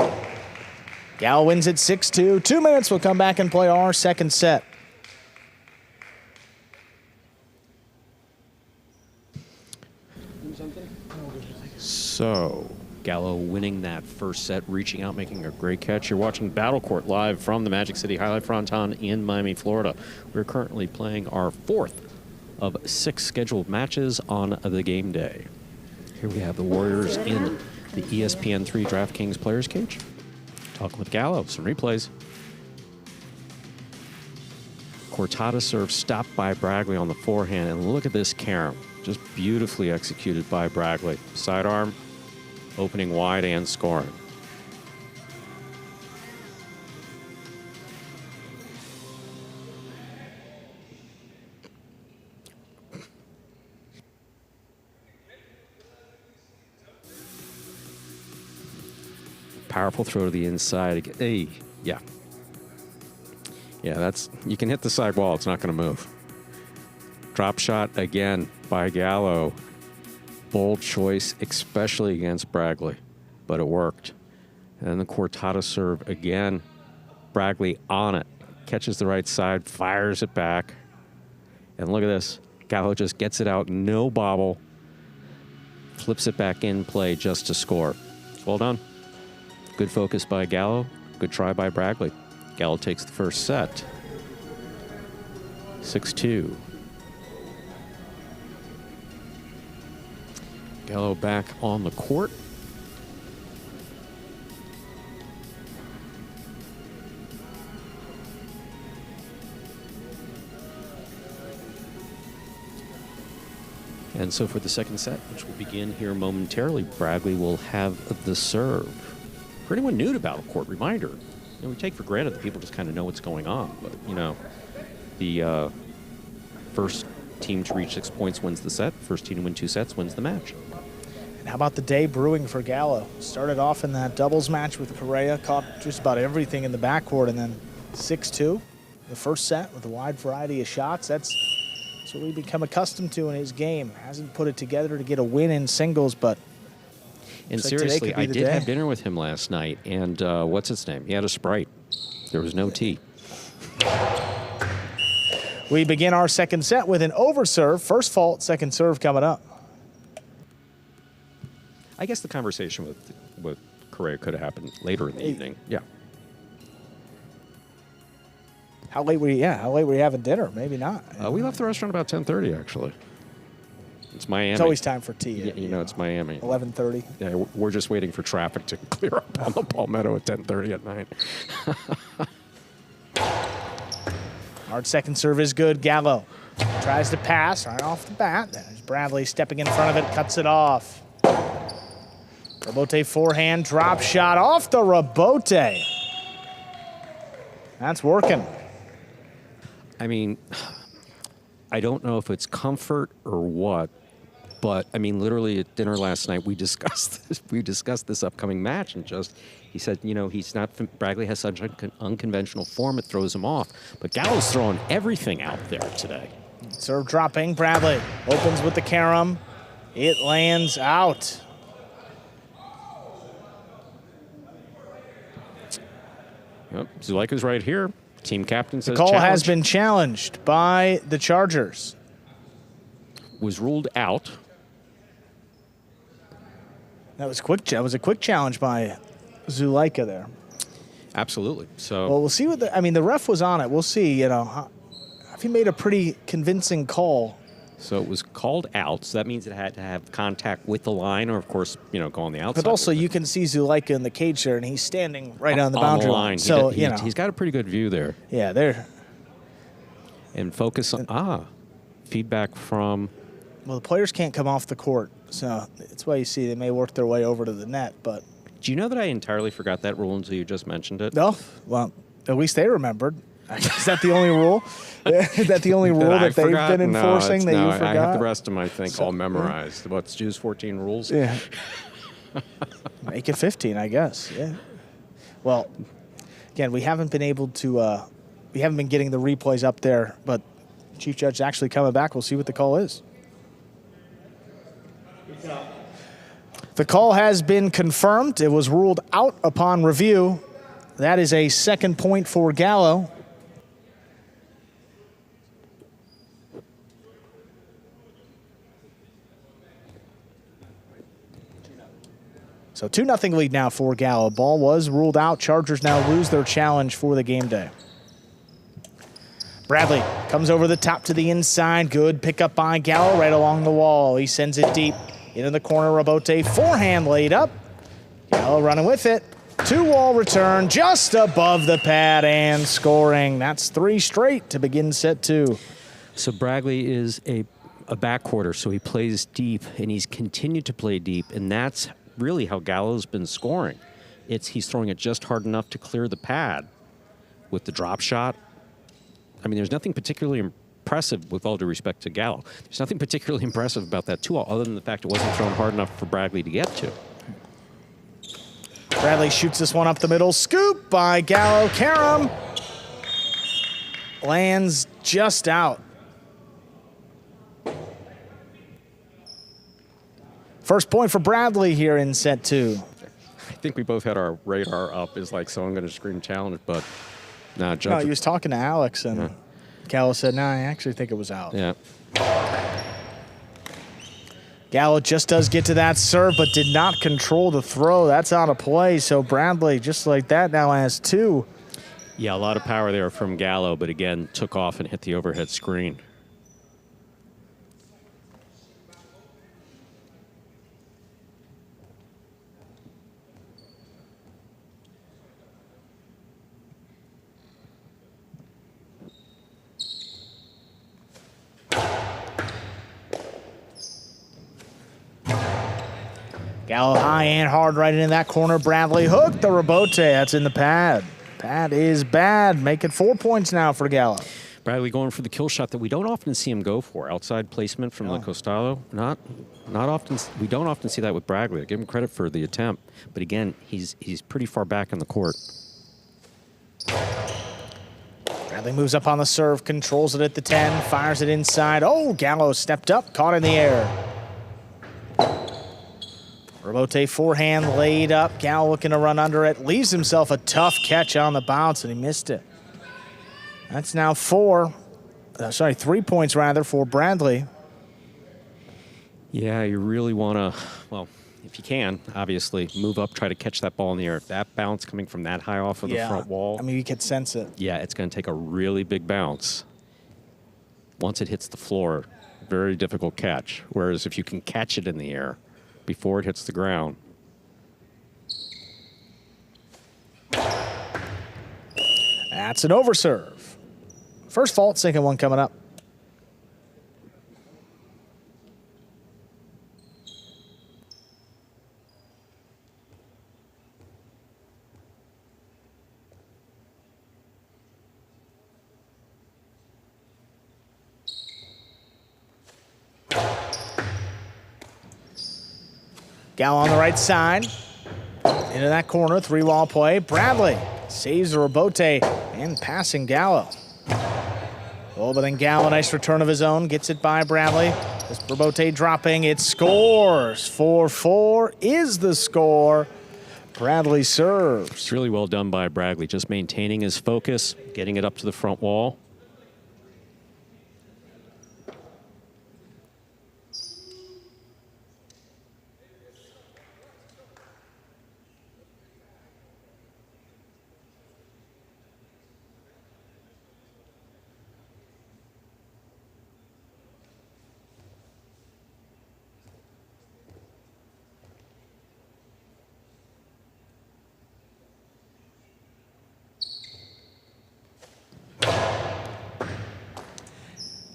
[SPEAKER 2] Gallo wins it 6-2. 2 minutes, we'll come back and play our second set.
[SPEAKER 3] So, Gallo winning that first set, reaching out, making a great catch. You're watching Battle Court live from the Magic City Fronton in Miami, Florida. We're currently playing our 4th of 6 scheduled matches on the game day. Here we have the Warriors in the ESPN3 DraftKings Players Cage. Talking with Gallo, some replays. Cortada serve stopped by Bradley on the forehand, and look at this carom. Just beautifully executed by Bradley. Sidearm, opening wide and scoring. Powerful throw to the inside. Hey, yeah. Yeah, that's, you can hit the side wall, it's not going to move. Drop shot again by Gallo. Bold choice, especially against Bradley, but it worked. And then the Cortada serve again. Bradley on it. catches the right side, fires it back. And look at this. Gallo just gets it out, no bobble. Flips it back in play just to score. Well done. Good focus by Gallo. Good try by Bradley. Gallo takes the first set. 6-2. Gallo back on the court. And so for the second set, which will begin here momentarily, Bradley will have the serve. For anyone new to Battle Court, reminder, we take for granted that people just kind of know what's going on. But, the first team to reach 6 points wins the set. First team to win 2 sets wins the match.
[SPEAKER 2] And how about the day brewing for Gallo? Started off in that doubles match with Correa, caught just about everything in the backcourt, and then 6-2. The first set with a wide variety of shots. That's what we become accustomed to in his game. Hasn't put it together to get a win in singles, but
[SPEAKER 3] and seriously, I did have dinner with him last night, and what's its name? He had a Sprite. There was no tea.
[SPEAKER 2] We begin our second set with an overserve. First fault, second serve coming up.
[SPEAKER 3] I guess the conversation with Correa could have happened later in the evening. Yeah.
[SPEAKER 2] How late were you having dinner? Maybe not.
[SPEAKER 3] We left the restaurant about 10:30, actually. It's Miami.
[SPEAKER 2] It's always time for tea.
[SPEAKER 3] Yeah, it's Miami.
[SPEAKER 2] 11:30.
[SPEAKER 3] Yeah, we're just waiting for traffic to clear up on the Palmetto at 10:30 at night.
[SPEAKER 2] Hard second serve is good. Gallo tries to pass right off the bat. There's Bradley stepping in front of it, cuts it off. Rebote forehand, drop shot off the rebote. That's working.
[SPEAKER 3] I mean, I don't know if it's comfort or what, but I mean, literally at dinner last night, we discussed this. We discussed this upcoming match, and he said, he's not. Bradley has such an unconventional form, it throws him off. But Gallo's throwing everything out there today.
[SPEAKER 2] Serve dropping. Bradley opens with the carom. It lands out.
[SPEAKER 3] Yep, Zuleika's right here. Team captain says
[SPEAKER 2] the call
[SPEAKER 3] challenge.
[SPEAKER 2] has been challenged by the Chargers.
[SPEAKER 3] Was ruled out.
[SPEAKER 2] That was quick. That was a quick challenge by Zuleika there.
[SPEAKER 3] Absolutely. So.
[SPEAKER 2] Well, we'll see what the ref was on it. We'll see. He made a pretty convincing call.
[SPEAKER 3] So it was called out. So that means it had to have contact with the line, or of course, go on the outside.
[SPEAKER 2] But also, you can see Zuleika in the cage there, and he's standing right on the boundary line. So
[SPEAKER 3] he's got a pretty good view there.
[SPEAKER 2] Yeah, there.
[SPEAKER 3] And focus on feedback from.
[SPEAKER 2] Well, the players can't come off the court, so that's why you see they may work their way over to the net. But
[SPEAKER 3] do you know that I entirely forgot that rule until you just mentioned it?
[SPEAKER 2] No, well, at least they remembered. Is that the only rule? Is that the only rule that they've been enforcing that you forgot?
[SPEAKER 3] I have the rest of them, I think, all memorized. What's Jew's 14 rules?
[SPEAKER 2] Yeah. Make it 15, I guess. Yeah. Well, again, we haven't been able to. We haven't been getting the replays up there, but Chief Judge actually coming back. We'll see what the call is. The call has been confirmed. It was ruled out upon review. That is a second point for Gallo. So 2-0 lead now for Gallo. Ball was ruled out. Chargers now lose their challenge for the game day. Bradley comes over the top to the inside. Good pickup by Gallo right along the wall. He sends it deep into the corner. Rebote forehand laid up. Gallo running with it. 2-wall return just above the pad and scoring. That's 3 straight to begin set 2.
[SPEAKER 3] So Bradley is a backcourter, so he plays deep, and he's continued to play deep, and that's really how Gallo's been scoring. He's throwing it just hard enough to clear the pad with the drop shot. I mean, there's nothing particularly impressive, with all due respect to Gallo. There's nothing particularly impressive about that 2-wall other than the fact it wasn't thrown hard enough for Bradley to get to.
[SPEAKER 2] Bradley shoots this one up the middle. Scoop by Gallo. Karam lands just out. First point for Bradley here in set 2.
[SPEAKER 3] I think we both had our radar up as so I'm going to scream challenge, but Nah,
[SPEAKER 2] No, he was talking to Alex, and Gallo said, "No, I actually think it was out."
[SPEAKER 3] Yeah.
[SPEAKER 2] Gallo just does get to that serve, but did not control the throw. That's out of play. So Bradley, just like that, now has 2.
[SPEAKER 3] Yeah, a lot of power there from Gallo, but again, took off and hit the overhead screen.
[SPEAKER 2] Gallo high and hard right in that corner. Bradley hooked the rebote. That's in the pad. That is bad. Make it 4 points now for Gallo.
[SPEAKER 3] Bradley going for the kill shot that we don't often see him go for. Outside placement from the Costalo. Not often. We don't often see that with Bradley. I give him credit for the attempt, but again, he's pretty far back in the court.
[SPEAKER 2] Bradley moves up on the serve, controls it at the 10, fires it inside. Oh, Gallo stepped up, caught in the air. Rebote forehand laid up. Gallo looking to run under it. Leaves himself a tough catch on the bounce, and he missed it. That's now 3 points rather for Bradley.
[SPEAKER 3] Yeah, you really want to, well, if you can, obviously, move up, try to catch that ball in the air. If that bounce coming from that high off of the front wall.
[SPEAKER 2] I mean, you could sense it.
[SPEAKER 3] Yeah, it's going to take a really big bounce. Once it hits the floor, very difficult catch. Whereas if you can catch it in the air before it hits the ground.
[SPEAKER 2] That's an overserve. First fault, second one coming up. Gallo on the right side. Into that corner, 3-wall play. Bradley saves the rebote and passing Gallo. Oh, but then Gallo, nice return of his own, gets it by Bradley. This rebote dropping, it scores. 4-4 is the score. Bradley serves.
[SPEAKER 3] It's really well done by Bradley, just maintaining his focus, getting it up to the front wall.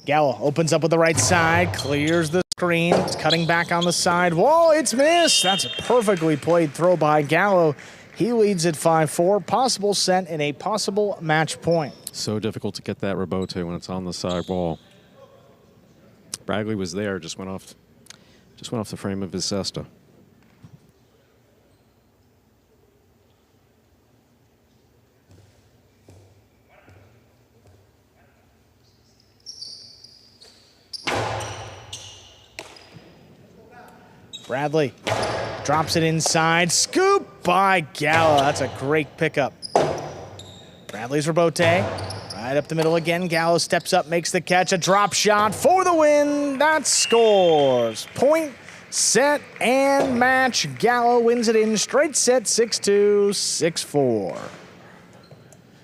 [SPEAKER 2] Gallo opens up with the right side, clears the screen, it's cutting back on the side wall, it's missed. That's a perfectly played throw by Gallo. He leads at 5-4, possible set and a possible match point.
[SPEAKER 3] So difficult to get that rebote when it's on the side wall. Bradley was there, just went off the frame of his cesta.
[SPEAKER 2] Bradley drops it inside. Scoop by Gallo. That's a great pickup. Bradley's rebote. Right up the middle again. Gallo steps up, makes the catch. A drop shot for the win. That scores. Point, set, and match. Gallo wins it in straight set 6-2, 6-4.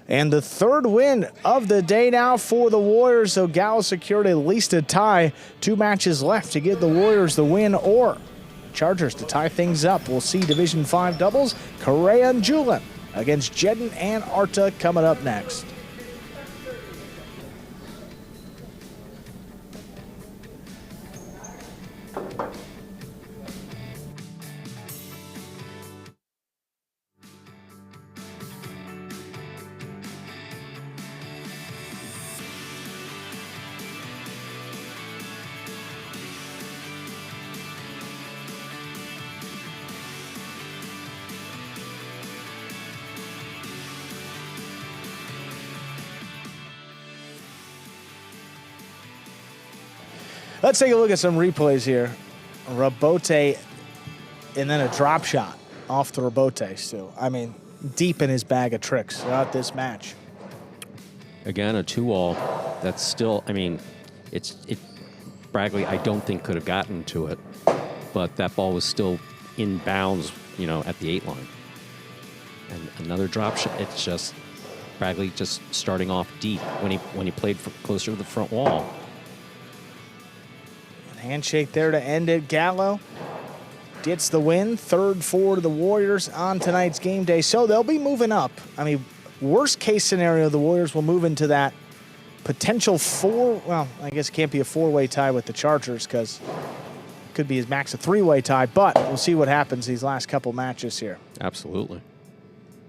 [SPEAKER 2] And the third win of the day now for the Warriors. So Gallo secured at least a tie. 2 matches left to give the Warriors the win or Chargers to tie things up. We'll see Division 5 doubles. Correa and Julin against Jedin and Arta coming up next. Let's take a look at some replays here. Rebote and then a drop shot off the rebote. So, I mean, deep in his bag of tricks throughout this match.
[SPEAKER 3] Again, a 2-all. That's still, I mean, Bragley, I don't think could have gotten to it, but that ball was still in bounds, you know, at the 8 line. And another drop shot. It's just Bragley just starting off deep when he played closer to the front wall.
[SPEAKER 2] Handshake there to end it. Gallo gets the win, third for the Warriors on tonight's game day. So they'll be moving up. I mean, worst case scenario, the Warriors will move into that potential well, I guess it can't be a 4-way tie with the Chargers because it could be as max a 3-way tie, but we'll see what happens these last couple matches here.
[SPEAKER 3] Absolutely.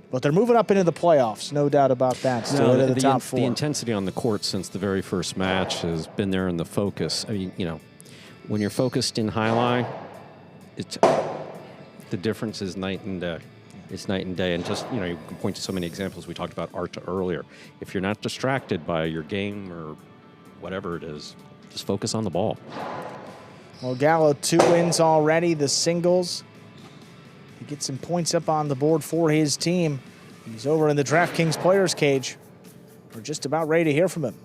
[SPEAKER 2] But they're moving up into the playoffs, no doubt about that. Still into the top 4.
[SPEAKER 3] The intensity on the court since the very first match has been there in the focus. I mean, you know, when you're focused in Jai-Alai, the difference is night and day. It's night and day. And just, you know, you can point to so many examples. We talked about Arta earlier. If you're not distracted by your game or whatever it is, just focus on the ball.
[SPEAKER 2] Well, Gallo, 2 wins already. The singles, he gets some points up on the board for his team. He's over in the DraftKings players cage. We're just about ready to hear from him.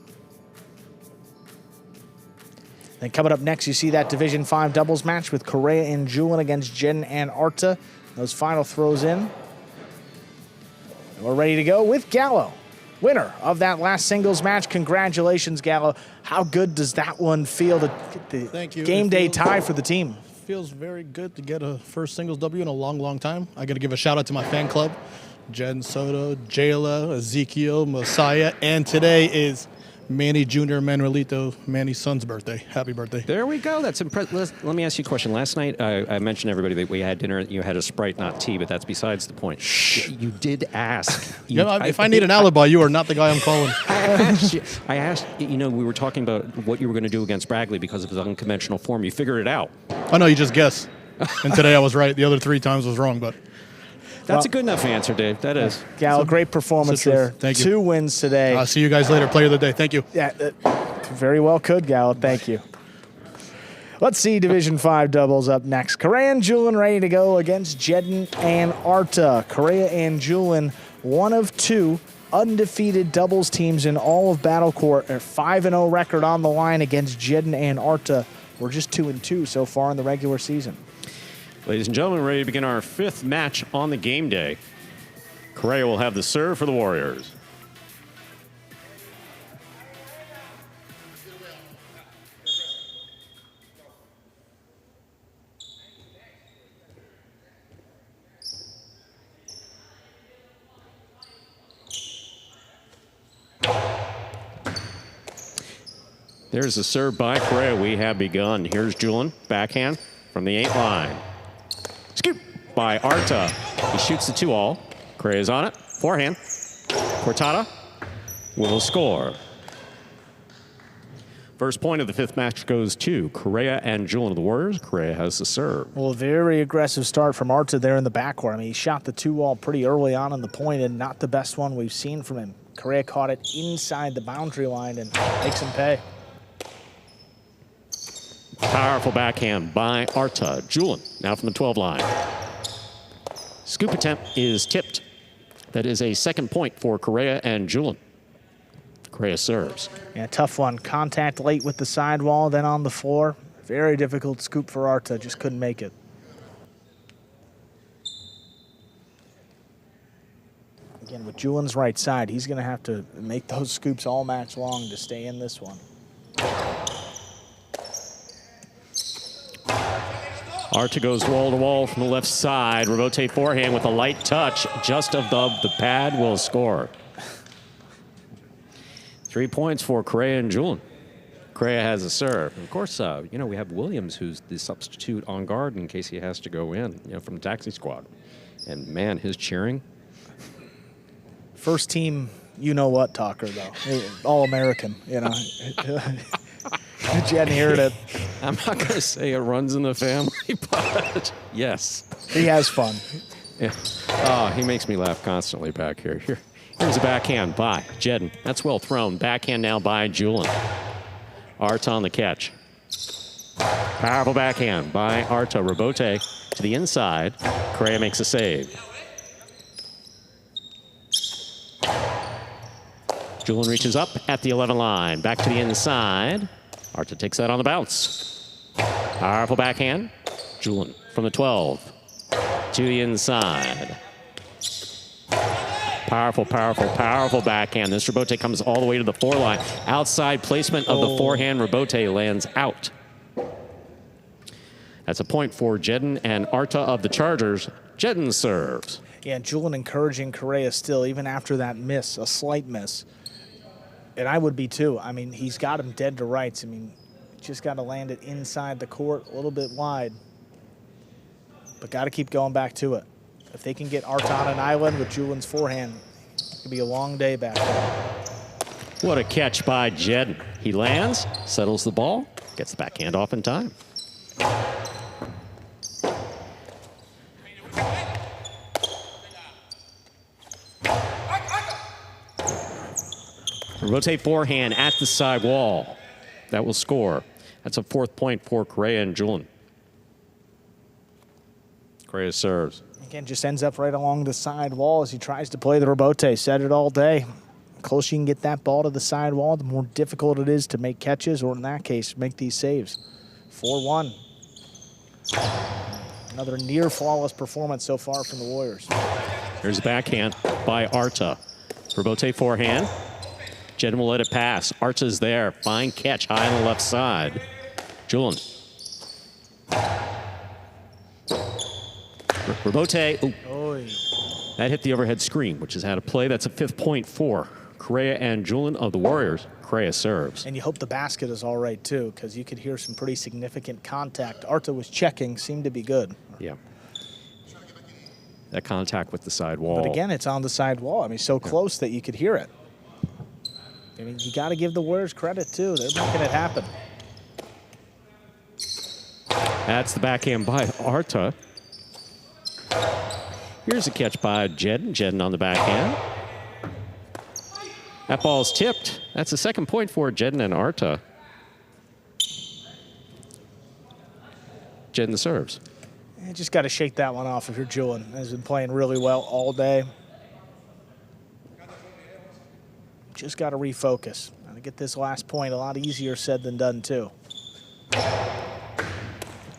[SPEAKER 2] Then coming up next, you see that Division 5 doubles match with Correa and Julin against Jen and Arta. Those final throws in. And we're ready to go with Gallo, winner of that last singles match. Congratulations, Gallo. How good does that one feel to get the game day tie for the team?
[SPEAKER 7] Feels very good to get a first singles W in a long, long time. I got to give a shout out to my fan club, Jen, Soto, Jayla, Ezekiel, Messiah, and today is Manny Jr. Manuelito, Manny's son's birthday. Happy birthday.
[SPEAKER 3] There we go. That's impressive. Let me ask you a question. Last night, I mentioned everybody that we had dinner. You had a Sprite, not tea, but that's besides the point. Shh. You did ask.
[SPEAKER 7] If I need an alibi, you are not the guy I'm calling.
[SPEAKER 3] I asked, you know, we were talking about what you were going to do against Bragley because of his unconventional form. You figured it out.
[SPEAKER 7] Oh, no, you just guessed. And today I was right. The other 3 times was wrong, but...
[SPEAKER 3] That's a good enough answer, Dave. That is.
[SPEAKER 2] Gallo, great performance there.
[SPEAKER 7] Thank you.
[SPEAKER 2] 2 wins today.
[SPEAKER 7] I'll see you guys later. Player of the day. Thank you.
[SPEAKER 2] Yeah, very well could, Gallo. Thank you. Let's see Division 5 doubles up next. Correa and Julin ready to go against Jedin and Arta. Correa and Julin, one of 2 undefeated doubles teams in all of Battle Court. A 5-0 record on the line against Jedin and Arta. We're just 2-2 so far in the regular season.
[SPEAKER 3] Ladies and gentlemen, ready to begin our 5th match on the game day. Correa will have the serve for the Warriors. There's the serve by Correa. We have begun. Here's Julin, backhand from the 8 line. Scoop by Arta. He shoots the 2-all. Correa's on it. Forehand. Cortada will score. First point of the 5th match goes to Correa and Julin of the Warriors. Correa has the serve.
[SPEAKER 2] Well, a very aggressive start from Arta there in the backcourt. I mean, he shot the 2-all pretty early on in the point and not the best one we've seen from him. Correa caught it inside the boundary line and makes him pay.
[SPEAKER 3] Powerful backhand by Arta. Julin now from the 12 line. Scoop attempt is tipped. That is a 2nd point for Correa and Julin. Correa serves.
[SPEAKER 2] Yeah, tough one. Contact late with the sidewall, then on the floor. Very difficult scoop for Arta. Just couldn't make it. Again, with Julin's right side, he's going to have to make those scoops all match long to stay in this one.
[SPEAKER 3] Arta goes wall to wall from the left side. Rebote forehand with a light touch just above the pad will score. 3 points for Correa and Julin. Correa has a serve. And of course, you know, we have Williams, who's the substitute on guard in case he has to go in, you know, from the taxi squad. And man, his cheering.
[SPEAKER 2] First team, you know what talker though. All-American, you know. Jen heard it.
[SPEAKER 3] I'm not going to say it runs in the family, but yes.
[SPEAKER 2] He has fun.
[SPEAKER 3] Yeah. Oh, he makes me laugh constantly back here. Here's a backhand by Jedin. That's well thrown. Backhand now by Julin. Arta on the catch. Powerful backhand by Arta. Rebote to the inside. Correa makes a save. Julian reaches up at the 11 line. Back to the inside. Arta takes that on the bounce. Powerful backhand. Julian from the 12 to the inside. Powerful, powerful, powerful backhand. This Rebote comes all the way to the 4 line. Outside placement of the forehand. Rebote lands out. That's a point for Jedin and Arta of the Chargers. Jedin serves.
[SPEAKER 2] Yeah, Julian encouraging Correa still, even after that miss, a slight miss. And I would be too. I mean, he's got him dead to rights. I mean, just got to land it inside the court, a little bit wide. But got to keep going back to it. If they can get Arta on an island with Julian's forehand, it could be a long day back there.
[SPEAKER 3] What a catch by Jedin. He lands, settles the ball, gets the backhand off in time. Rotate forehand at the side wall. That will score. That's a 4th point for Correa and Julian. Correa serves.
[SPEAKER 2] Again, just ends up right along the side wall as he tries to play the Rebote. Said it all day. The closer you can get that ball to the side wall, the more difficult it is to make catches, or in that case, make these saves. 4-1. Another near flawless performance so far from the Warriors.
[SPEAKER 3] Here's a backhand by Arta. Rebote forehand. Jedin will let it pass. Arta's there. Fine catch high on the left side. Julian. Rebote. Ooh. That hit the overhead screen, which has had a play. That's a 5th point for Correa and Julian of the Warriors. Correa serves.
[SPEAKER 2] And you hope the basket is all right, too, because you could hear some pretty significant contact. Arta was checking, seemed to be good.
[SPEAKER 3] Yeah. That contact with the side wall.
[SPEAKER 2] But again, it's on the side wall. I mean, so close that you could hear it. I mean, you got to give the Warriors credit, too. They're making it happen.
[SPEAKER 3] That's the backhand by Arta. Here's a catch by Jedin. Jedin on the backhand. That ball's tipped. That's the 2nd point for Jedin and Arta. Jedin serves.
[SPEAKER 2] You just got to shake that one off if you're Julian. Has been playing really well all day. Just got to refocus. Got to get this last point a lot easier said than done, too.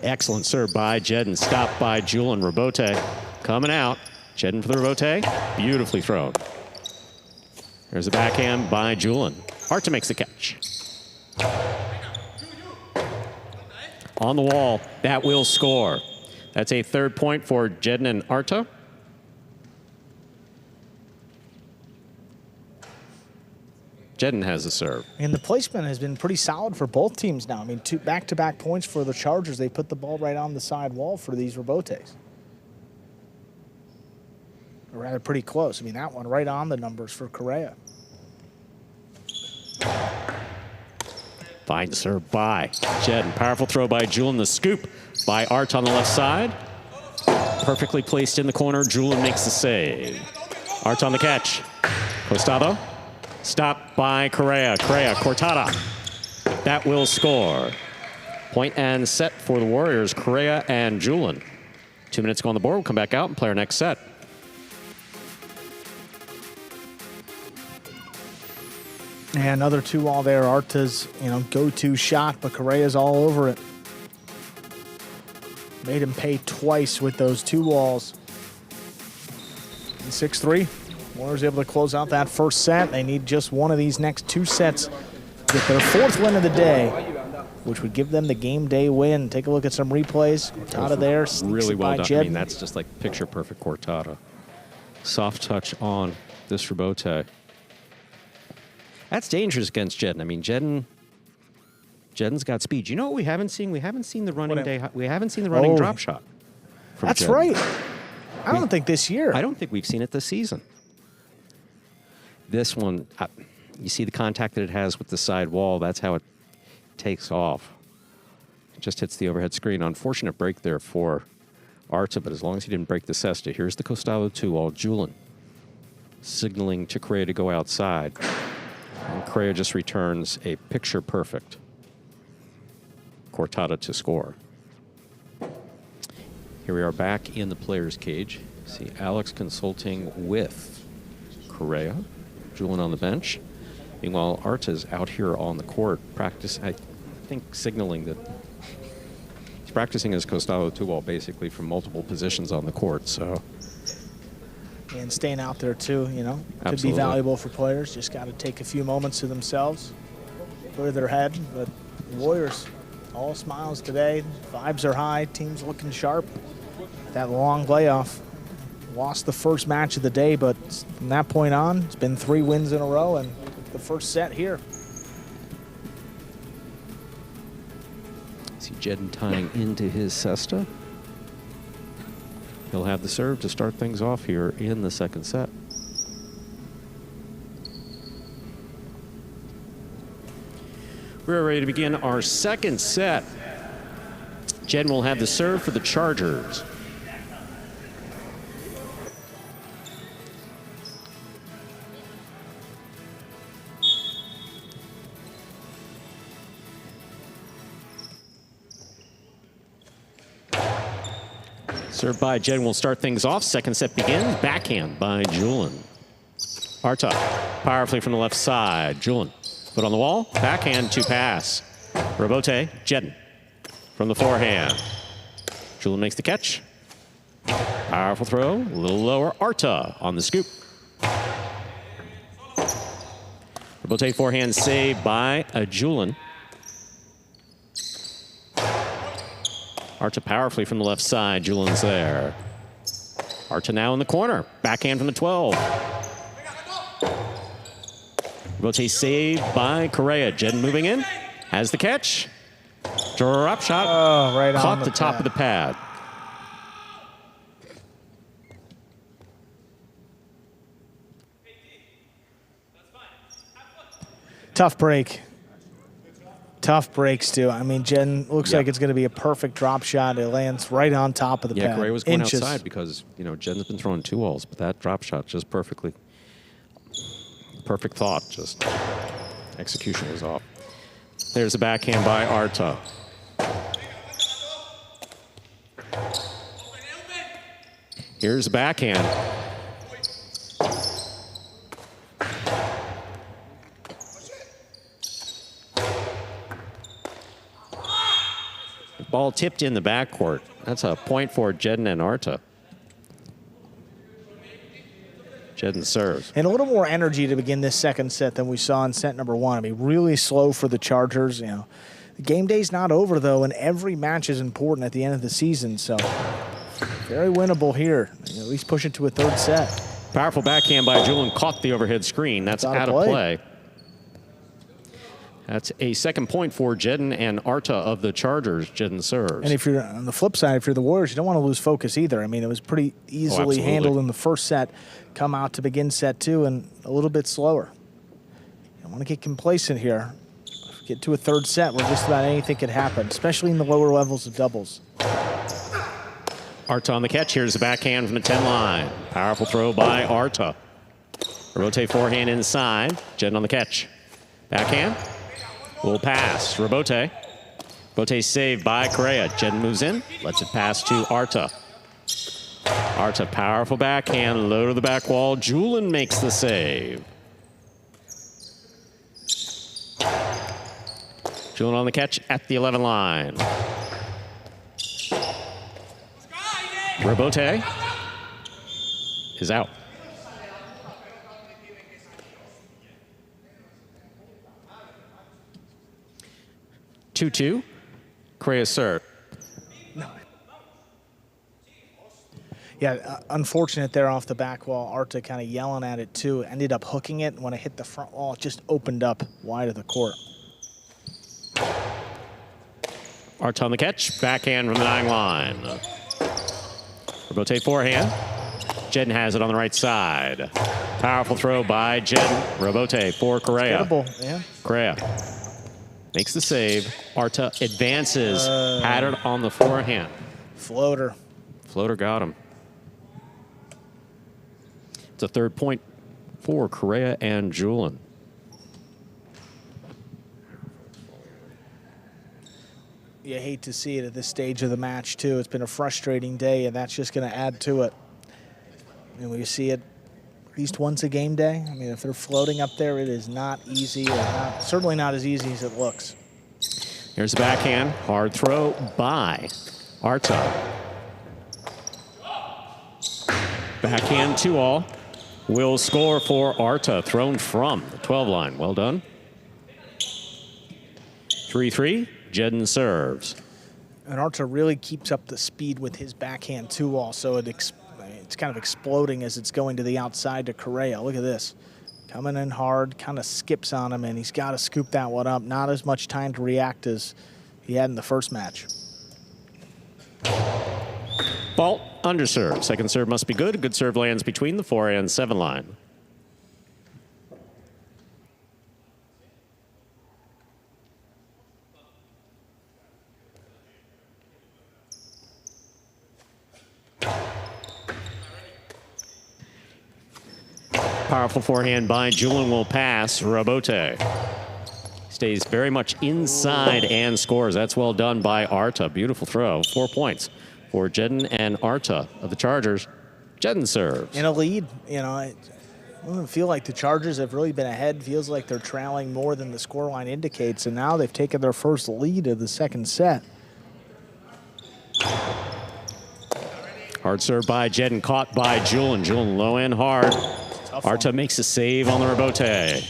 [SPEAKER 3] Excellent serve by Jedin. Stopped by Julian. Rebote coming out. Jedin for the Rebote. Beautifully thrown. There's a backhand by Julian. Arta makes the catch. On the wall. That will score. That's a 3rd point for Jedin and Arta. Jedin has a serve.
[SPEAKER 2] And the placement has been pretty solid for both teams now. I mean, 2 back-to-back points for the Chargers. They put the ball right on the side wall for these Rebotes. Or rather, pretty close. I mean, that one right on the numbers for Correa.
[SPEAKER 3] Fine serve by Jedin. Powerful throw by Julian. The scoop by Arta on the left side. Perfectly placed in the corner. Julian makes the save. Arta on the catch. Costado. Stopped by Correa. Correa, Cortada. That will score. Point and set for the Warriors, Correa and Julian. 2 minutes go on the board. We'll come back out and play our next set.
[SPEAKER 2] And another 2-all there. Arta's, go-to shot, but Correa's all over it. Made him pay twice with those 2 walls. And 6-3. Warriors able to close out that first set. They need just one of these next 2 sets to get their 4th win of the day, which would give them the game day win. Take a look at some replays. Cortada there,
[SPEAKER 3] really well done.
[SPEAKER 2] Jedin.
[SPEAKER 3] I mean, that's just like picture-perfect Cortada. Soft touch on this Rebote. That's dangerous against Jedin. I mean, Jedin's got speed. You know what we haven't seen? We haven't seen the running We haven't seen the running drop shot.
[SPEAKER 2] That's
[SPEAKER 3] Jedin.
[SPEAKER 2] right. I don't think this year.
[SPEAKER 3] I don't think we've seen it this season. This one, you see the contact that it has with the side wall. That's how it takes off. It just hits the overhead screen. Unfortunate break there for Arta, but as long as he didn't break the cesta. Here's the Costado 2-all. Julian signaling to Correa to go outside. And Correa just returns a picture-perfect Cortada to score. Here we are back in the player's cage. See Alex consulting with Correa. Julian on the bench. Meanwhile, Arta's out here on the court, I think signaling that he's practicing his Costado 2-ball basically from multiple positions on the court. So,
[SPEAKER 2] and staying out there too, you know, could
[SPEAKER 3] Absolutely.
[SPEAKER 2] be valuable for players. Just got to take a few moments to themselves, clear their head. But Warriors, all smiles today. Vibes are high. Team's looking sharp. That long layoff. Lost the first match of the day, but from that point on, it's been 3 wins in a row and the first set here.
[SPEAKER 3] See Jedden tying into his cesta. He'll have the serve to start things off here in the second set. We're ready to begin our second set. Jedden will have the serve for the Chargers. Served by Jedden will start things off. Second set begins. Backhand by Julin. Arta powerfully from the left side. Julin foot on the wall. Backhand to pass. Robote, Jedden from the forehand. Julin makes the catch. Powerful throw. A little lower. Arta on the scoop. Robote forehand saved by Julin. Arta powerfully from the left side. Julin's there. Arta now in the corner. Backhand from the 12. Robote saved by Correa. Jedden moving in. Has the catch. Drop shot.
[SPEAKER 2] Oh, right on
[SPEAKER 3] Caught the top of the pad.
[SPEAKER 2] Tough break. Tough breaks, too. I mean, Jedden looks like it's going to be a perfect drop shot. It lands right on top of the pad.
[SPEAKER 3] Yeah, Correa was going
[SPEAKER 2] Inches.
[SPEAKER 3] outside because, you know, Jedden's been throwing 2-walls, but that drop shot just perfectly. Perfect thought, just execution was off. There's a backhand by Arta. Here's a backhand. Ball tipped in the backcourt. That's a point for Jedden and Arta. Jedden serves.
[SPEAKER 2] And a little more energy to begin this second set than we saw in set number 1. I mean, really slow for the Chargers. You know, the game day's not over though, and every match is important at the end of the season. So, very winnable here. You know, at least push it to a third set.
[SPEAKER 3] Powerful backhand by Julin. Caught the overhead screen. That's out of play. That's a second point for Jedden and Arta of the Chargers. Jedden serves.
[SPEAKER 2] And if you're on the flip side, if you're the Warriors, you don't want to lose focus either. I mean, it was pretty easily handled in the first set. Come out to begin set 2 and a little bit slower. You don't want to get complacent here. Get to a third set where just about anything could happen, especially in the lower levels of doubles.
[SPEAKER 3] Arta on the catch. Here's the backhand from the 10 line. Powerful throw by Arta. Robote forehand inside. Jedden on the catch. Backhand. Will pass. Robote. Robote saved by Correa. Jedden moves in. Lets it pass to Arta. Arta powerful backhand. Low to the back wall. Julin makes the save. Julin on the catch at the 11 line. Robote is out. Two. Correa serve.
[SPEAKER 2] Yeah, unfortunate there off the back wall. Arta kind of yelling at it too. Ended up hooking it. When it hit the front wall, it just opened up wide of the court.
[SPEAKER 3] Arta on the catch. Backhand from the 9 line. Robote forehand. Jedden has it on the right side. Powerful throw by Jedden. Robote for Correa.
[SPEAKER 2] Yeah.
[SPEAKER 3] Correa makes the save. Arta advances. Had it on the forehand.
[SPEAKER 2] Floater.
[SPEAKER 3] Floater got him. It's a third point for Correa and Julin.
[SPEAKER 2] You hate to see it at this stage of the match, too. It's been a frustrating day, and that's just going to add to it. And we see it at least once a game day. I mean, if they're floating up there, it is not easy, or certainly not as easy as it looks.
[SPEAKER 3] Here's the backhand. Hard throw by Arta. Backhand 2-all. Will score for Arta, thrown from the 12 line. Well done. 3-3. Jedden serves.
[SPEAKER 2] And Arta really keeps up the speed with his backhand 2-all, so it's kind of exploding as it's going to the outside to Correa. Look at this. Coming in hard, kind of skips on him, and he's got to scoop that one up. Not as much time to react as he had in the first match.
[SPEAKER 3] Ball, underserve. Second serve must be good. Good serve lands between the 4 and 7 line. Powerful forehand by Julian will pass. Robote stays very much inside and scores. That's well done by Arta. Beautiful throw. 4 points for Jedden and Arta of the Chargers. Jedden serves.
[SPEAKER 2] In a lead, you know, it doesn't feel like the Chargers have really been ahead. Feels like they're trailing more than the scoreline indicates, and now they've taken their first lead of the second set.
[SPEAKER 3] Hard serve by Jedden, caught by Julian. Julian low and hard. Arta makes a save on the rebote.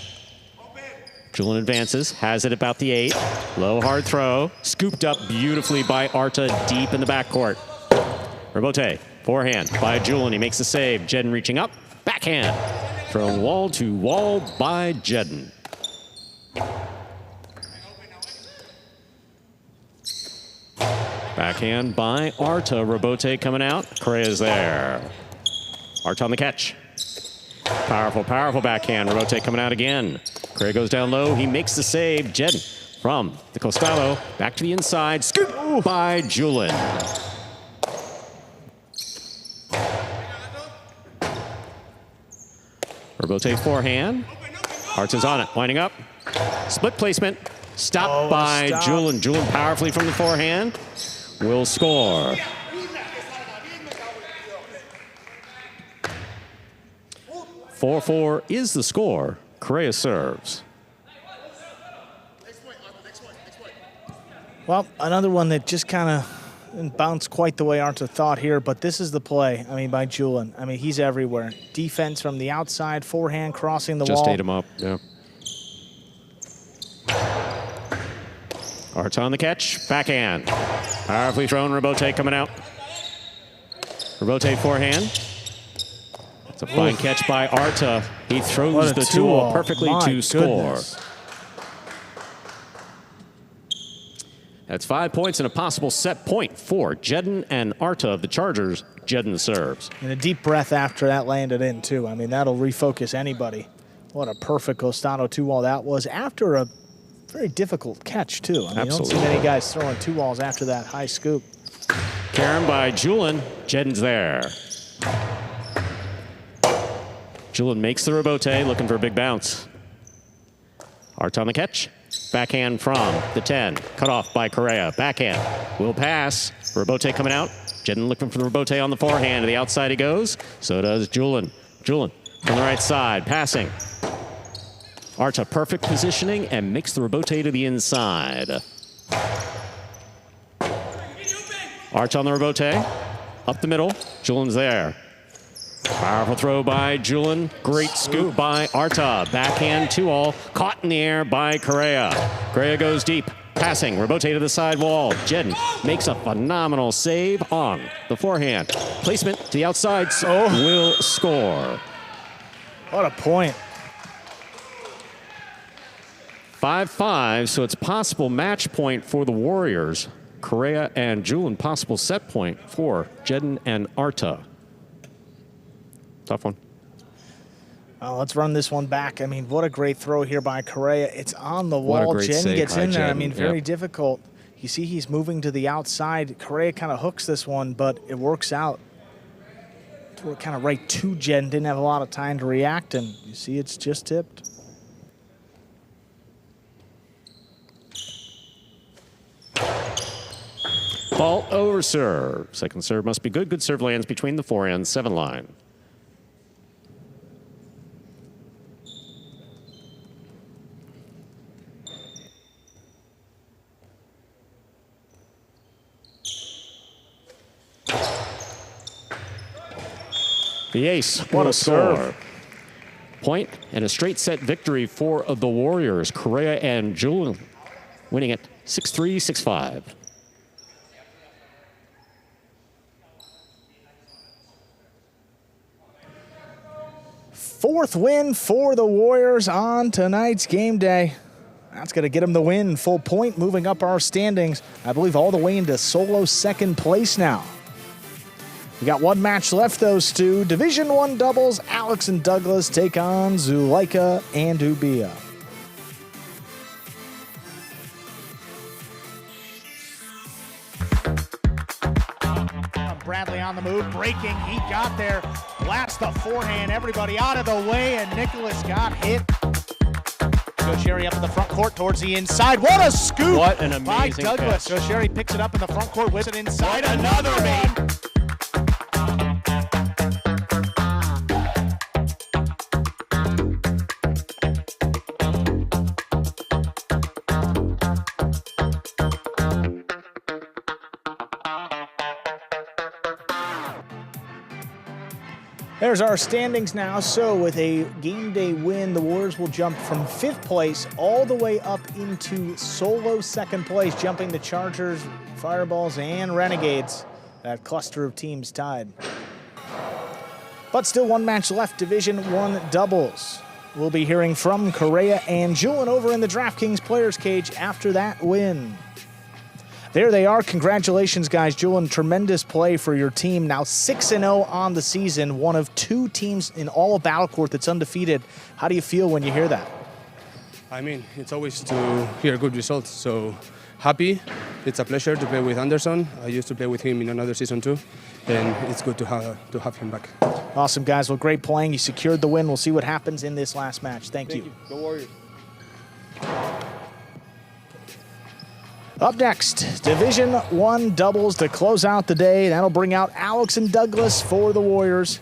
[SPEAKER 3] Julian advances, has it about the 8. Low hard throw, scooped up beautifully by Arta deep in the backcourt. Rebote, forehand by Julian, he makes the save. Jedden reaching up, backhand. Thrown wall to wall by Jedden. Backhand by Arta, Rebote coming out. Correa's there. Arta on the catch. Powerful, powerful backhand. Rebote coming out again. Correa goes down low. He makes the save. Jedden from the costado. Back to the inside. Scoop by Julian. Rebote forehand. Arta's on it. Winding up. Split placement. Stopped by Julian. Julian powerfully from the forehand. Will score. 4-4 is the score. Correa serves.
[SPEAKER 2] Well, another one that just kind of didn't bounce quite the way Arta thought here, but this is the play, I mean, by Julian. I mean, he's everywhere. Defense from the outside, forehand crossing the wall.
[SPEAKER 3] Just ate him up, yeah. Arta on the catch, backhand. Powerfully thrown, Rebote coming out. Rebote forehand. It's a fine catch by Arta. He throws the 2-all perfectly to score. That's 5 points and a possible set point for Jedden and Arta of the Chargers. Jedden serves.
[SPEAKER 2] And a deep breath after that landed in, too. I mean, that'll refocus anybody. What a perfect costado 2-all that was after a very difficult catch, too. I mean,
[SPEAKER 3] Absolutely.
[SPEAKER 2] You don't see many guys throwing 2-alls after that high scoop.
[SPEAKER 3] Karen by Julian. Jedden's there. Julian makes the rebote, looking for a big bounce. Arta on the catch. Backhand from the 10. Cut off by Correa. Backhand. Will pass. Rebote coming out. Jedden looking for the rebote on the forehand. To the outside he goes. So does Julian. Julian from the right side. Passing. Arta perfect positioning and makes the rebote to the inside. Arta on the rebote. Up the middle. Julian's there. Powerful throw by Julian. Great scoop by Arta. Backhand 2-all. Caught in the air by Correa. Correa goes deep. Passing. Rebote to the side wall. Jedden makes a phenomenal save on the forehand. Placement to the outside. Will score.
[SPEAKER 2] What a point.
[SPEAKER 3] 5-5, so it's possible match point for the Warriors. Correa and Julian, possible set point for Jedden and Arta. Tough one.
[SPEAKER 2] Let's run this one back. I mean, what a great throw here by Correa. It's on the wall. Jedden gets in there. I mean, very difficult. You see he's moving to the outside. Correa kind of hooks this one, but it works out. Threw it kind of right to Jedden. Didn't have a lot of time to react, and you see it's just tipped.
[SPEAKER 3] Ball over serve. Second serve must be good. Good serve lands between the 4 and 7 line. The ace.
[SPEAKER 2] What a serve.
[SPEAKER 3] score. Point and a straight set victory for the Warriors. Correa and Julian winning it 6-3, 6-5.
[SPEAKER 2] Fourth win for the Warriors on tonight's game day. That's going to get them the win. Full point, moving up our standings, I believe, all the way into solo second place now. We got one match left, though, Stu. Division I doubles, Alex and Douglas take on Zuleika and Ubia. Bradley on the move, breaking, he got there, lats the forehand, everybody out of the way, and Nicholas got hit. Sherry up in the front court towards the inside. What a scoop!
[SPEAKER 3] What an amazing
[SPEAKER 2] by Douglas.
[SPEAKER 3] catch.
[SPEAKER 2] Sherry picks it up in the front court, whips it inside. Another one. There's our standings now. So with a game day win, the Warriors will jump from 5th place all the way up into solo 2nd place, jumping the Chargers, Fireballs, and Renegades. That cluster of teams tied. But still one match left, Division I doubles. We'll be hearing from Correa and Julian over in the DraftKings Players Cage after that win. There they are. Congratulations, guys. Julian, tremendous play for your team. Now 6-0 on the season, one of 2 teams in all of Battle Court that's undefeated. How do you feel when you hear that?
[SPEAKER 11] I mean, it's always to hear good results. So happy. It's a pleasure to play with Anderson. I used to play with him in another season too, and it's good to have him back.
[SPEAKER 2] Awesome, guys. Well, great playing. You secured the win. We'll see what happens in this last match. Thank you.
[SPEAKER 11] Go Warriors.
[SPEAKER 2] Up next, Division I doubles to close out the day. That'll bring out Alex and Douglas for the Warriors,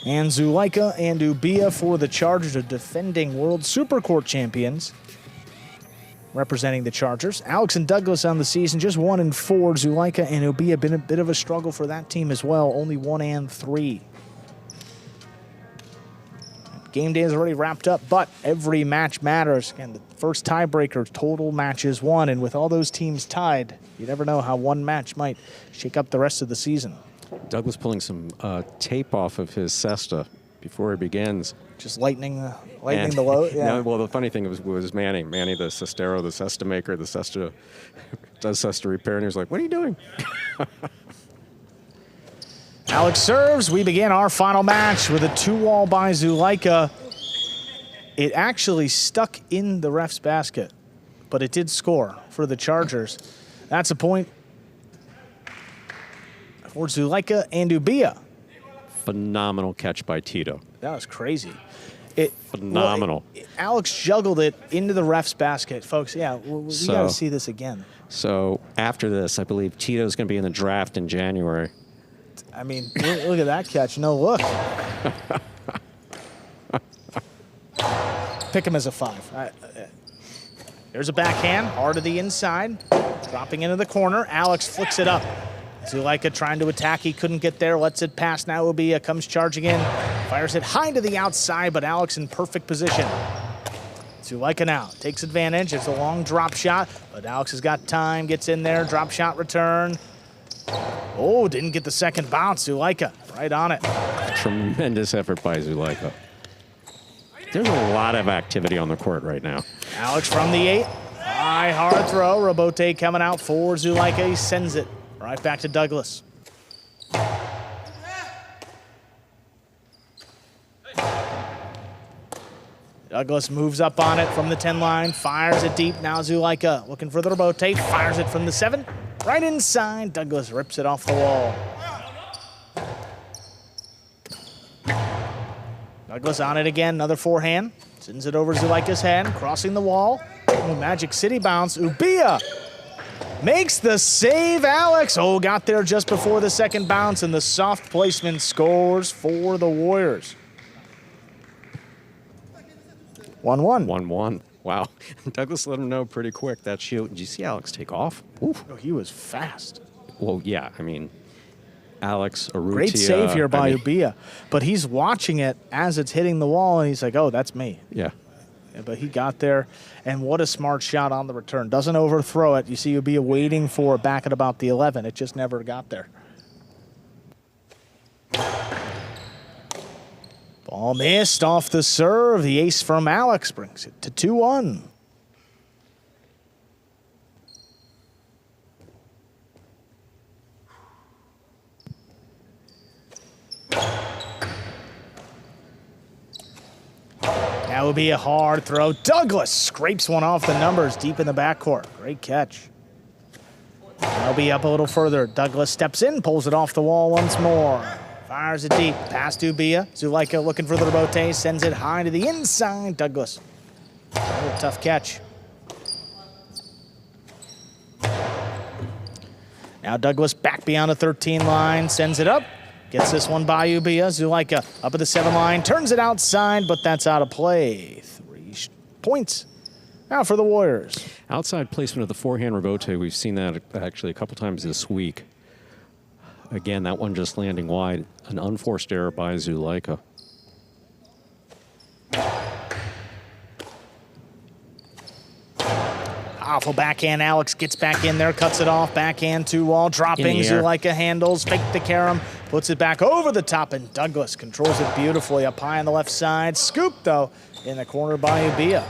[SPEAKER 2] and Zuleika and Ubia for the Chargers, the defending World Super Court champions. Representing the Chargers, Alex and Douglas on the season, just 1-4. Zuleika and Ubia been a bit of a struggle for that team as well, only 1-3. Game day is already wrapped up, but every match matters. Again, the first tiebreaker, total matches won, and with all those teams tied, you never know how one match might shake up the rest of the season.
[SPEAKER 3] Douglas pulling some tape off of his cesta before he begins.
[SPEAKER 2] Just lightening the load. Yeah.
[SPEAKER 3] No, well, the funny thing was Manny, the cestero, the cesta maker, the cesta does cesta repair, and he was like, "What are you doing?"
[SPEAKER 2] Alex serves. We begin our final match with a 2-wall by Zuleika. It actually stuck in the ref's basket, but it did score for the Chargers. That's a point for Zuleika and Ubia.
[SPEAKER 3] Phenomenal catch by Tito.
[SPEAKER 2] That was crazy.
[SPEAKER 3] Phenomenal.
[SPEAKER 2] Alex juggled it into the ref's basket. Folks, yeah, we got to see this again. So
[SPEAKER 3] after this, I believe Tito's going to be in the draft in January.
[SPEAKER 2] I mean, look at that catch. No look. Pick him as a 5. There's a backhand, hard to the inside. Dropping into the corner. Alex flicks it up. Zuleika trying to attack. He couldn't get there. Lets it pass. Now Ubia comes charging in. Fires it high to the outside, but Alex in perfect position. Zuleika now takes advantage. It's a long drop shot, but Alex has got time. Gets in there. Drop shot return. Oh, didn't get the second bounce. Zuleika right on it.
[SPEAKER 3] Tremendous effort by Zuleika. There's a lot of activity on the court right now.
[SPEAKER 2] Alex from the 8. High, hard throw. Robote coming out for Zuleika. He sends it right back to Douglas. Douglas moves up on it from the 10 line. Fires it deep. Now Zuleika looking for the Robote. Fires it from the 7. Right inside. Douglas rips it off the wall. Douglas on it again. Another forehand. Sends it over Zuleika's head. Crossing the wall. Oh, Magic City bounce. Ubia makes the save. Alex. Oh, got there just before the second bounce, and the soft placement scores for the Warriors. 1-1.
[SPEAKER 3] 1-1. Wow. Douglas let him know pretty quick that shoot. Did you see Alex take off? Oof.
[SPEAKER 2] Oh, he was fast.
[SPEAKER 3] Well, yeah. I mean, Alex Urrutia.
[SPEAKER 2] Great save here by
[SPEAKER 3] I mean,
[SPEAKER 2] Ubia. But he's watching it as it's hitting the wall, and he's like, oh, that's me.
[SPEAKER 3] Yeah.
[SPEAKER 2] But he got there, and what a smart shot on the return. Doesn't overthrow it. You see Ubia waiting for it back at about the 11. It just never got there. Ball missed off the serve. The ace from Alex brings it to 2-1. That would be a hard throw. Douglas scrapes one off the numbers deep in the backcourt. Great catch. They'll be up a little further. Douglas steps in, pulls it off the wall once more. Fires it deep. Pass to Ubia. Zulaika looking for the rebote. Sends it high to the inside. Douglas. Oh, tough catch. Now Douglas back beyond the 13 line. Sends it up. Gets this one by Ubia. Zulaika up at the 7 line. Turns it outside, but that's out of play. 3 points now for the Warriors.
[SPEAKER 3] Outside placement of the forehand rebote. We've seen that actually a couple times this week. Again, that one just landing wide. An unforced error by Zulaika.
[SPEAKER 2] Powerful backhand. Alex gets back in there, cuts it off. Backhand 2-wall, dropping. Zulaika handles, fake the carom, puts it back over the top, and Douglas controls it beautifully up high on the left side. Scoop, though, in the corner by Ubia.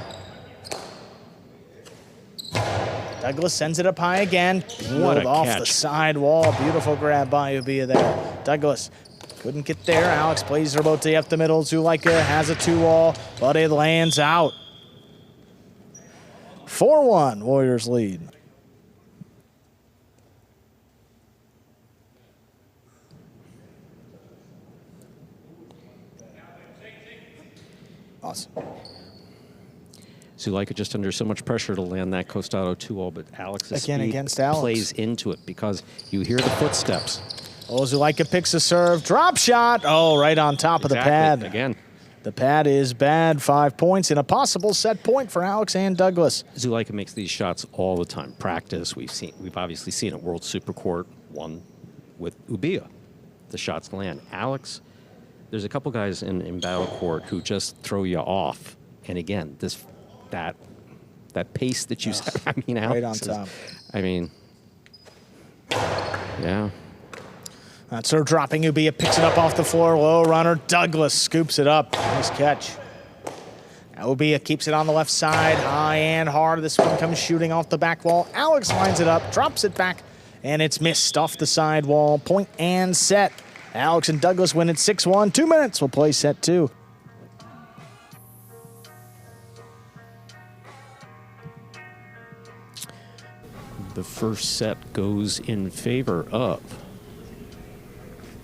[SPEAKER 2] Douglas sends it up high again.
[SPEAKER 3] What a
[SPEAKER 2] off
[SPEAKER 3] catch.
[SPEAKER 2] the side wall. Beautiful grab by Ubia there. Douglas couldn't get there. Alex plays her boat up the middle. Zulaika has a 2-wall, but it lands out. 4-1, Warriors lead. Awesome.
[SPEAKER 3] Zulaika just under so much pressure to land that Costado 2-0, but Alex's
[SPEAKER 2] Again
[SPEAKER 3] speed
[SPEAKER 2] against Alex.
[SPEAKER 3] plays into it because you hear the footsteps.
[SPEAKER 2] Oh, Zulaika picks a serve. Drop shot. Oh, right on top of the pad.
[SPEAKER 3] Again.
[SPEAKER 2] The pad is bad. 5 points and a possible set point for Alex and Douglas.
[SPEAKER 3] Zulaika makes these shots all the time. Practice. We've obviously seen it. World Super Court won with Ubia. The shots land. Alex, there's a couple guys in Battle Court who just throw you off. And again, that pace that you said, I mean, Alex
[SPEAKER 2] Right on top.
[SPEAKER 3] Yeah.
[SPEAKER 2] That's her dropping. Ubia picks it up off the floor. Low runner. Douglas scoops it up. Nice catch. Now Ubia keeps it on the left side. High and hard. This one comes shooting off the back wall. Alex lines it up, drops it back, and it's missed off the side wall. Point and set. Alex and Douglas win it 6-1. 2 minutes. We'll play set 2.
[SPEAKER 3] The first set goes in favor of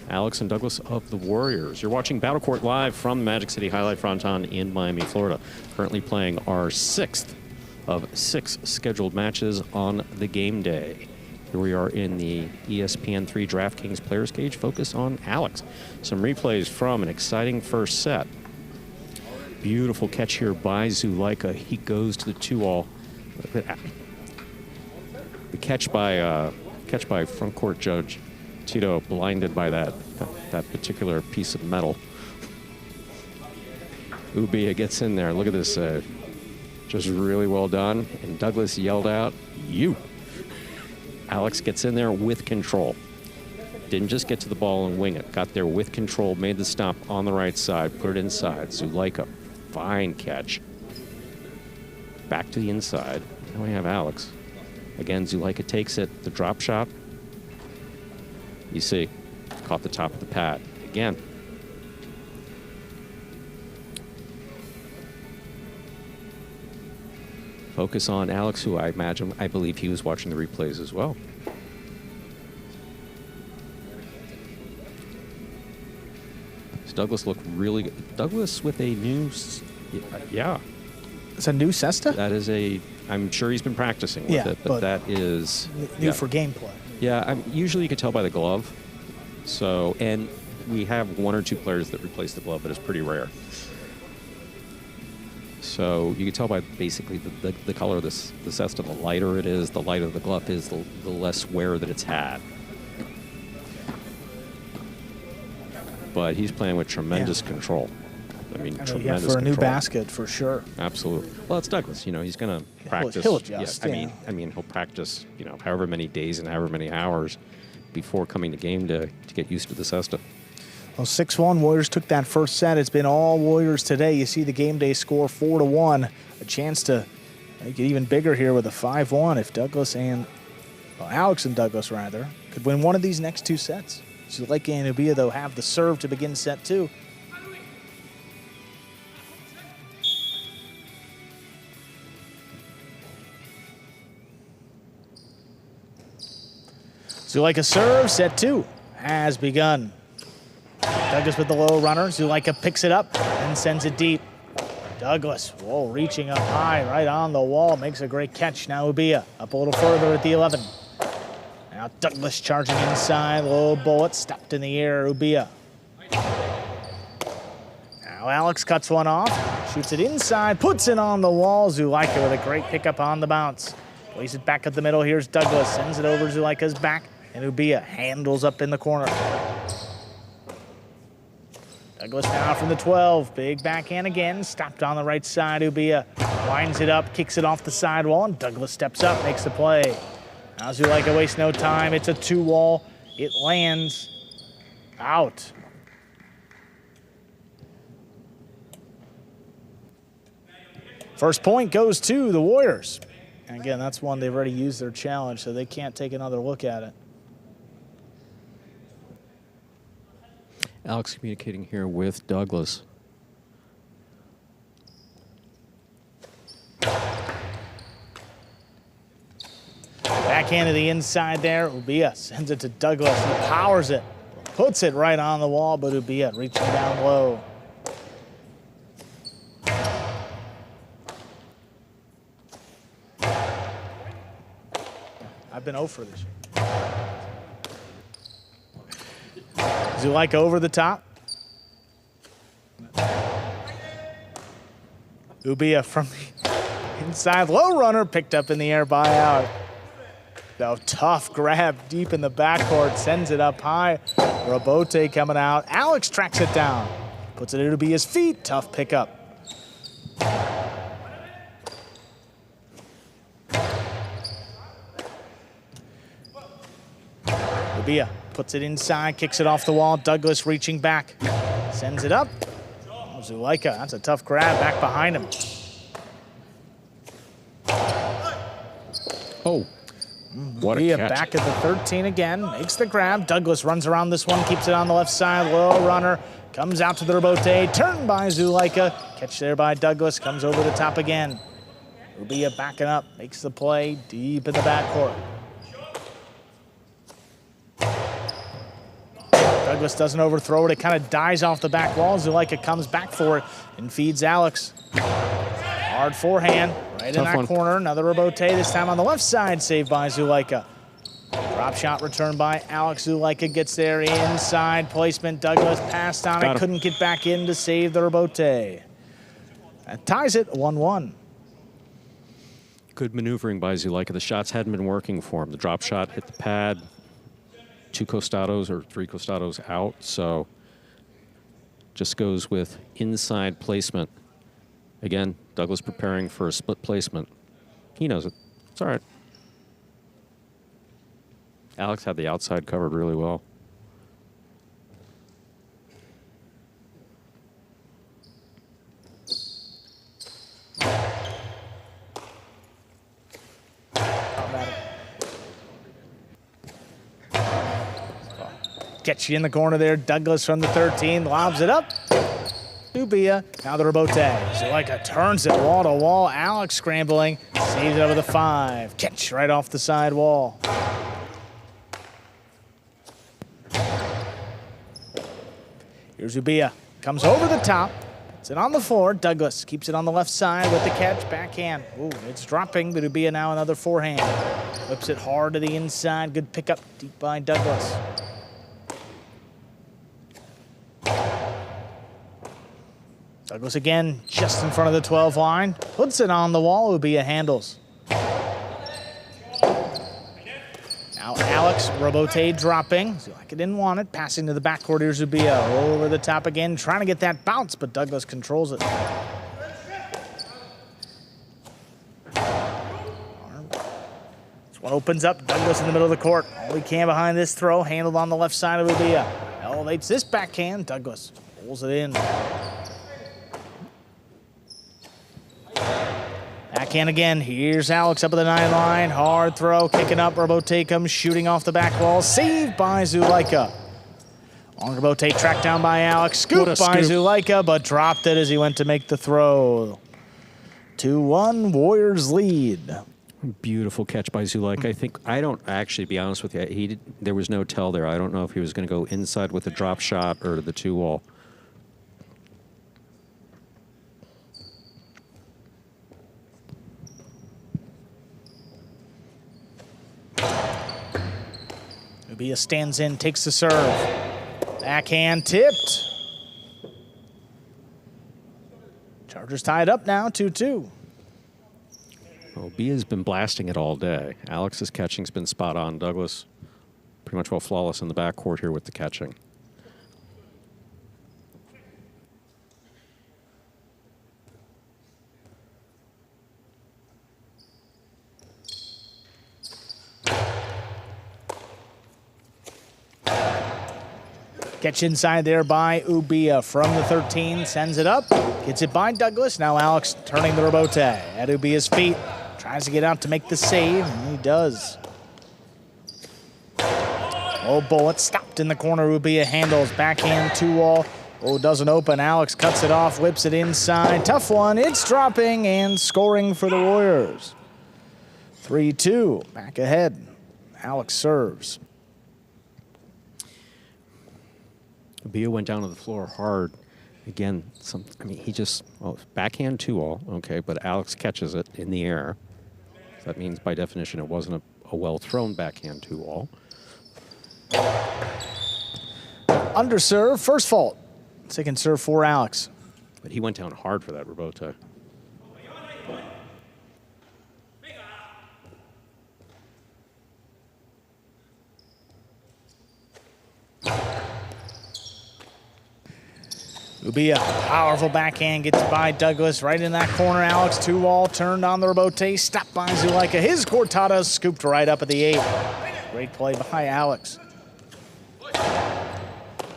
[SPEAKER 3] Alex and Douglas of the Warriors. You're watching Battle Court live from the Magic City Jai-Alai Fronton in Miami, Florida. Currently playing our 6th of 6 scheduled matches on the game day. Here we are in the ESPN3 DraftKings Players Cage. Focus on Alex. Some replays from an exciting first set. Beautiful catch here by Zulaika. He goes to the 2-all. The catch by front court judge Tito, blinded by that particular piece of metal. Ubia gets in there. Look at this, just really well done. And Douglas yelled out, "You!" Alex gets in there with control. Didn't just get to the ball and wing it. Got there with control, made the stop on the right side, put it inside. Zulaika, fine catch. Back to the inside. Now we have Alex. Again, Zulaika takes it. The drop shot. You see, caught the top of the pad. Again. Focus on Alex, who I believe he was watching the replays as well. Does Douglas look really good? Douglas with a new, yeah.
[SPEAKER 2] It's a new cesta?
[SPEAKER 3] That is I'm sure he's been practicing with it, but that is
[SPEAKER 2] new for gameplay.
[SPEAKER 3] Yeah, usually you can tell by the glove. So, and we have 1 or 2 players that replace the glove, but it's pretty rare. So you can tell by basically the color of the cesta. The lighter it is, the lighter the glove is, the less wear that it's had. but he's playing with tremendous control. I mean, tremendous
[SPEAKER 2] for a new
[SPEAKER 3] control.
[SPEAKER 2] basket, for sure.
[SPEAKER 3] Absolutely. Well, it's Douglas. You know, he's going to practice.
[SPEAKER 2] He'll adjust.
[SPEAKER 3] Yeah, I mean, he'll practice, you know, however many days and however many hours before coming to game to get used to the cesta.
[SPEAKER 2] Well, 6-1, Warriors took that first set. It's been all Warriors today. You see the game day score 4-1. A chance to make it even bigger here with a 5-1 if Douglas and, well, Alex and Douglas, rather, could win one of these next two sets. Zuleika and Ubia, though, have the serve to begin set 2. Zuleika serves, set 2 has begun. Douglas with the low runner. Zuleika picks it up and sends it deep. Douglas, whoa, reaching up high, right on the wall, makes a great catch. Now Ubia up a little further at the 11. Now Douglas charging inside, low bullet, stopped in the air, Ubia. Now Alex cuts one off, shoots it inside, puts it on the wall. Zuleika with a great pickup on the bounce. Plays it back up the middle, here's Douglas, sends it over Zuleika's back, and Ubia handles up in the corner. Douglas now from the 12. Big backhand again. Stopped on the right side. Ubia winds it up, kicks it off the sidewall, and Douglas steps up, makes the play. Now Zuleika wastes no time. It's a 2-wall. It lands out. First point goes to the Warriors. And again, that's one they've already used their challenge, so they can't take another look at it.
[SPEAKER 3] Alex communicating here with Douglas.
[SPEAKER 2] Backhand to the inside there. Ubia sends it to Douglas. He powers it. Puts it right on the wall, but Ubia reaching down low. I've been 0 for this year. Zuleika over the top. Ubia from the inside. Low runner picked up in the air by out. Now tough grab deep in the backcourt. Sends it up high. Robote coming out. Alex tracks it down. Puts it into Ubia's feet. Tough pickup. Ubia puts it inside, kicks it off the wall. Douglas reaching back, sends it up. Oh, Zuleika, that's a tough grab back behind him.
[SPEAKER 3] Oh, what a catch.
[SPEAKER 2] Back at the 13 again, makes the grab. Douglas runs around this one, keeps it on the left side. Low runner, comes out to the rebote, turned by Zuleika. Catch there by Douglas, comes over the top again. Ubia backing up, makes the play deep in the backcourt. Douglas doesn't overthrow it. It kind of dies off the back wall. Zuleika comes back for it and feeds Alex. Hard forehand right in that corner. Another rebote, this time on the left side, saved by Zuleika. Drop shot returned by Alex. Zuleika gets there inside placement. Douglas passed on it, couldn't get back in to save the rebote. That ties it 1-1.
[SPEAKER 3] Good maneuvering by Zuleika. The shots hadn't been working for him. The drop shot hit the pad. 2 costados or 3 costados out, so just goes with inside placement. Again, Douglas preparing for a split placement. He knows it. It's all right. Alex had the outside covered really well.
[SPEAKER 2] Gets you in the corner there. Douglas from the 13 lobs it up. Ubia, now the rebote. Zuleika turns it wall to wall. Alex scrambling, saves it over the 5. Catch right off the side wall. Here's Ubia, comes over the top. Puts it on the floor. Douglas keeps it on the left side with the catch. Backhand. Ooh, it's dropping, but Ubia now another forehand. Whips it hard to the inside. Good pickup deep by Douglas. Douglas again, just in front of the 12 line. Puts it on the wall. Ubia handles. Now Alex. Robote dropping. Zulika didn't want it. Passing to the backcourt. Here's Ubia. Over the top again. Trying to get that bounce, but Douglas controls it. This one opens up. Douglas in the middle of the court. All he can behind this throw. Handled on the left side of Ubia. Elevates this backhand. Douglas pulls it in. Backhand again. Here's Alex up at the 9 line. Hard throw. Kicking up. Robote comes shooting off the back wall. Saved by Zulika. Long Robote tracked down by Alex. Scooped by Zulika, but dropped it as he went to make the throw. 2-1 Warriors lead.
[SPEAKER 3] Beautiful catch by Zulika. I don't actually, be honest with you, there was no tell there. I don't know if he was going to go inside with a drop shot or the 2-wall.
[SPEAKER 2] Ubia stands in, takes the serve. Backhand tipped. Chargers tied up now, 2-2.
[SPEAKER 3] Well, Ubia's been blasting it all day. Alex's catching's been spot on. Douglas pretty much well flawless in the backcourt here with the catching.
[SPEAKER 2] Catch inside there by Ubia from the 13, sends it up, gets it by Douglas. Now Alex turning the Robote at Ubia's feet, tries to get out to make the save, and he does. Oh, bullet stopped in the corner. Ubia handles, backhand 2-wall. Oh, doesn't open. Alex cuts it off, whips it inside. Tough one. It's dropping and scoring for the Warriors. 3-2, back ahead. Alex serves.
[SPEAKER 3] Ubia went down to the floor hard. Again, he just, backhand 2-all, okay, but Alex catches it in the air. So that means, by definition, it wasn't a well-thrown backhand 2-all.
[SPEAKER 2] Underserve, first fault. Second serve for Alex.
[SPEAKER 3] But he went down hard for that Robote.
[SPEAKER 2] Ubia, powerful backhand, gets by Douglas right in that corner. Alex 2-wall turned on the Robote, stopped by Zulika. His cortada scooped right up at the 8. Great play by Alex.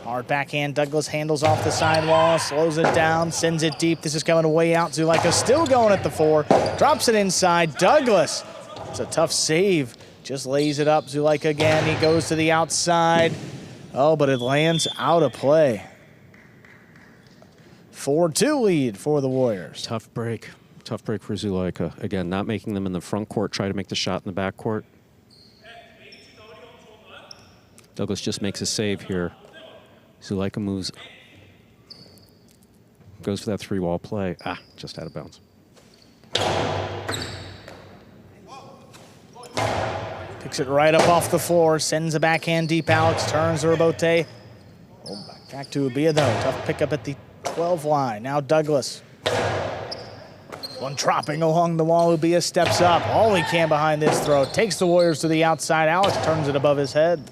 [SPEAKER 2] Hard backhand, Douglas handles off the sidewall, slows it down, sends it deep. This is coming way out. Zulika still going at the 4, drops it inside. Douglas, it's a tough save, just lays it up. Zulika again, he goes to the outside. Oh, but it lands out of play. 4-2 lead for the Warriors.
[SPEAKER 3] Tough break for Zulika. Again, not making them in the front court, try to make the shot in the back court. Douglas just makes a save here. Zulika moves, goes for that 3-wall play. Just out of bounds.
[SPEAKER 2] Picks it right up off the floor, sends a backhand deep. Alex turns the Robote. Oh, back to Ubia though. Tough pickup at the 12 line. Now Douglas. One dropping along the wall. Ubia steps up. All he can behind this throw. Takes the Warriors to the outside. Alex turns it above his head.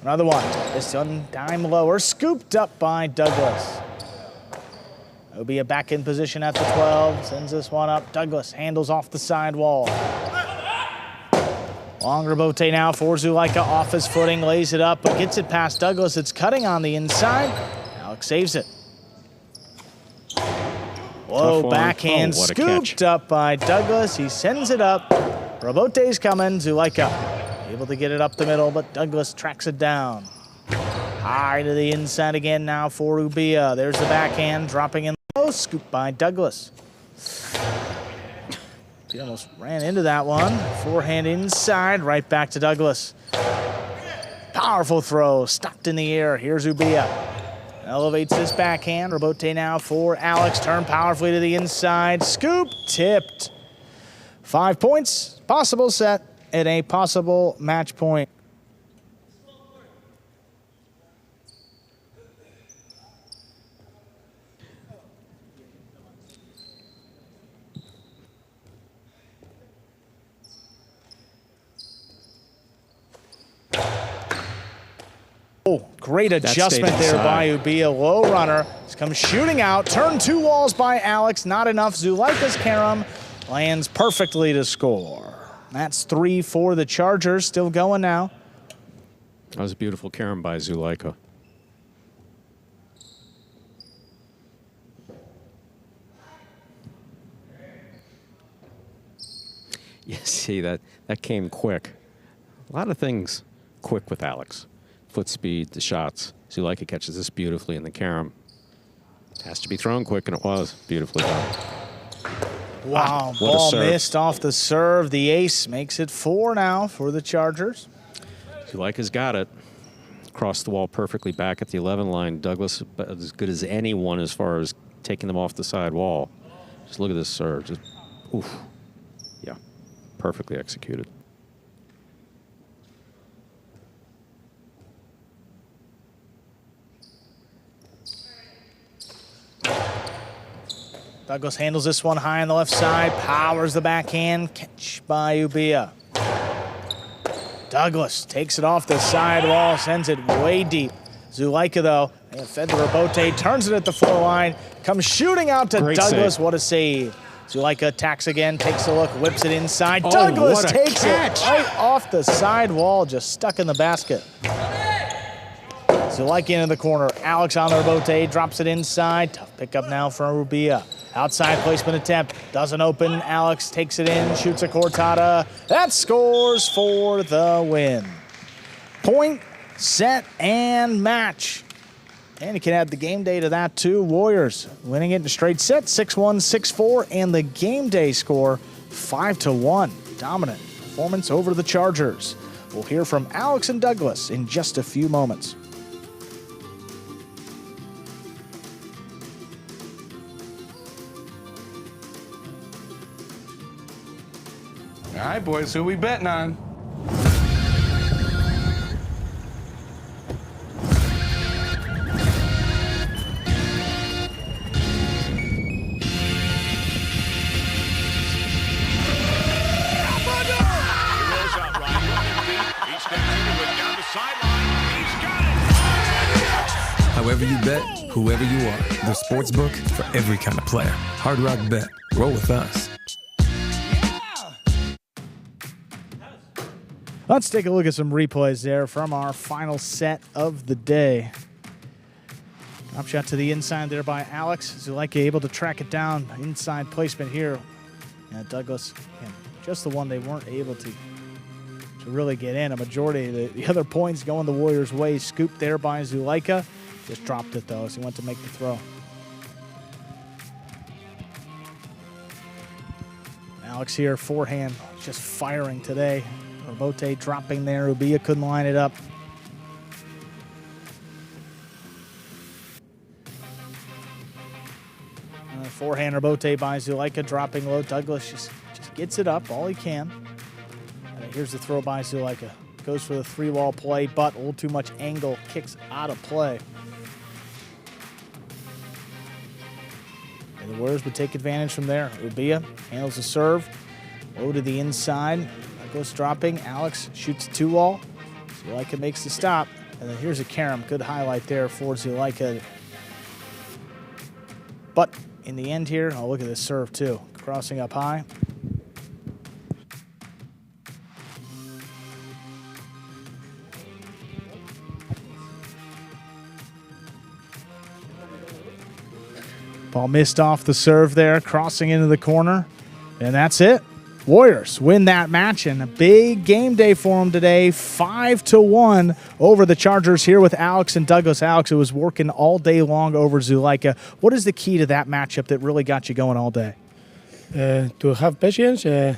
[SPEAKER 2] Another one. This one dime lower. Scooped up by Douglas. Ubia back in position at the 12. Sends this one up. Douglas handles off the sidewall. Long Robote now for Zulika. Off his footing. Lays it up, but gets it past Douglas. It's cutting on the inside. Alex saves it. Whoa, backhand scooped up by Douglas. He sends it up. Robote's coming. Zulika able to get it up the middle, but Douglas tracks it down. High to the inside again now for Ubia. There's the backhand dropping in low. Scooped by Douglas. He almost ran into that one. Forehand inside, right back to Douglas. Powerful throw, stopped in the air. Here's Ubia. Elevates this backhand. Robote now for Alex. Turn powerfully to the inside. Scoop, tipped. 5 points, possible set, and a possible match point. Great adjustment there by Ubia. Low runner. Comes shooting out. Turn 2 walls by Alex. Not enough. Zulaika's carom lands perfectly to score. That's 3 for the Chargers. Still going now.
[SPEAKER 3] That was a beautiful carom by Zulaika. You see, that came quick. A lot of things quick with Alex. Foot speed, the shots. Zulaika catches this beautifully in the carom. Has to be thrown quick, and it was beautifully done.
[SPEAKER 2] Wow, ball missed off the serve. The ace makes it 4 now for the Chargers.
[SPEAKER 3] Zulaika's got it. Crossed the wall perfectly back at the 11 line. Douglas as good as anyone as far as taking them off the side wall. Just look at this serve. Just, oof. Yeah, perfectly executed.
[SPEAKER 2] Douglas handles this one high on the left side, powers the backhand, catch by Ubia. Douglas takes it off the side wall, sends it way deep. Zulaika, though, fed to Robote, turns it at the floor line, comes shooting out to
[SPEAKER 3] Great
[SPEAKER 2] Douglas.
[SPEAKER 3] save.
[SPEAKER 2] What a save. Zulaika attacks again, takes a look, whips it inside. Douglas takes it right off the side wall, just stuck in the basket. Zulaika into the corner. Alex on the Robote, drops it inside. Tough pickup now from Ubia. Outside placement attempt, doesn't open. Alex takes it in, shoots a cortada. That scores for the win. Point, set, and match. And you can add the game day to that too. Warriors winning it in a straight set, 6-1, 6-4, and the game day score 5-1. Dominant performance over the Chargers. We'll hear from Alex and Douglas in just a few moments.
[SPEAKER 8] All right, boys, who we betting on?
[SPEAKER 9] However you bet, whoever you are, the sportsbook for every kind of player. Hard Rock Bet. Roll with us.
[SPEAKER 2] Let's take a look at some replays there from our final set of the day. Drop shot to the inside there by Alex. Zulaika able to track it down. Inside placement here. Douglas, just the one they weren't able to really get in. A majority of the other points going the Warriors' way. Scooped there by Zulaika. Just dropped it, though, as he went to make the throw. Alex here, forehand, just firing today. Robote dropping there. Ubia couldn't line it up. Forehand Robote by Zulaika, dropping low. Douglas just gets it up all he can. And here's the throw by Zulaika. Goes for the 3-wall play, but a little too much angle. Kicks out of play. And the Warriors would take advantage from there. Ubia handles the serve. Low to the inside. Douglas dropping. Alex shoots the 2-wall. Zulaika makes the stop. And then here's a carom. Good highlight there for Zulaika. But in the end here, oh, look at this serve too. Crossing up high. Ball missed off the serve there, crossing into the corner. And that's it. Warriors win that match, and a big game day for them today, 5-1 over the Chargers here with Alex and Douglas. Alex, it was working all day long over Zulaika. What is the key to that matchup that really got you going all day?
[SPEAKER 10] To have patience, have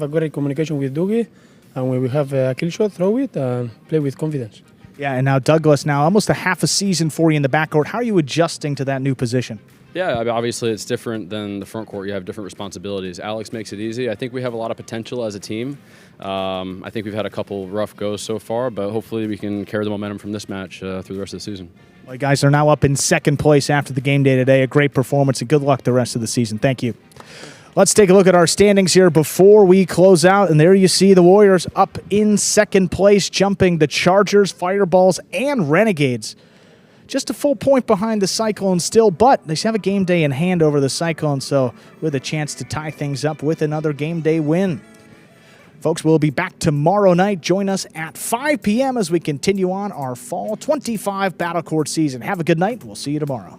[SPEAKER 10] a great communication with Dougie, and when we have a kill shot, throw it and play with confidence.
[SPEAKER 2] Yeah, and now Douglas, now almost a half a season for you in the backcourt. How are you adjusting to that new position?
[SPEAKER 12] Yeah, I mean, obviously it's different than the front court. You have different responsibilities. Alex makes it easy. I think we have a lot of potential as a team. I think we've had a couple rough goes so far, but hopefully we can carry the momentum from this match through the rest of the season.
[SPEAKER 2] Well, you guys are now up in second place after the game day today. A great performance, and good luck the rest of the season. Thank you. Let's take a look at our standings here before we close out. And there you see the Warriors up in second place, jumping the Chargers, Fireballs, and Renegades. Just a full point behind the Cyclones still, but they have a game day in hand over the Cyclones, so with a chance to tie things up with another game day win. Folks, we'll be back tomorrow night. Join us at 5 p.m. as we continue on our Fall 25 Battle Court season. Have a good night. We'll see you tomorrow.